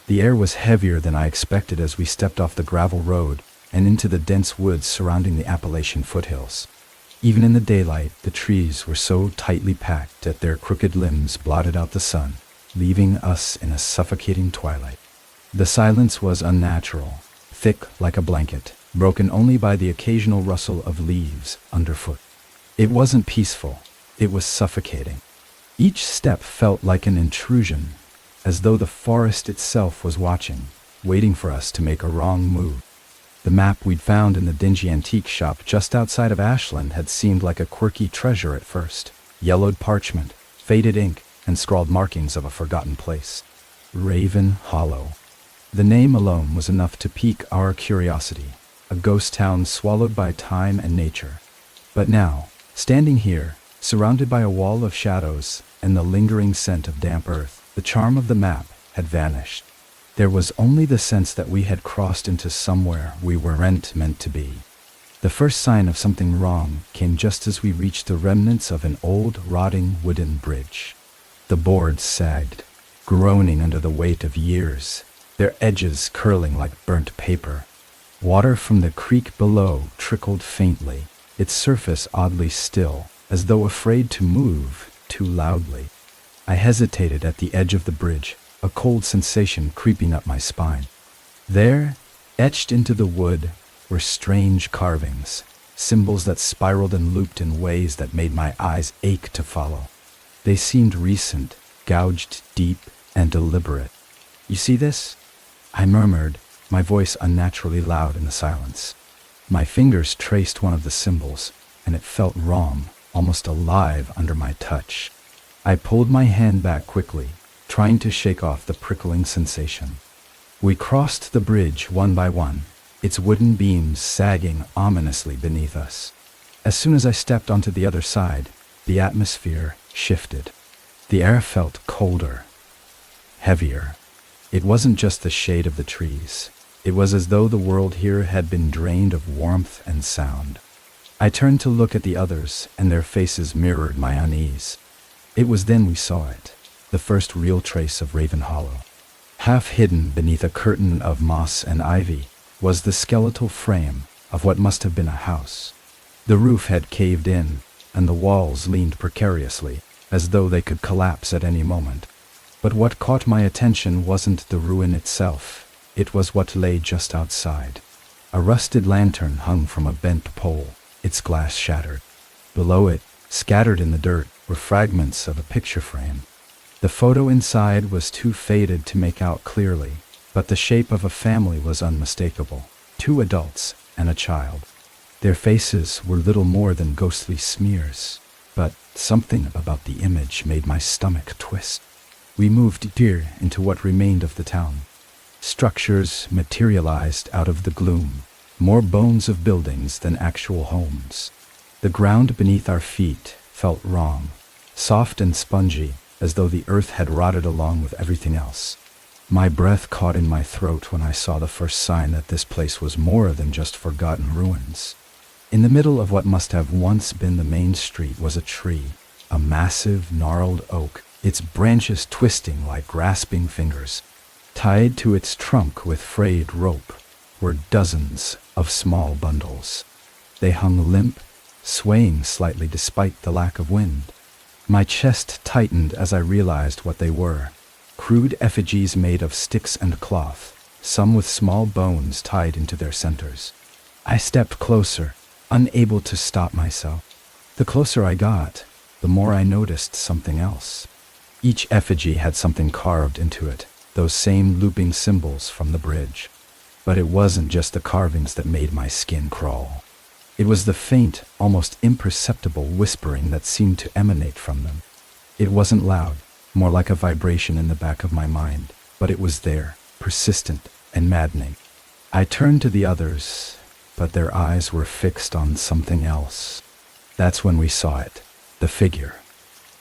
The air was heavier than I expected as we stepped off the gravel road and into the dense woods surrounding the Appalachian foothills. Even in the daylight, the trees were so tightly packed that their crooked limbs blotted out the sun, leaving us in a suffocating twilight. The silence was unnatural, thick like a blanket, broken only by the occasional rustle of leaves underfoot. It wasn't peaceful, it was suffocating. Each step felt like an intrusion, as though the forest itself was watching, waiting for us to make a wrong move. The map we'd found in the dingy antique shop just outside of Ashland had seemed like a quirky treasure at first. Yellowed parchment, faded ink, and scrawled markings of a forgotten place. Raven Hollow. The name alone was enough to pique our curiosity, a ghost town swallowed by time and nature. But now, standing here, surrounded by a wall of shadows and the lingering scent of damp earth, the charm of the map had vanished. There was only the sense that we had crossed into somewhere we weren't meant to be. The first sign of something wrong came just as we reached the remnants of an old, rotting wooden bridge. The boards sagged, groaning under the weight of years, their edges curling like burnt paper. Water from the creek below trickled faintly, its surface oddly still, as though afraid to move too loudly. I hesitated at the edge of the bridge, a cold sensation creeping up my spine. There, etched into the wood, were strange carvings, symbols that spiraled and looped in ways that made my eyes ache to follow. They seemed recent, gouged deep, and deliberate. "You see this?" I murmured, my voice unnaturally loud in the silence. My fingers traced one of the symbols, and it felt wrong, almost alive under my touch. I pulled my hand back quickly, trying to shake off the prickling sensation. We crossed the bridge one by one, its wooden beams sagging ominously beneath us. As soon as I stepped onto the other side, the atmosphere shifted. The air felt colder, heavier. It wasn't just the shade of the trees. It was as though the world here had been drained of warmth and sound. I turned to look at the others, and their faces mirrored my unease. It was then we saw it, the first real trace of Raven Hollow. Half hidden beneath a curtain of moss and ivy was the skeletal frame of what must have been a house. The roof had caved in, and the walls leaned precariously, as though they could collapse at any moment. But what caught my attention wasn't the ruin itself, it was what lay just outside. A rusted lantern hung from a bent pole, its glass shattered. Below it, scattered in the dirt, were fragments of a picture frame. The photo inside was too faded to make out clearly, but the shape of a family was unmistakable. 2 adults and a child. Their faces were little more than ghostly smears, but something about the image made my stomach twist. We moved deeper into what remained of the town. Structures materialized out of the gloom, more bones of buildings than actual homes. The ground beneath our feet felt wrong, soft and spongy, as though the earth had rotted along with everything else. My breath caught in my throat when I saw the first sign that this place was more than just forgotten ruins. In the middle of what must have once been the main street was a tree, a massive, gnarled oak, its branches twisting like grasping fingers. Tied to its trunk with frayed rope were dozens of small bundles. They hung limp, swaying slightly despite the lack of wind. My chest tightened as I realized what they were. Crude effigies made of sticks and cloth, some with small bones tied into their centers. I stepped closer, unable to stop myself. The closer I got, the more I noticed something else. Each effigy had something carved into it, those same looping symbols from the bridge. But it wasn't just the carvings that made my skin crawl. It was the faint, almost imperceptible whispering that seemed to emanate from them. It wasn't loud, more like a vibration in the back of my mind, but it was there, persistent and maddening. I turned to the others, but their eyes were fixed on something else. That's when we saw it, the figure.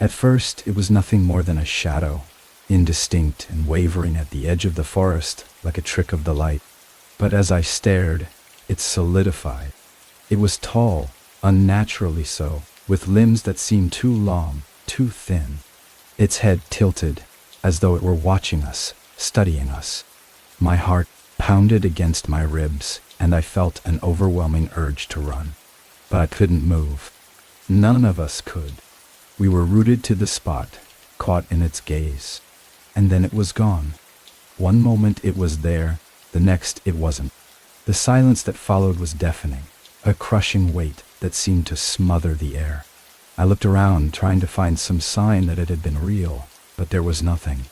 At first, it was nothing more than a shadow, indistinct and wavering at the edge of the forest like a trick of the light. But as I stared, it solidified. It was tall, unnaturally so, with limbs that seemed too long, too thin. Its head tilted, as though it were watching us, studying us. My heart pounded against my ribs, and I felt an overwhelming urge to run. But I couldn't move. None of us could. We were rooted to the spot, caught in its gaze. And then it was gone. One moment it was there, the next it wasn't. The silence that followed was deafening, a crushing weight that seemed to smother the air. I looked around, trying to find some sign that it had been real, but there was nothing.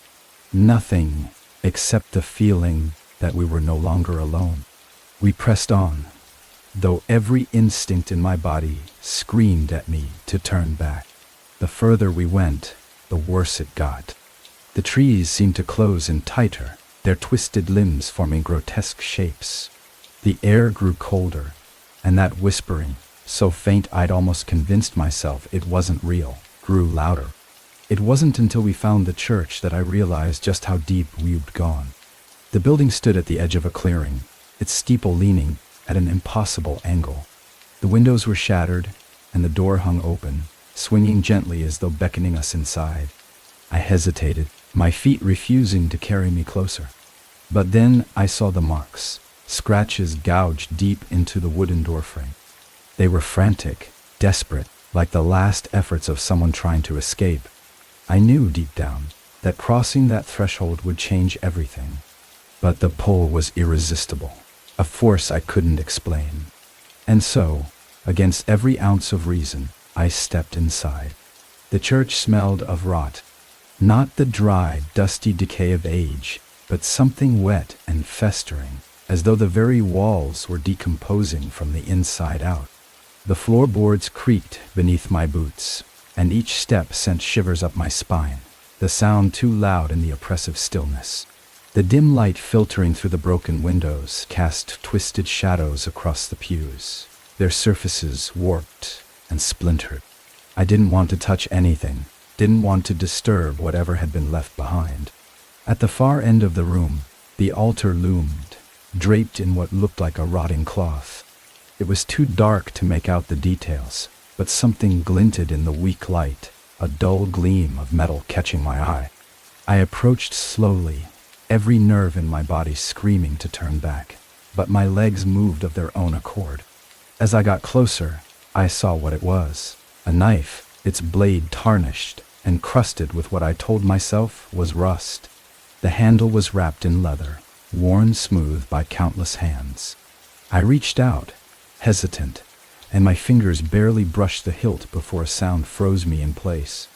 Nothing except the feeling that we were no longer alone. We pressed on, though every instinct in my body screamed at me to turn back. The further we went, the worse it got. The trees seemed to close in tighter, their twisted limbs forming grotesque shapes. The air grew colder, and that whispering, so faint I'd almost convinced myself it wasn't real, grew louder. It wasn't until we found the church that I realized just how deep we'd gone. The building stood at the edge of a clearing, its steeple leaning at an impossible angle. The windows were shattered, and the door hung open, swinging gently as though beckoning us inside. I hesitated, my feet refusing to carry me closer. But then I saw the marks, scratches gouged deep into the wooden doorframe. They were frantic, desperate, like the last efforts of someone trying to escape. I knew deep down that crossing that threshold would change everything. But the pull was irresistible, a force I couldn't explain. And so, against every ounce of reason, I stepped inside. The church smelled of rot, not the dry, dusty decay of age, but something wet and festering, as though the very walls were decomposing from the inside out. The floorboards creaked beneath my boots, and each step sent shivers up my spine, the sound too loud in the oppressive stillness. The dim light filtering through the broken windows cast twisted shadows across the pews, their surfaces warped and splintered. I didn't want to touch anything, didn't want to disturb whatever had been left behind. At the far end of the room, the altar loomed, draped in what looked like a rotting cloth. It was too dark to make out the details, but something glinted in the weak light, a dull gleam of metal catching my eye. I approached slowly, every nerve in my body screaming to turn back, but my legs moved of their own accord. As I got closer, I saw what it was, a knife, its blade tarnished and crusted with what I told myself was rust. The handle was wrapped in leather, worn smooth by countless hands. I reached out, hesitant, and my fingers barely brushed the hilt before a sound froze me in place.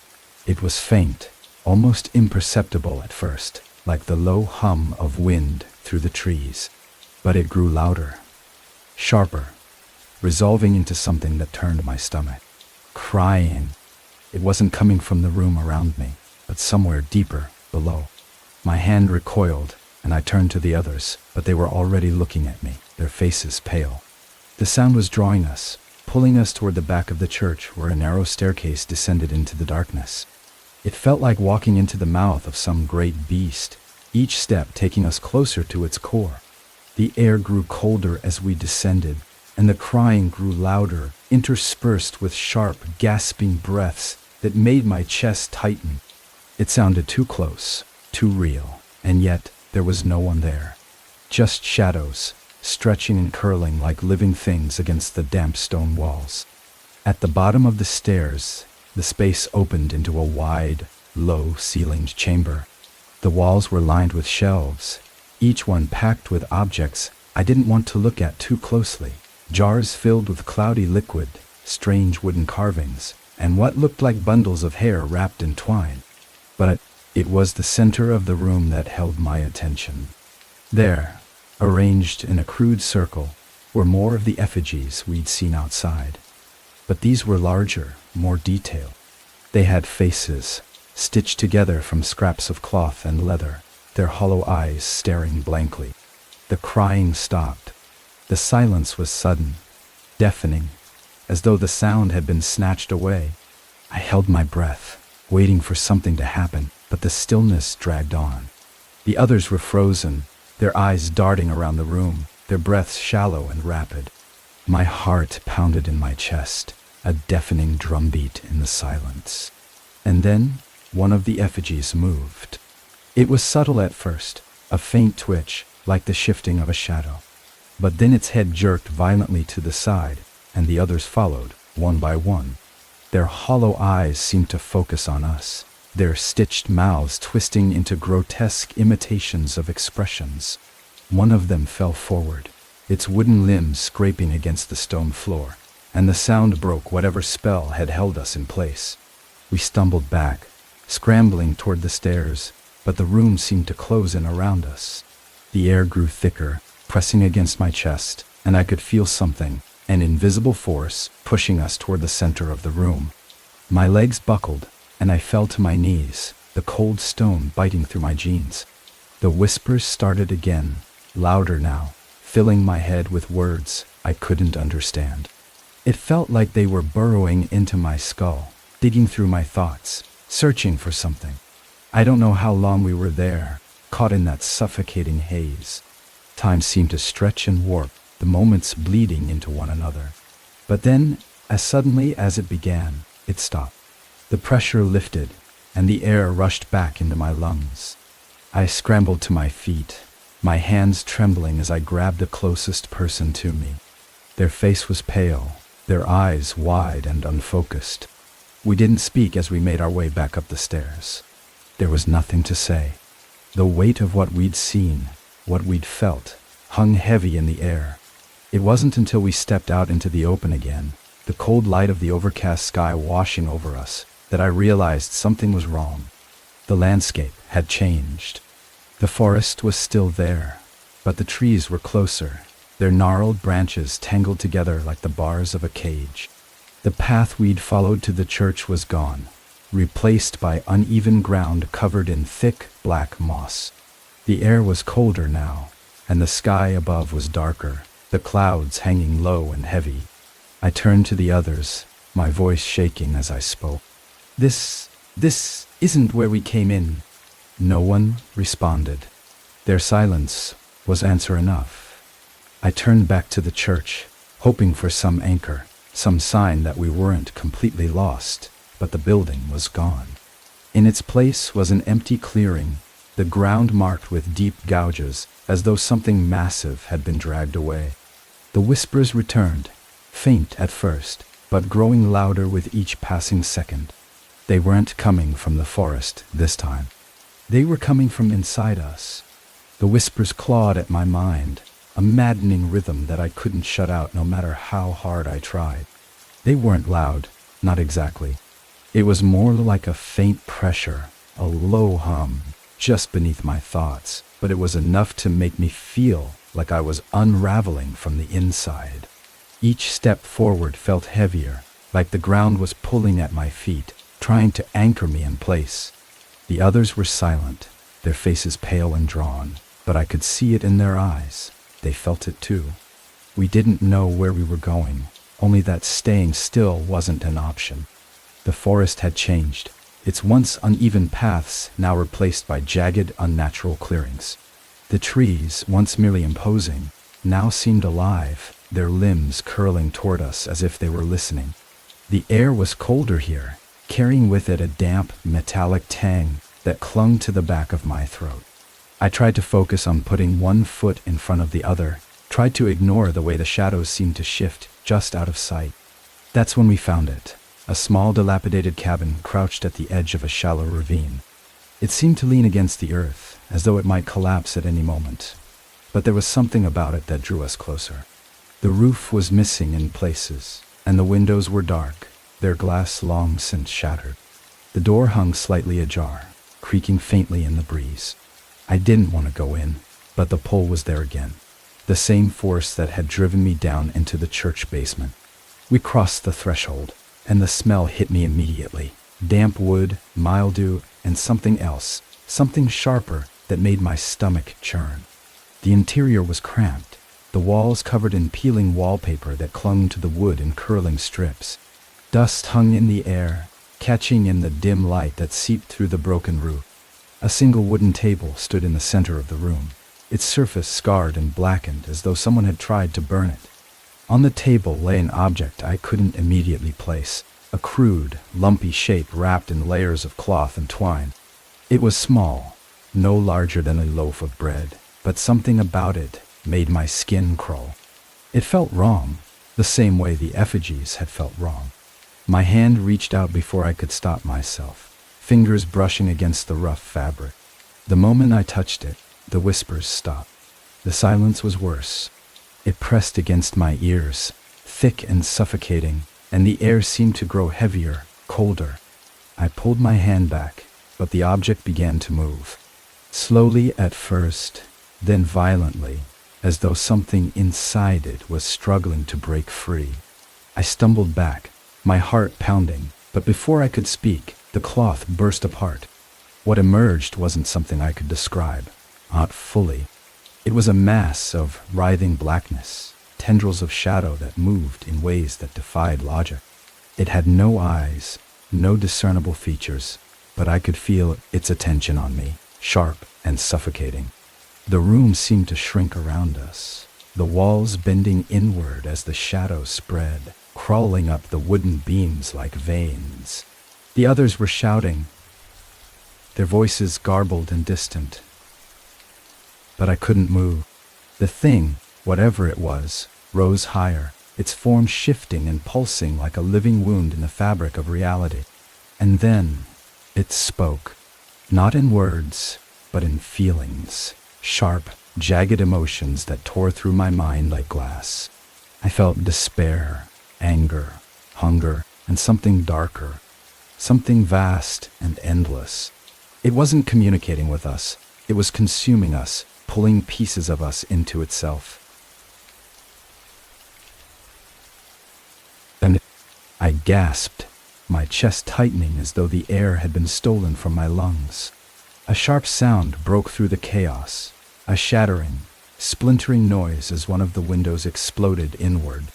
It was faint, almost imperceptible at first, like the low hum of wind through the trees. But it grew louder, sharper, resolving into something that turned my stomach. Crying. It wasn't coming from the room around me, but somewhere deeper, below. My hand recoiled, and I turned to the others, but they were already looking at me, their faces pale. The sound was drawing us, pulling us toward the back of the church where a narrow staircase descended into the darkness. It felt like walking into the mouth of some great beast, each step taking us closer to its core. The air grew colder as we descended, and the crying grew louder, interspersed with sharp, gasping breaths that made my chest tighten. It sounded too close, too real, and yet There was no one there. Just shadows, stretching and curling like living things against the damp stone walls. At the bottom of the stairs, the space opened into a wide, low-ceilinged chamber. The walls were lined with shelves, each one packed with objects I didn't want to look at too closely. Jars filled with cloudy liquid, strange wooden carvings, and what looked like bundles of hair wrapped in twine. But it was the center of the room that held my attention. There, arranged in a crude circle, were more of the effigies we'd seen outside. But these were larger, more detailed. They had faces, stitched together from scraps of cloth and leather, their hollow eyes staring blankly. The crying stopped. The silence was sudden, deafening, as though the sound had been snatched away. I held my breath, waiting for something to happen, but the stillness dragged on. The others were frozen, their eyes darting around the room, their breaths shallow and rapid. My heart pounded in my chest, a deafening drumbeat in the silence. And then, one of the effigies moved. It was subtle at first, a faint twitch, like the shifting of a shadow. But then its head jerked violently to the side, and the others followed, one by one. Their hollow eyes seemed to focus on us, their stitched mouths twisting into grotesque imitations of expressions. One of them fell forward, its wooden limbs scraping against the stone floor, and the sound broke whatever spell had held us in place. We stumbled back, scrambling toward the stairs, but the room seemed to close in around us. The air grew thicker, pressing against my chest, and I could feel something, an invisible force, pushing us toward the center of the room. My legs buckled, and I fell to my knees, the cold stone biting through my jeans. The whispers started again, louder now, filling my head with words I couldn't understand. It felt like they were burrowing into my skull, digging through my thoughts, searching for something. I don't know how long we were there, caught in that suffocating haze. Time seemed to stretch and warp, the moments bleeding into one another. But then, as suddenly as it began, it stopped. The pressure lifted, and the air rushed back into my lungs. I scrambled to my feet, my hands trembling as I grabbed the closest person to me. Their face was pale, their eyes wide and unfocused. We didn't speak as we made our way back up the stairs. There was nothing to say. The weight of what we'd seen, what we'd felt, hung heavy in the air. It wasn't until we stepped out into the open again, the cold light of the overcast sky washing over us, that I realized something was wrong. The landscape had changed. The forest was still there, but the trees were closer, their gnarled branches tangled together like the bars of a cage. The path we'd followed to the church was gone, replaced by uneven ground covered in thick, black moss. The air was colder now, and the sky above was darker, the clouds hanging low and heavy. I turned to the others, my voice shaking as I spoke. This isn't where we came in." No one responded. Their silence was answer enough. I turned back to the church, hoping for some anchor, some sign that we weren't completely lost, but the building was gone. In its place was an empty clearing, the ground marked with deep gouges, as though something massive had been dragged away. The whispers returned, faint at first, but growing louder with each passing second. They weren't coming from the forest this time. They were coming from inside us. The whispers clawed at my mind, a maddening rhythm that I couldn't shut out no matter how hard I tried. They weren't loud, not exactly. It was more like a faint pressure, a low hum, just beneath my thoughts, but it was enough to make me feel like I was unraveling from the inside. Each step forward felt heavier, like the ground was pulling at my feet, trying to anchor me in place. The others were silent, their faces pale and drawn, but I could see it in their eyes. They felt it too. We didn't know where we were going, only that staying still wasn't an option. The forest had changed, its once uneven paths now replaced by jagged, unnatural clearings. The trees, once merely imposing, now seemed alive, their limbs curling toward us as if they were listening. The air was colder here, carrying with it a damp, metallic tang that clung to the back of my throat. I tried to focus on putting one foot in front of the other, tried to ignore the way the shadows seemed to shift just out of sight. That's when we found it. A small dilapidated cabin crouched at the edge of a shallow ravine. It seemed to lean against the earth, as though it might collapse at any moment. But there was something about it that drew us closer. The roof was missing in places, and the windows were dark, their glass long since shattered. The door hung slightly ajar, creaking faintly in the breeze. I didn't want to go in, but the pull was there again, the same force that had driven me down into the church basement. We crossed the threshold, and the smell hit me immediately. Damp wood, mildew, and something else, something sharper that made my stomach churn. The interior was cramped, the walls covered in peeling wallpaper that clung to the wood in curling strips. Dust hung in the air, catching in the dim light that seeped through the broken roof. A single wooden table stood in the center of the room, its surface scarred and blackened as though someone had tried to burn it. On the table lay an object I couldn't immediately place, a crude, lumpy shape wrapped in layers of cloth and twine. It was small, no larger than a loaf of bread, but something about it made my skin crawl. It felt wrong, the same way the effigies had felt wrong. My hand reached out before I could stop myself, fingers brushing against the rough fabric. The moment I touched it, the whispers stopped. The silence was worse. It pressed against my ears, thick and suffocating, and the air seemed to grow heavier, colder. I pulled my hand back, but the object began to move. Slowly at first, then violently, as though something inside it was struggling to break free. I stumbled back, my heart pounding, but before I could speak, the cloth burst apart. What emerged wasn't something I could describe, not fully. It was a mass of writhing blackness, tendrils of shadow that moved in ways that defied logic. It had no eyes, no discernible features, but I could feel its attention on me, sharp and suffocating. The room seemed to shrink around us, the walls bending inward as the shadow spread, crawling up the wooden beams like veins. The others were shouting, their voices garbled and distant. But I couldn't move. The thing, whatever it was, rose higher, its form shifting and pulsing like a living wound in the fabric of reality. And then it spoke, not in words, but in feelings, sharp, jagged emotions that tore through my mind like glass. I felt despair, anger, hunger, and something darker, something vast and endless. It wasn't communicating with us, it was consuming us, pulling pieces of us into itself. And I gasped, my chest tightening as though the air had been stolen from my lungs. A sharp sound broke through the chaos, a shattering, splintering noise as one of the windows exploded inward.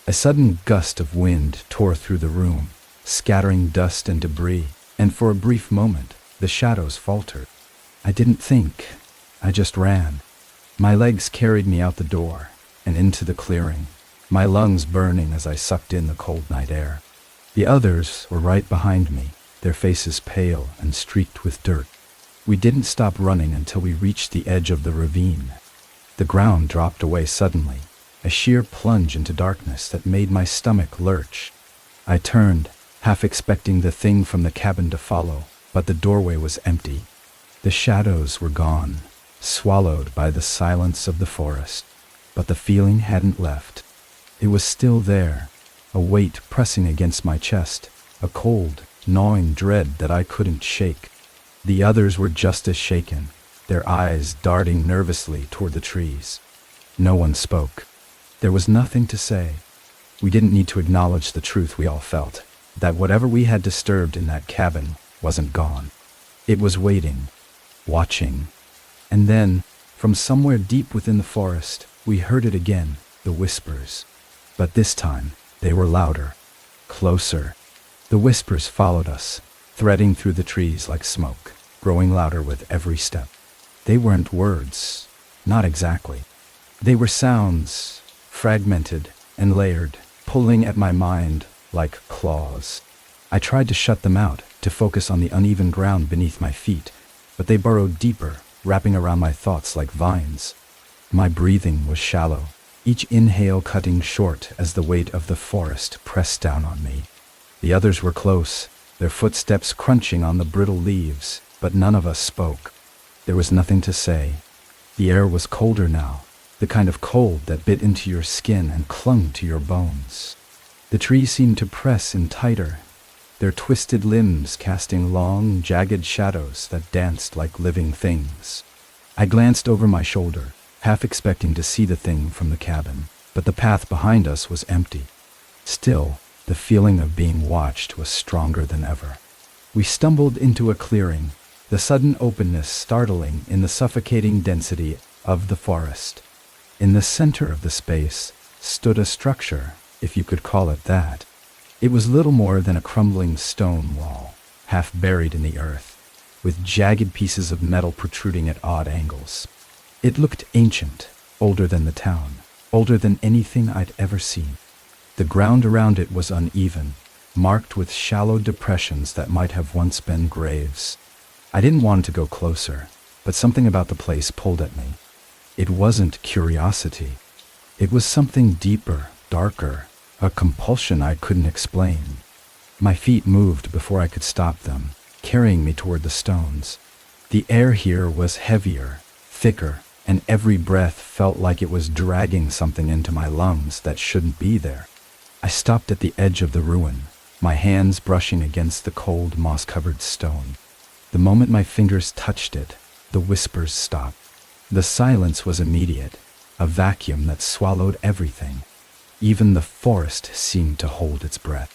A sudden gust of wind tore through the room, scattering dust and debris, and for a brief moment, the shadows faltered. I didn't think, I just ran. My legs carried me out the door and into the clearing, my lungs burning as I sucked in the cold night air. The others were right behind me, their faces pale and streaked with dirt. We didn't stop running until we reached the edge of the ravine. The ground dropped away suddenly, a sheer plunge into darkness that made my stomach lurch. I turned, half expecting the thing from the cabin to follow, but the doorway was empty. The shadows were gone, swallowed by the silence of the forest. But the feeling hadn't left. It was still there, a weight pressing against my chest, a cold, gnawing dread that I couldn't shake. The others were just as shaken, their eyes darting nervously toward the trees. No one spoke. There was nothing to say. We didn't need to acknowledge the truth we all felt, that whatever we had disturbed in that cabin wasn't gone. It was waiting, watching. And then, from somewhere deep within the forest, we heard it again, the whispers. But this time, they were louder, closer. The whispers followed us, threading through the trees like smoke, growing louder with every step. They weren't words, not exactly. They were sounds, fragmented and layered, pulling at my mind like claws. I tried to shut them out, to focus on the uneven ground beneath my feet, but they burrowed deeper, wrapping around my thoughts like vines. My breathing was shallow, each inhale cutting short as the weight of the forest pressed down on me. The others were close, their footsteps crunching on the brittle leaves, but none of us spoke. There was nothing to say. The air was colder now, the kind of cold that bit into your skin and clung to your bones. The trees seemed to press in tighter, their twisted limbs casting long, jagged shadows that danced like living things. I glanced over my shoulder, half expecting to see the thing from the cabin, but the path behind us was empty. Still, the feeling of being watched was stronger than ever. We stumbled into a clearing, the sudden openness startling in the suffocating density of the forest. In the center of the space stood a structure, if you could call it that. It was little more than a crumbling stone wall, half buried in the earth, with jagged pieces of metal protruding at odd angles. It looked ancient, older than the town, older than anything I'd ever seen. The ground around it was uneven, marked with shallow depressions that might have once been graves. I didn't want to go closer, but something about the place pulled at me. It wasn't curiosity. It was something deeper, darker, a compulsion I couldn't explain. My feet moved before I could stop them, carrying me toward the stones. The air here was heavier, thicker, and every breath felt like it was dragging something into my lungs that shouldn't be there. I stopped at the edge of the ruin, my hands brushing against the cold, moss-covered stone. The moment my fingers touched it, the whispers stopped. The silence was immediate, a vacuum that swallowed everything. Even the forest seemed to hold its breath.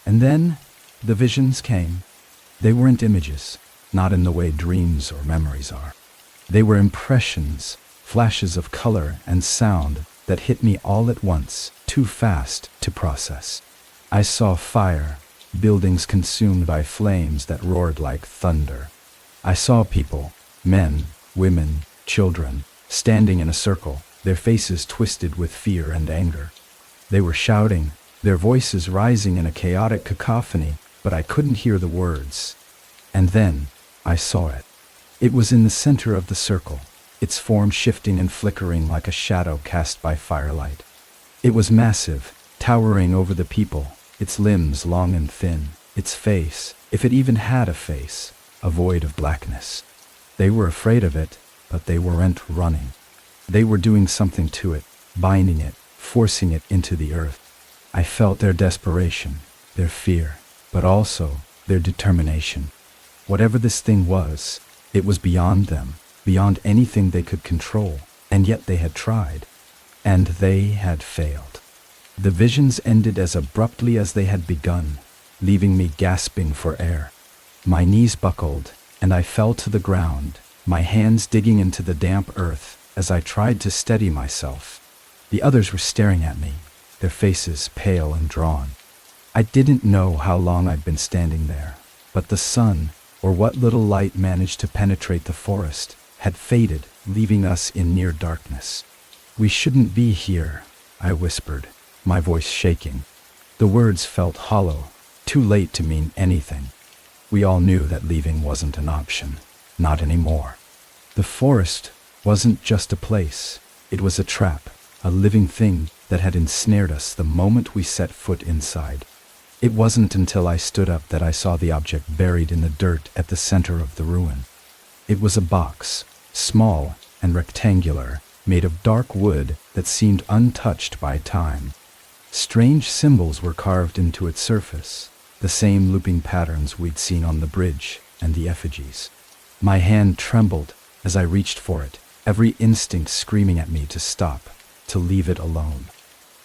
And then, the visions came. They weren't images, not in the way dreams or memories are. They were impressions, flashes of color and sound that hit me all at once, too fast to process. I saw fire, buildings consumed by flames that roared like thunder. I saw people, men, women, children, standing in a circle, their faces twisted with fear and anger. They were shouting, their voices rising in a chaotic cacophony, but I couldn't hear the words. And then, I saw it. It was in the center of the circle, its form shifting and flickering like a shadow cast by firelight. It was massive, towering over the people, its limbs long and thin, its face, if it even had a face, a void of blackness. They were afraid of it, but they weren't running. They were doing something to it, binding it, forcing it into the earth. I felt their desperation, their fear, but also their determination. Whatever this thing was, it was beyond them, beyond anything they could control, and yet they had tried. And they had failed. The visions ended as abruptly as they had begun, leaving me gasping for air. My knees buckled, and I fell to the ground, my hands digging into the damp earth as I tried to steady myself. The others were staring at me, their faces pale and drawn. I didn't know how long I'd been standing there, but the sun, or what little light managed to penetrate the forest, had faded, leaving us in near darkness. "We shouldn't be here," I whispered, my voice shaking. The words felt hollow, too late to mean anything. We all knew that leaving wasn't an option, not anymore. The forest wasn't just a place, it was a trap, a living thing that had ensnared us the moment we set foot inside. It wasn't until I stood up that I saw the object buried in the dirt at the center of the ruin. It was a box, small and rectangular, made of dark wood that seemed untouched by time. Strange symbols were carved into its surface, the same looping patterns we'd seen on the bridge and the effigies. My hand trembled as I reached for it, every instinct screaming at me to stop, to leave it alone.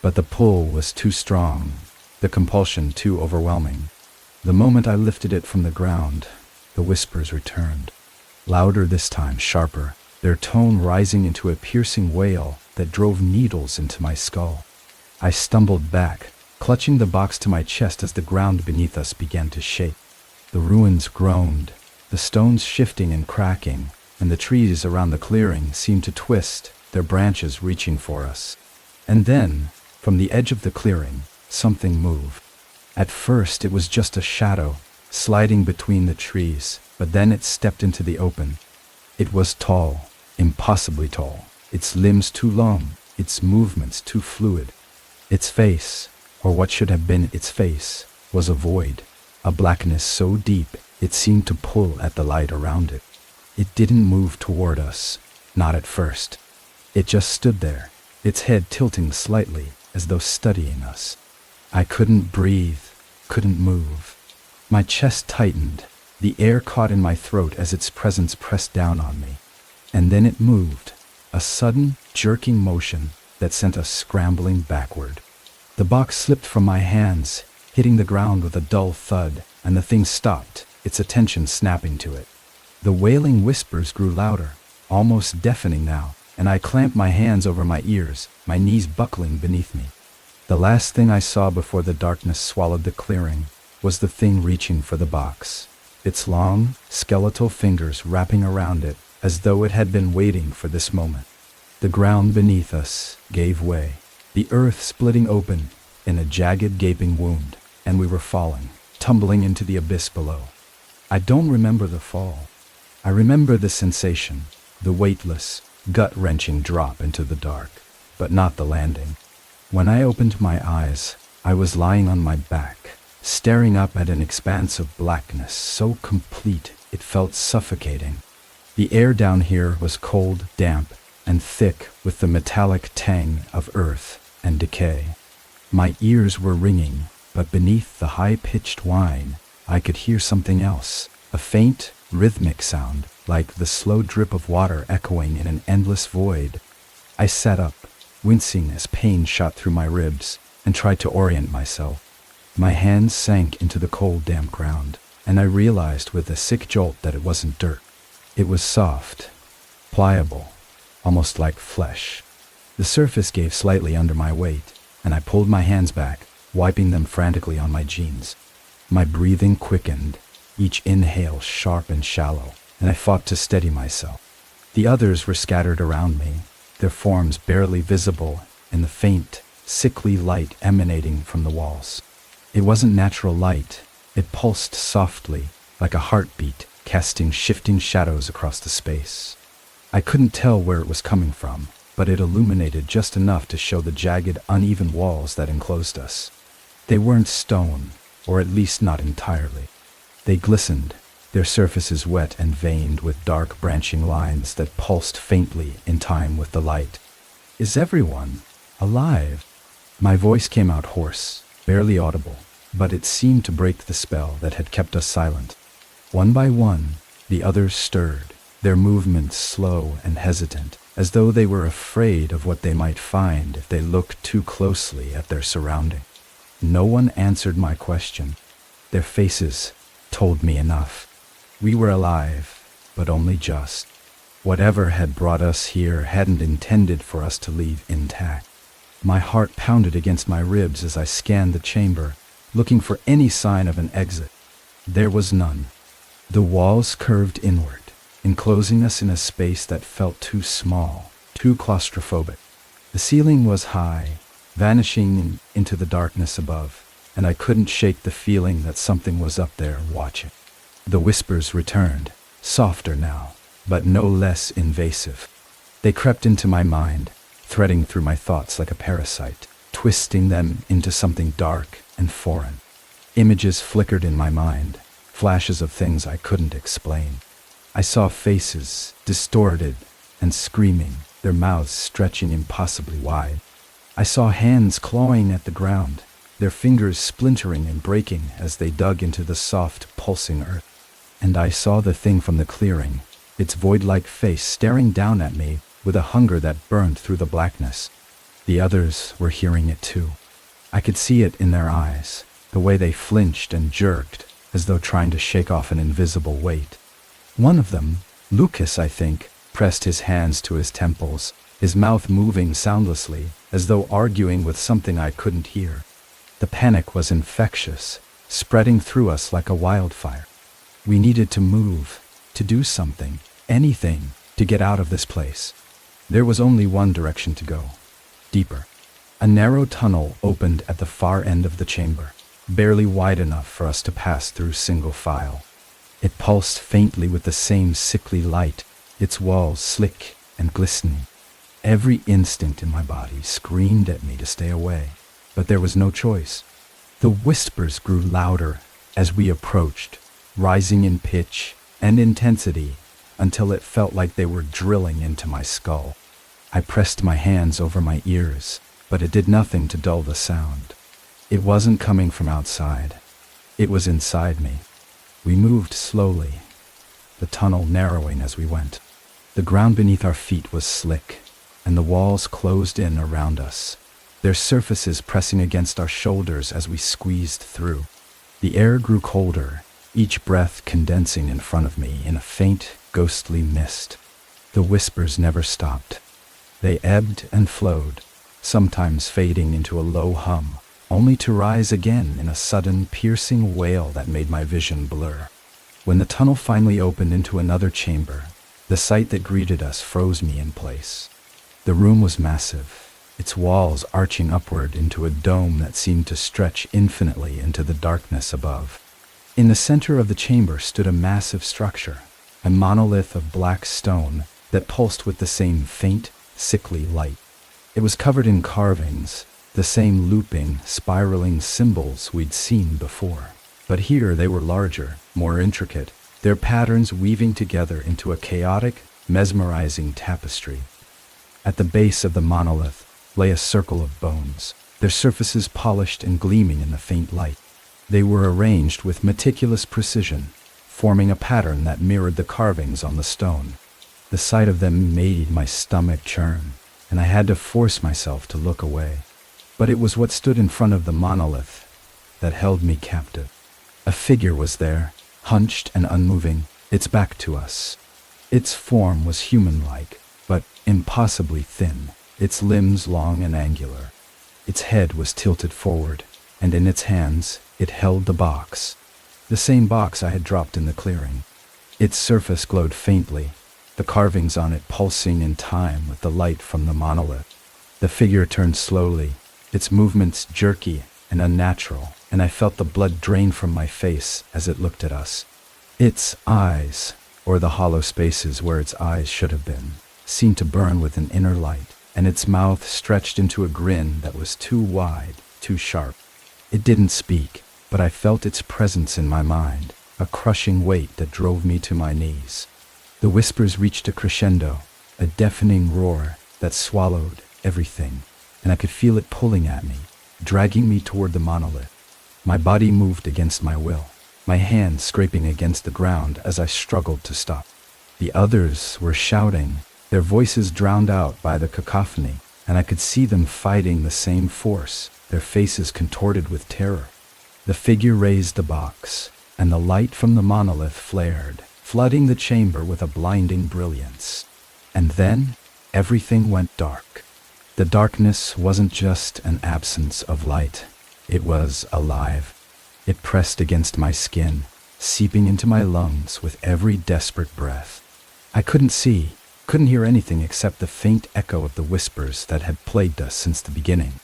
But the pull was too strong, the compulsion too overwhelming. The moment I lifted it from the ground, the whispers returned. Louder this time, sharper, their tone rising into a piercing wail that drove needles into my skull. I stumbled back, clutching the box to my chest as the ground beneath us began to shake. The ruins groaned, the stones shifting and cracking, and the trees around the clearing seemed to twist, their branches reaching for us. And then, from the edge of the clearing, something moved. At first it was just a shadow, sliding between the trees, but then it stepped into the open. It was tall, impossibly tall, its limbs too long, its movements too fluid. Its face, or what should have been its face, was a void, a blackness so deep it seemed to pull at the light around it. It didn't move toward us, not at first. It just stood there, its head tilting slightly as though studying us. I couldn't breathe, couldn't move. My chest tightened, the air caught in my throat as its presence pressed down on me. And then it moved, a sudden, jerking motion that sent us scrambling backward. The box slipped from my hands, hitting the ground with a dull thud, and the thing stopped, its attention snapping to it. The wailing whispers grew louder, almost deafening now, and I clamped my hands over my ears, my knees buckling beneath me. The last thing I saw before the darkness swallowed the clearing was the thing reaching for the box, its long, skeletal fingers wrapping around it as though it had been waiting for this moment. The ground beneath us gave way, the earth splitting open in a jagged, gaping wound, and we were falling, tumbling into the abyss below. I don't remember the fall. I remember the sensation, the weightless, gut-wrenching drop into the dark, but not the landing. When I opened my eyes, I was lying on my back, staring up at an expanse of blackness so complete it felt suffocating. The air down here was cold, damp, and thick with the metallic tang of earth and decay. My ears were ringing, but beneath the high-pitched whine, I could hear something else, a faint, rhythmic sound, like the slow drip of water echoing in an endless void. I sat up, wincing as pain shot through my ribs, and tried to orient myself. My hands sank into the cold, damp ground, and I realized with a sick jolt that it wasn't dirt. It was soft, pliable, almost like flesh. The surface gave slightly under my weight, and I pulled my hands back, wiping them frantically on my jeans. My breathing quickened, each inhale sharp and shallow, and I fought to steady myself. The others were scattered around me, their forms barely visible in the faint, sickly light emanating from the walls. It wasn't natural light. It pulsed softly, like a heartbeat, casting shifting shadows across the space. I couldn't tell where it was coming from, but it illuminated just enough to show the jagged, uneven walls that enclosed us. They weren't stone, or at least not entirely. They glistened, their surfaces wet and veined with dark branching lines that pulsed faintly in time with the light. Is everyone alive? My voice came out hoarse, barely audible, but it seemed to break the spell that had kept us silent. One by one, the others stirred, their movements slow and hesitant, as though they were afraid of what they might find if they looked too closely at their surrounding. No one answered my question. Their faces told me enough. We were alive, but only just. Whatever had brought us here hadn't intended for us to leave intact. My heart pounded against my ribs as I scanned the chamber, looking for any sign of an exit. There was none. The walls curved inward, enclosing us in a space that felt too small, too claustrophobic. The ceiling was high, vanishing into the darkness above, and I couldn't shake the feeling that something was up there watching. The whispers returned, softer now, but no less invasive. They crept into my mind, threading through my thoughts like a parasite, twisting them into something dark and foreign. Images flickered in my mind, flashes of things I couldn't explain. I saw faces, distorted and screaming, their mouths stretching impossibly wide. I saw hands clawing at the ground, their fingers splintering and breaking as they dug into the soft, pulsing earth. And I saw the thing from the clearing, its void-like face staring down at me with a hunger that burned through the blackness. The others were hearing it too. I could see it in their eyes, the way they flinched and jerked, as though trying to shake off an invisible weight. One of them, Lucas, I think, pressed his hands to his temples, his mouth moving soundlessly, as though arguing with something I couldn't hear. The panic was infectious, spreading through us like a wildfire. We needed to move, to do something, anything, to get out of this place. There was only one direction to go. Deeper. A narrow tunnel opened at the far end of the chamber, barely wide enough for us to pass through single file. It pulsed faintly with the same sickly light, its walls slick and glistening. Every instinct in my body screamed at me to stay away, but there was no choice. The whispers grew louder as we approached, rising in pitch and intensity until it felt like they were drilling into my skull. I pressed my hands over my ears, but it did nothing to dull the sound. It wasn't coming from outside. It was inside me. We moved slowly, the tunnel narrowing as we went. The ground beneath our feet was slick, and the walls closed in around us, their surfaces pressing against our shoulders as we squeezed through. The air grew colder, each breath condensing in front of me in a faint, ghostly mist. The whispers never stopped. They ebbed and flowed, sometimes fading into a low hum, only to rise again in a sudden, piercing wail that made my vision blur. When the tunnel finally opened into another chamber, the sight that greeted us froze me in place. The room was massive, its walls arching upward into a dome that seemed to stretch infinitely into the darkness above. In the center of the chamber stood a massive structure, a monolith of black stone that pulsed with the same faint, sickly light. It was covered in carvings, the same looping, spiraling symbols we'd seen before. But here they were larger, more intricate, their patterns weaving together into a chaotic, mesmerizing tapestry. At the base of the monolith lay a circle of bones, their surfaces polished and gleaming in the faint light. They were arranged with meticulous precision, forming a pattern that mirrored the carvings on the stone. The sight of them made my stomach churn, and I had to force myself to look away. But it was what stood in front of the monolith that held me captive. A figure was there, hunched and unmoving, its back to us. Its form was human-like, but impossibly thin, its limbs long and angular. Its head was tilted forward, and in its hands it held the box, the same box I had dropped in the clearing. Its surface glowed faintly, the carvings on it pulsing in time with the light from the monolith. The figure turned slowly, its movements jerky and unnatural, and I felt the blood drain from my face as it looked at us. Its eyes, or the hollow spaces where its eyes should have been, seemed to burn with an inner light, and its mouth stretched into a grin that was too wide, too sharp. It didn't speak, but I felt its presence in my mind, a crushing weight that drove me to my knees. The whispers reached a crescendo, a deafening roar that swallowed everything, and I could feel it pulling at me, dragging me toward the monolith. My body moved against my will, my hands scraping against the ground as I struggled to stop. The others were shouting, their voices drowned out by the cacophony, and I could see them fighting the same force, their faces contorted with terror. The figure raised the box, and the light from the monolith flared, flooding the chamber with a blinding brilliance. And then, everything went dark. The darkness wasn't just an absence of light. It was alive. It pressed against my skin, seeping into my lungs with every desperate breath. I couldn't see, couldn't hear anything except the faint echo of the whispers that had plagued us since the beginning.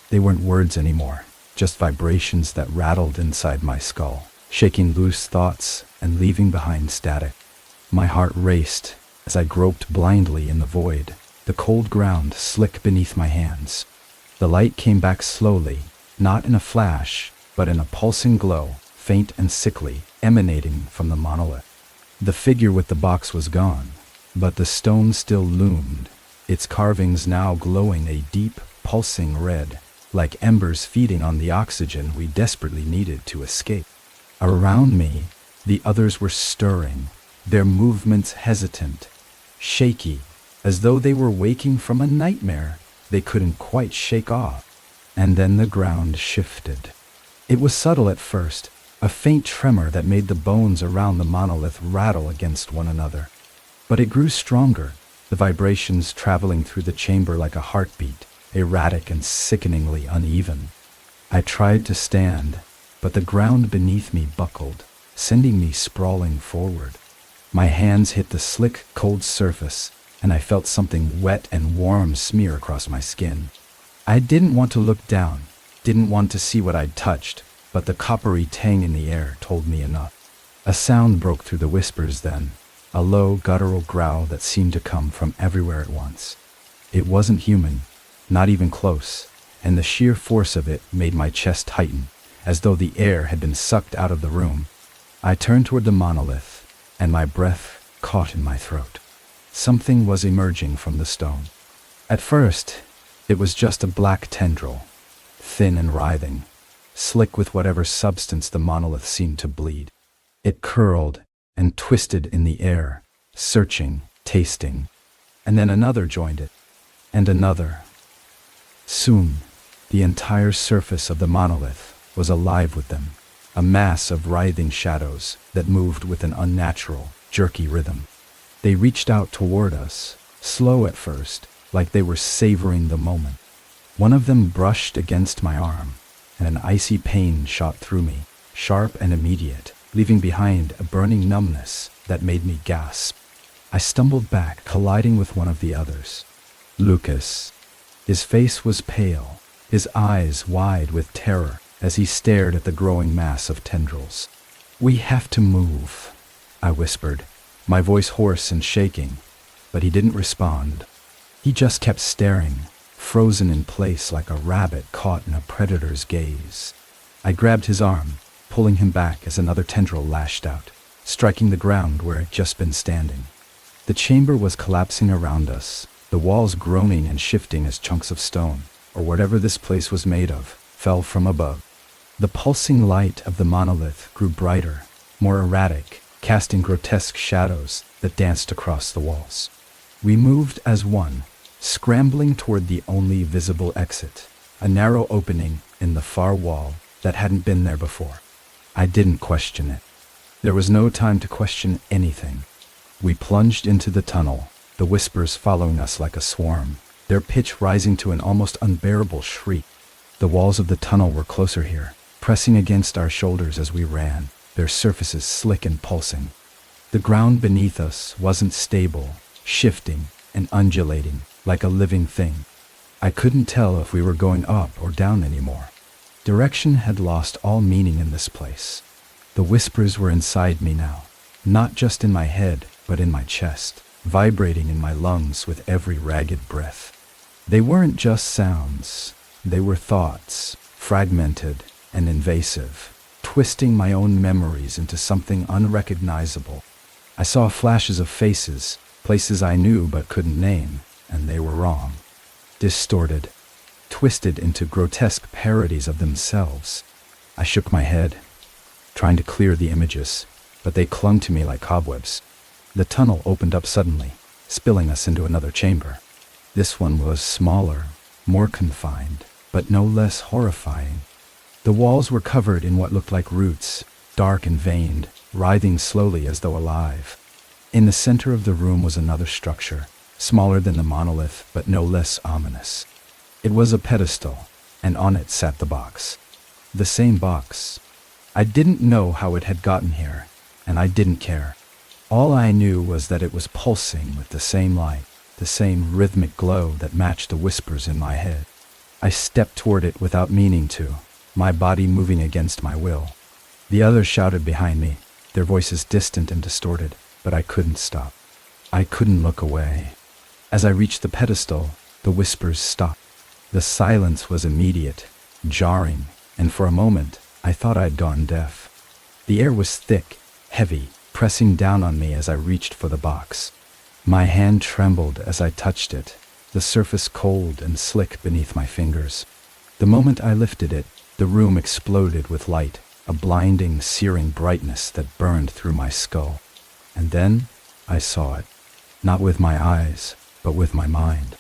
They weren't words anymore, just vibrations that rattled inside my skull, shaking loose thoughts and leaving behind static. My heart raced as I groped blindly in the void, the cold ground slick beneath my hands. The light came back slowly, not in a flash, but in a pulsing glow, faint and sickly, emanating from the monolith. The figure with the box was gone, but the stone still loomed, its carvings now glowing a deep, pulsing red, like embers feeding on the oxygen we desperately needed to escape. Around me, the others were stirring, their movements hesitant, shaky, as though they were waking from a nightmare they couldn't quite shake off. And then the ground shifted. It was subtle at first, a faint tremor that made the bones around the monolith rattle against one another. But it grew stronger, the vibrations traveling through the chamber like a heartbeat, erratic and sickeningly uneven. I tried to stand, but the ground beneath me buckled, sending me sprawling forward. My hands hit the slick, cold surface, and I felt something wet and warm smear across my skin. I didn't want to look down, didn't want to see what I'd touched, but the coppery tang in the air told me enough. A sound broke through the whispers then, a low, guttural growl that seemed to come from everywhere at once. It wasn't human, not even close, and the sheer force of it made my chest tighten, as though the air had been sucked out of the room. I turned toward the monolith, and my breath caught in my throat. Something was emerging from the stone. At first, it was just a black tendril, thin and writhing, slick with whatever substance the monolith seemed to bleed. It curled and twisted in the air, searching, tasting, and then another joined it, and another. Soon, the entire surface of the monolith was alive with them, a mass of writhing shadows that moved with an unnatural, jerky rhythm. They reached out toward us, slow at first, like they were savoring the moment. One of them brushed against my arm, and an icy pain shot through me, sharp and immediate, leaving behind a burning numbness that made me gasp. I stumbled back, colliding with one of the others. Lucas. His face was pale, his eyes wide with terror as he stared at the growing mass of tendrils. "We have to move," I whispered, my voice hoarse and shaking, but he didn't respond. He just kept staring, frozen in place like a rabbit caught in a predator's gaze. I grabbed his arm, pulling him back as another tendril lashed out, striking the ground where it had just been standing. The chamber was collapsing around us, the walls groaning and shifting as chunks of stone, or whatever this place was made of, fell from above. The pulsing light of the monolith grew brighter, more erratic, casting grotesque shadows that danced across the walls. We moved as one, scrambling toward the only visible exit, a narrow opening in the far wall that hadn't been there before. I didn't question it. There was no time to question anything. We plunged into the tunnel, the whispers following us like a swarm, their pitch rising to an almost unbearable shriek. The walls of the tunnel were closer here, pressing against our shoulders as we ran, their surfaces slick and pulsing. The ground beneath us wasn't stable, shifting and undulating like a living thing. I couldn't tell if we were going up or down anymore. Direction had lost all meaning in this place. The whispers were inside me now, not just in my head, but in my chest, vibrating in my lungs with every ragged breath. They weren't just sounds, they were thoughts, fragmented and invasive, twisting my own memories into something unrecognizable. I saw flashes of faces, places I knew but couldn't name, and they were wrong. Distorted, twisted into grotesque parodies of themselves. I shook my head, trying to clear the images, but they clung to me like cobwebs. The tunnel opened up suddenly, spilling us into another chamber. This one was smaller, more confined, but no less horrifying. The walls were covered in what looked like roots, dark and veined, writhing slowly as though alive. In the center of the room was another structure, smaller than the monolith, but no less ominous. It was a pedestal, and on it sat the box. The same box. I didn't know how it had gotten here, and I didn't care. All I knew was that it was pulsing with the same light, the same rhythmic glow that matched the whispers in my head. I stepped toward it without meaning to, my body moving against my will. The others shouted behind me, their voices distant and distorted, but I couldn't stop. I couldn't look away. As I reached the pedestal, the whispers stopped. The silence was immediate, jarring, and for a moment, I thought I'd gone deaf. The air was thick, heavy, pressing down on me as I reached for the box. My hand trembled as I touched it, the surface cold and slick beneath my fingers. The moment I lifted it, the room exploded with light, a blinding, searing brightness that burned through my skull. And then I saw it, not with my eyes, but with my mind.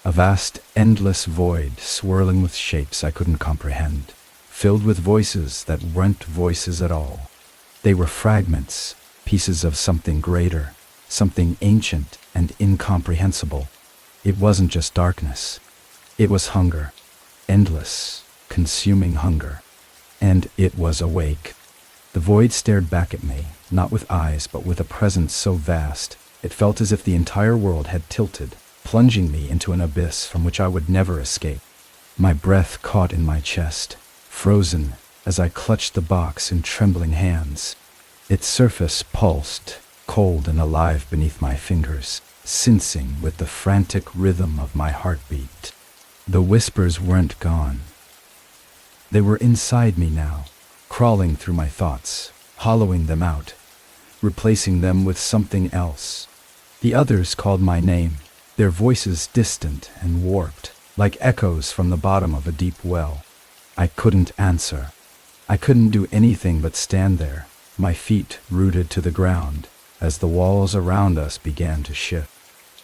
A vast, endless void swirling with shapes I couldn't comprehend, filled with voices that weren't voices at all. They were fragments, pieces of something greater, something ancient and incomprehensible. It wasn't just darkness. It was hunger, endless, consuming hunger. And it was awake. The void stared back at me, not with eyes, but with a presence so vast, it felt as if the entire world had tilted, plunging me into an abyss from which I would never escape. My breath caught in my chest, frozen as I clutched the box in trembling hands. Its surface pulsed, cold and alive beneath my fingers, sensing with the frantic rhythm of my heartbeat. The whispers weren't gone. They were inside me now, crawling through my thoughts, hollowing them out, replacing them with something else. The others called my name, their voices distant and warped, like echoes from the bottom of a deep well. I couldn't answer. I couldn't do anything but stand there, my feet rooted to the ground, as the walls around us began to shift.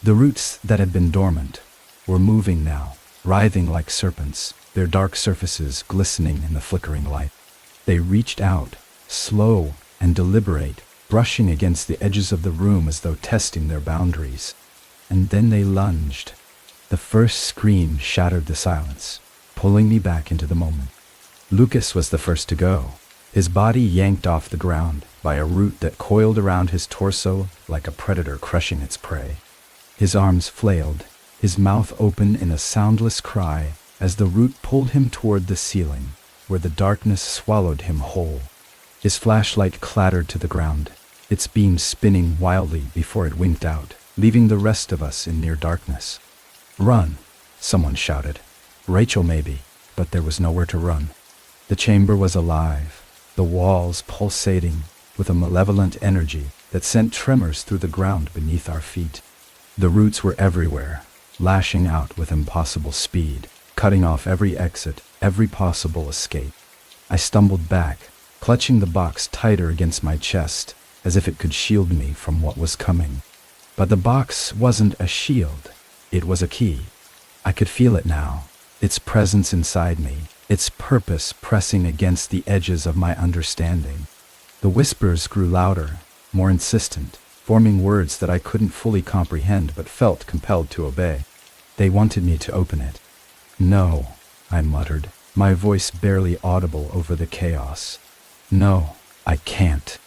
The roots that had been dormant were moving now, writhing like serpents, their dark surfaces glistening in the flickering light. They reached out, slow and deliberate, brushing against the edges of the room as though testing their boundaries. And then they lunged. The first scream shattered the silence, pulling me back into the moment. Lucas was the first to go, his body yanked off the ground by a root that coiled around his torso like a predator crushing its prey. His arms flailed, his mouth open in a soundless cry as the root pulled him toward the ceiling, where the darkness swallowed him whole. His flashlight clattered to the ground, its beam spinning wildly before it winked out, leaving the rest of us in near darkness. "Run!" someone shouted. Rachel maybe, but there was nowhere to run. The chamber was alive, the walls pulsating with a malevolent energy that sent tremors through the ground beneath our feet. The roots were everywhere, lashing out with impossible speed, cutting off every exit, every possible escape. I stumbled back, clutching the box tighter against my chest, as if it could shield me from what was coming. But the box wasn't a shield, it was a key. I could feel it now, its presence inside me, its purpose pressing against the edges of my understanding. The whispers grew louder, more insistent, forming words that I couldn't fully comprehend but felt compelled to obey. They wanted me to open it. "No," I muttered, my voice barely audible over the chaos. "No, I can't."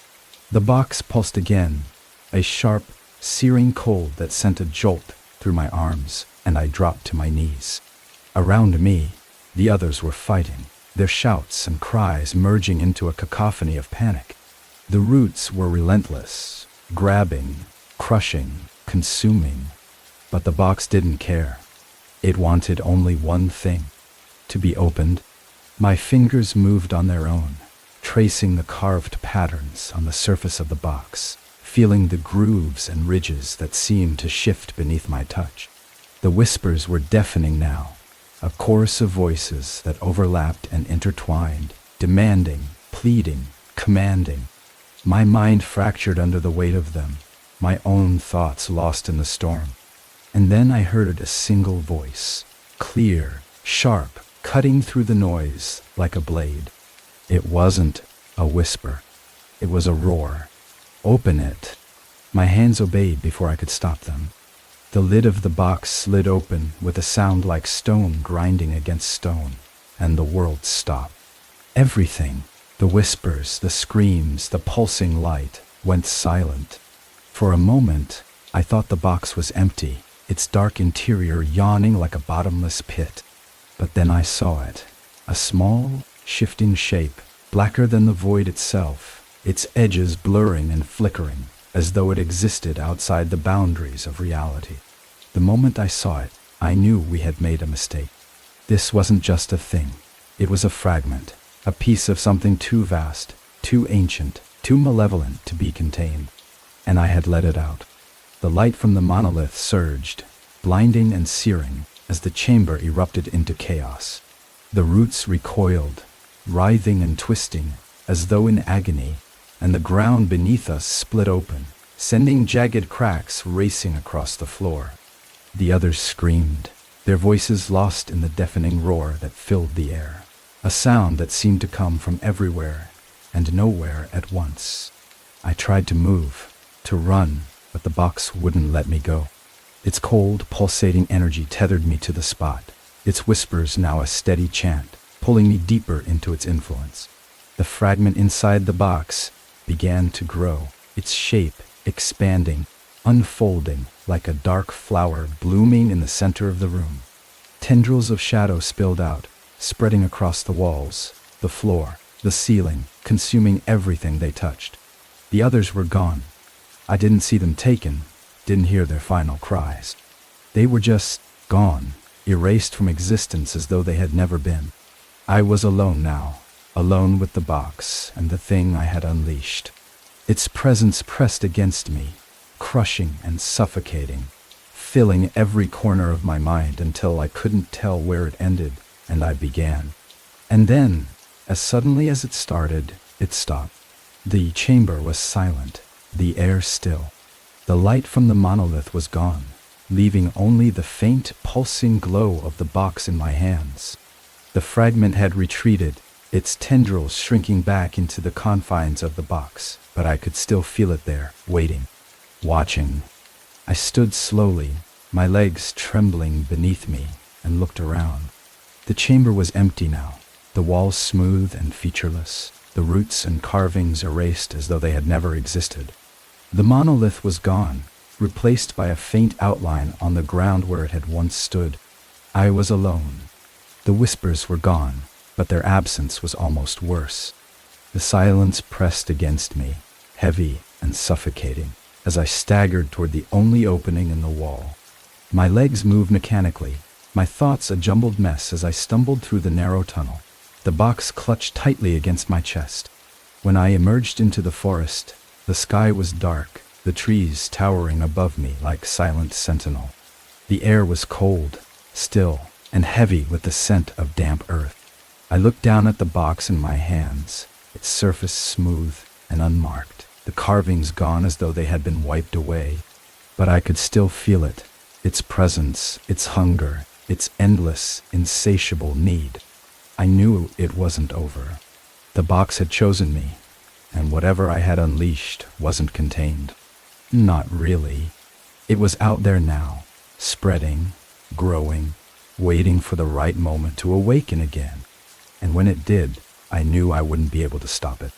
The box pulsed again, a sharp, searing cold that sent a jolt through my arms, and I dropped to my knees. Around me, the others were fighting, their shouts and cries merging into a cacophony of panic. The roots were relentless, grabbing, crushing, consuming. But the box didn't care. It wanted only one thing: to be opened. My fingers moved on their own, tracing the carved patterns on the surface of the box, feeling the grooves and ridges that seemed to shift beneath my touch. The whispers were deafening now, a chorus of voices that overlapped and intertwined, demanding, pleading, commanding. My mind fractured under the weight of them, my own thoughts lost in the storm. And then I heard a single voice, clear, sharp, cutting through the noise like a blade. It wasn't a whisper. It was a roar. "Open it." My hands obeyed before I could stop them. The lid of the box slid open with a sound like stone grinding against stone, and the world stopped. Everything, the whispers, the screams, the pulsing light, went silent. For a moment, I thought the box was empty, its dark interior yawning like a bottomless pit. But then I saw it, a small, shifting shape, blacker than the void itself, its edges blurring and flickering, as though it existed outside the boundaries of reality. The moment I saw it, I knew we had made a mistake. This wasn't just a thing. It was a fragment, a piece of something too vast, too ancient, too malevolent to be contained. And I had let it out. The light from the monolith surged, blinding and searing, as the chamber erupted into chaos. The roots recoiled, writhing and twisting, as though in agony, and the ground beneath us split open, sending jagged cracks racing across the floor. The others screamed, their voices lost in the deafening roar that filled the air, a sound that seemed to come from everywhere and nowhere at once. I tried to move, to run, but the box wouldn't let me go. Its cold, pulsating energy tethered me to the spot, its whispers now a steady chant, pulling me deeper into its influence. The fragment inside the box began to grow, its shape expanding, unfolding like a dark flower blooming in the center of the room. Tendrils of shadow spilled out, spreading across the walls, the floor, the ceiling, consuming everything they touched. The others were gone. I didn't see them taken, didn't hear their final cries. They were just gone, erased from existence as though they had never been. I was alone now, alone with the box and the thing I had unleashed. Its presence pressed against me, crushing and suffocating, filling every corner of my mind until I couldn't tell where it ended and I began. And then, as suddenly as it started, it stopped. The chamber was silent, the air still. The light from the monolith was gone, leaving only the faint, pulsing glow of the box in my hands. The fragment had retreated, its tendrils shrinking back into the confines of the box, but I could still feel it there, waiting, watching. I stood slowly, my legs trembling beneath me, and looked around. The chamber was empty now, the walls smooth and featureless, the roots and carvings erased as though they had never existed. The monolith was gone, replaced by a faint outline on the ground where it had once stood. I was alone. The whispers were gone, but their absence was almost worse. The silence pressed against me, heavy and suffocating, as I staggered toward the only opening in the wall. My legs moved mechanically, my thoughts a jumbled mess as I stumbled through the narrow tunnel. The box clutched tightly against my chest. When I emerged into the forest, the sky was dark, the trees towering above me like silent sentinel. The air was cold, still, and heavy with the scent of damp earth. I looked down at the box in my hands, its surface smooth and unmarked, the carvings gone as though they had been wiped away. But I could still feel it, its presence, its hunger, its endless, insatiable need. I knew it wasn't over. The box had chosen me, and whatever I had unleashed wasn't contained. Not really. It was out there now, spreading, growing, waiting for the right moment to awaken again. And when it did, I knew I wouldn't be able to stop it.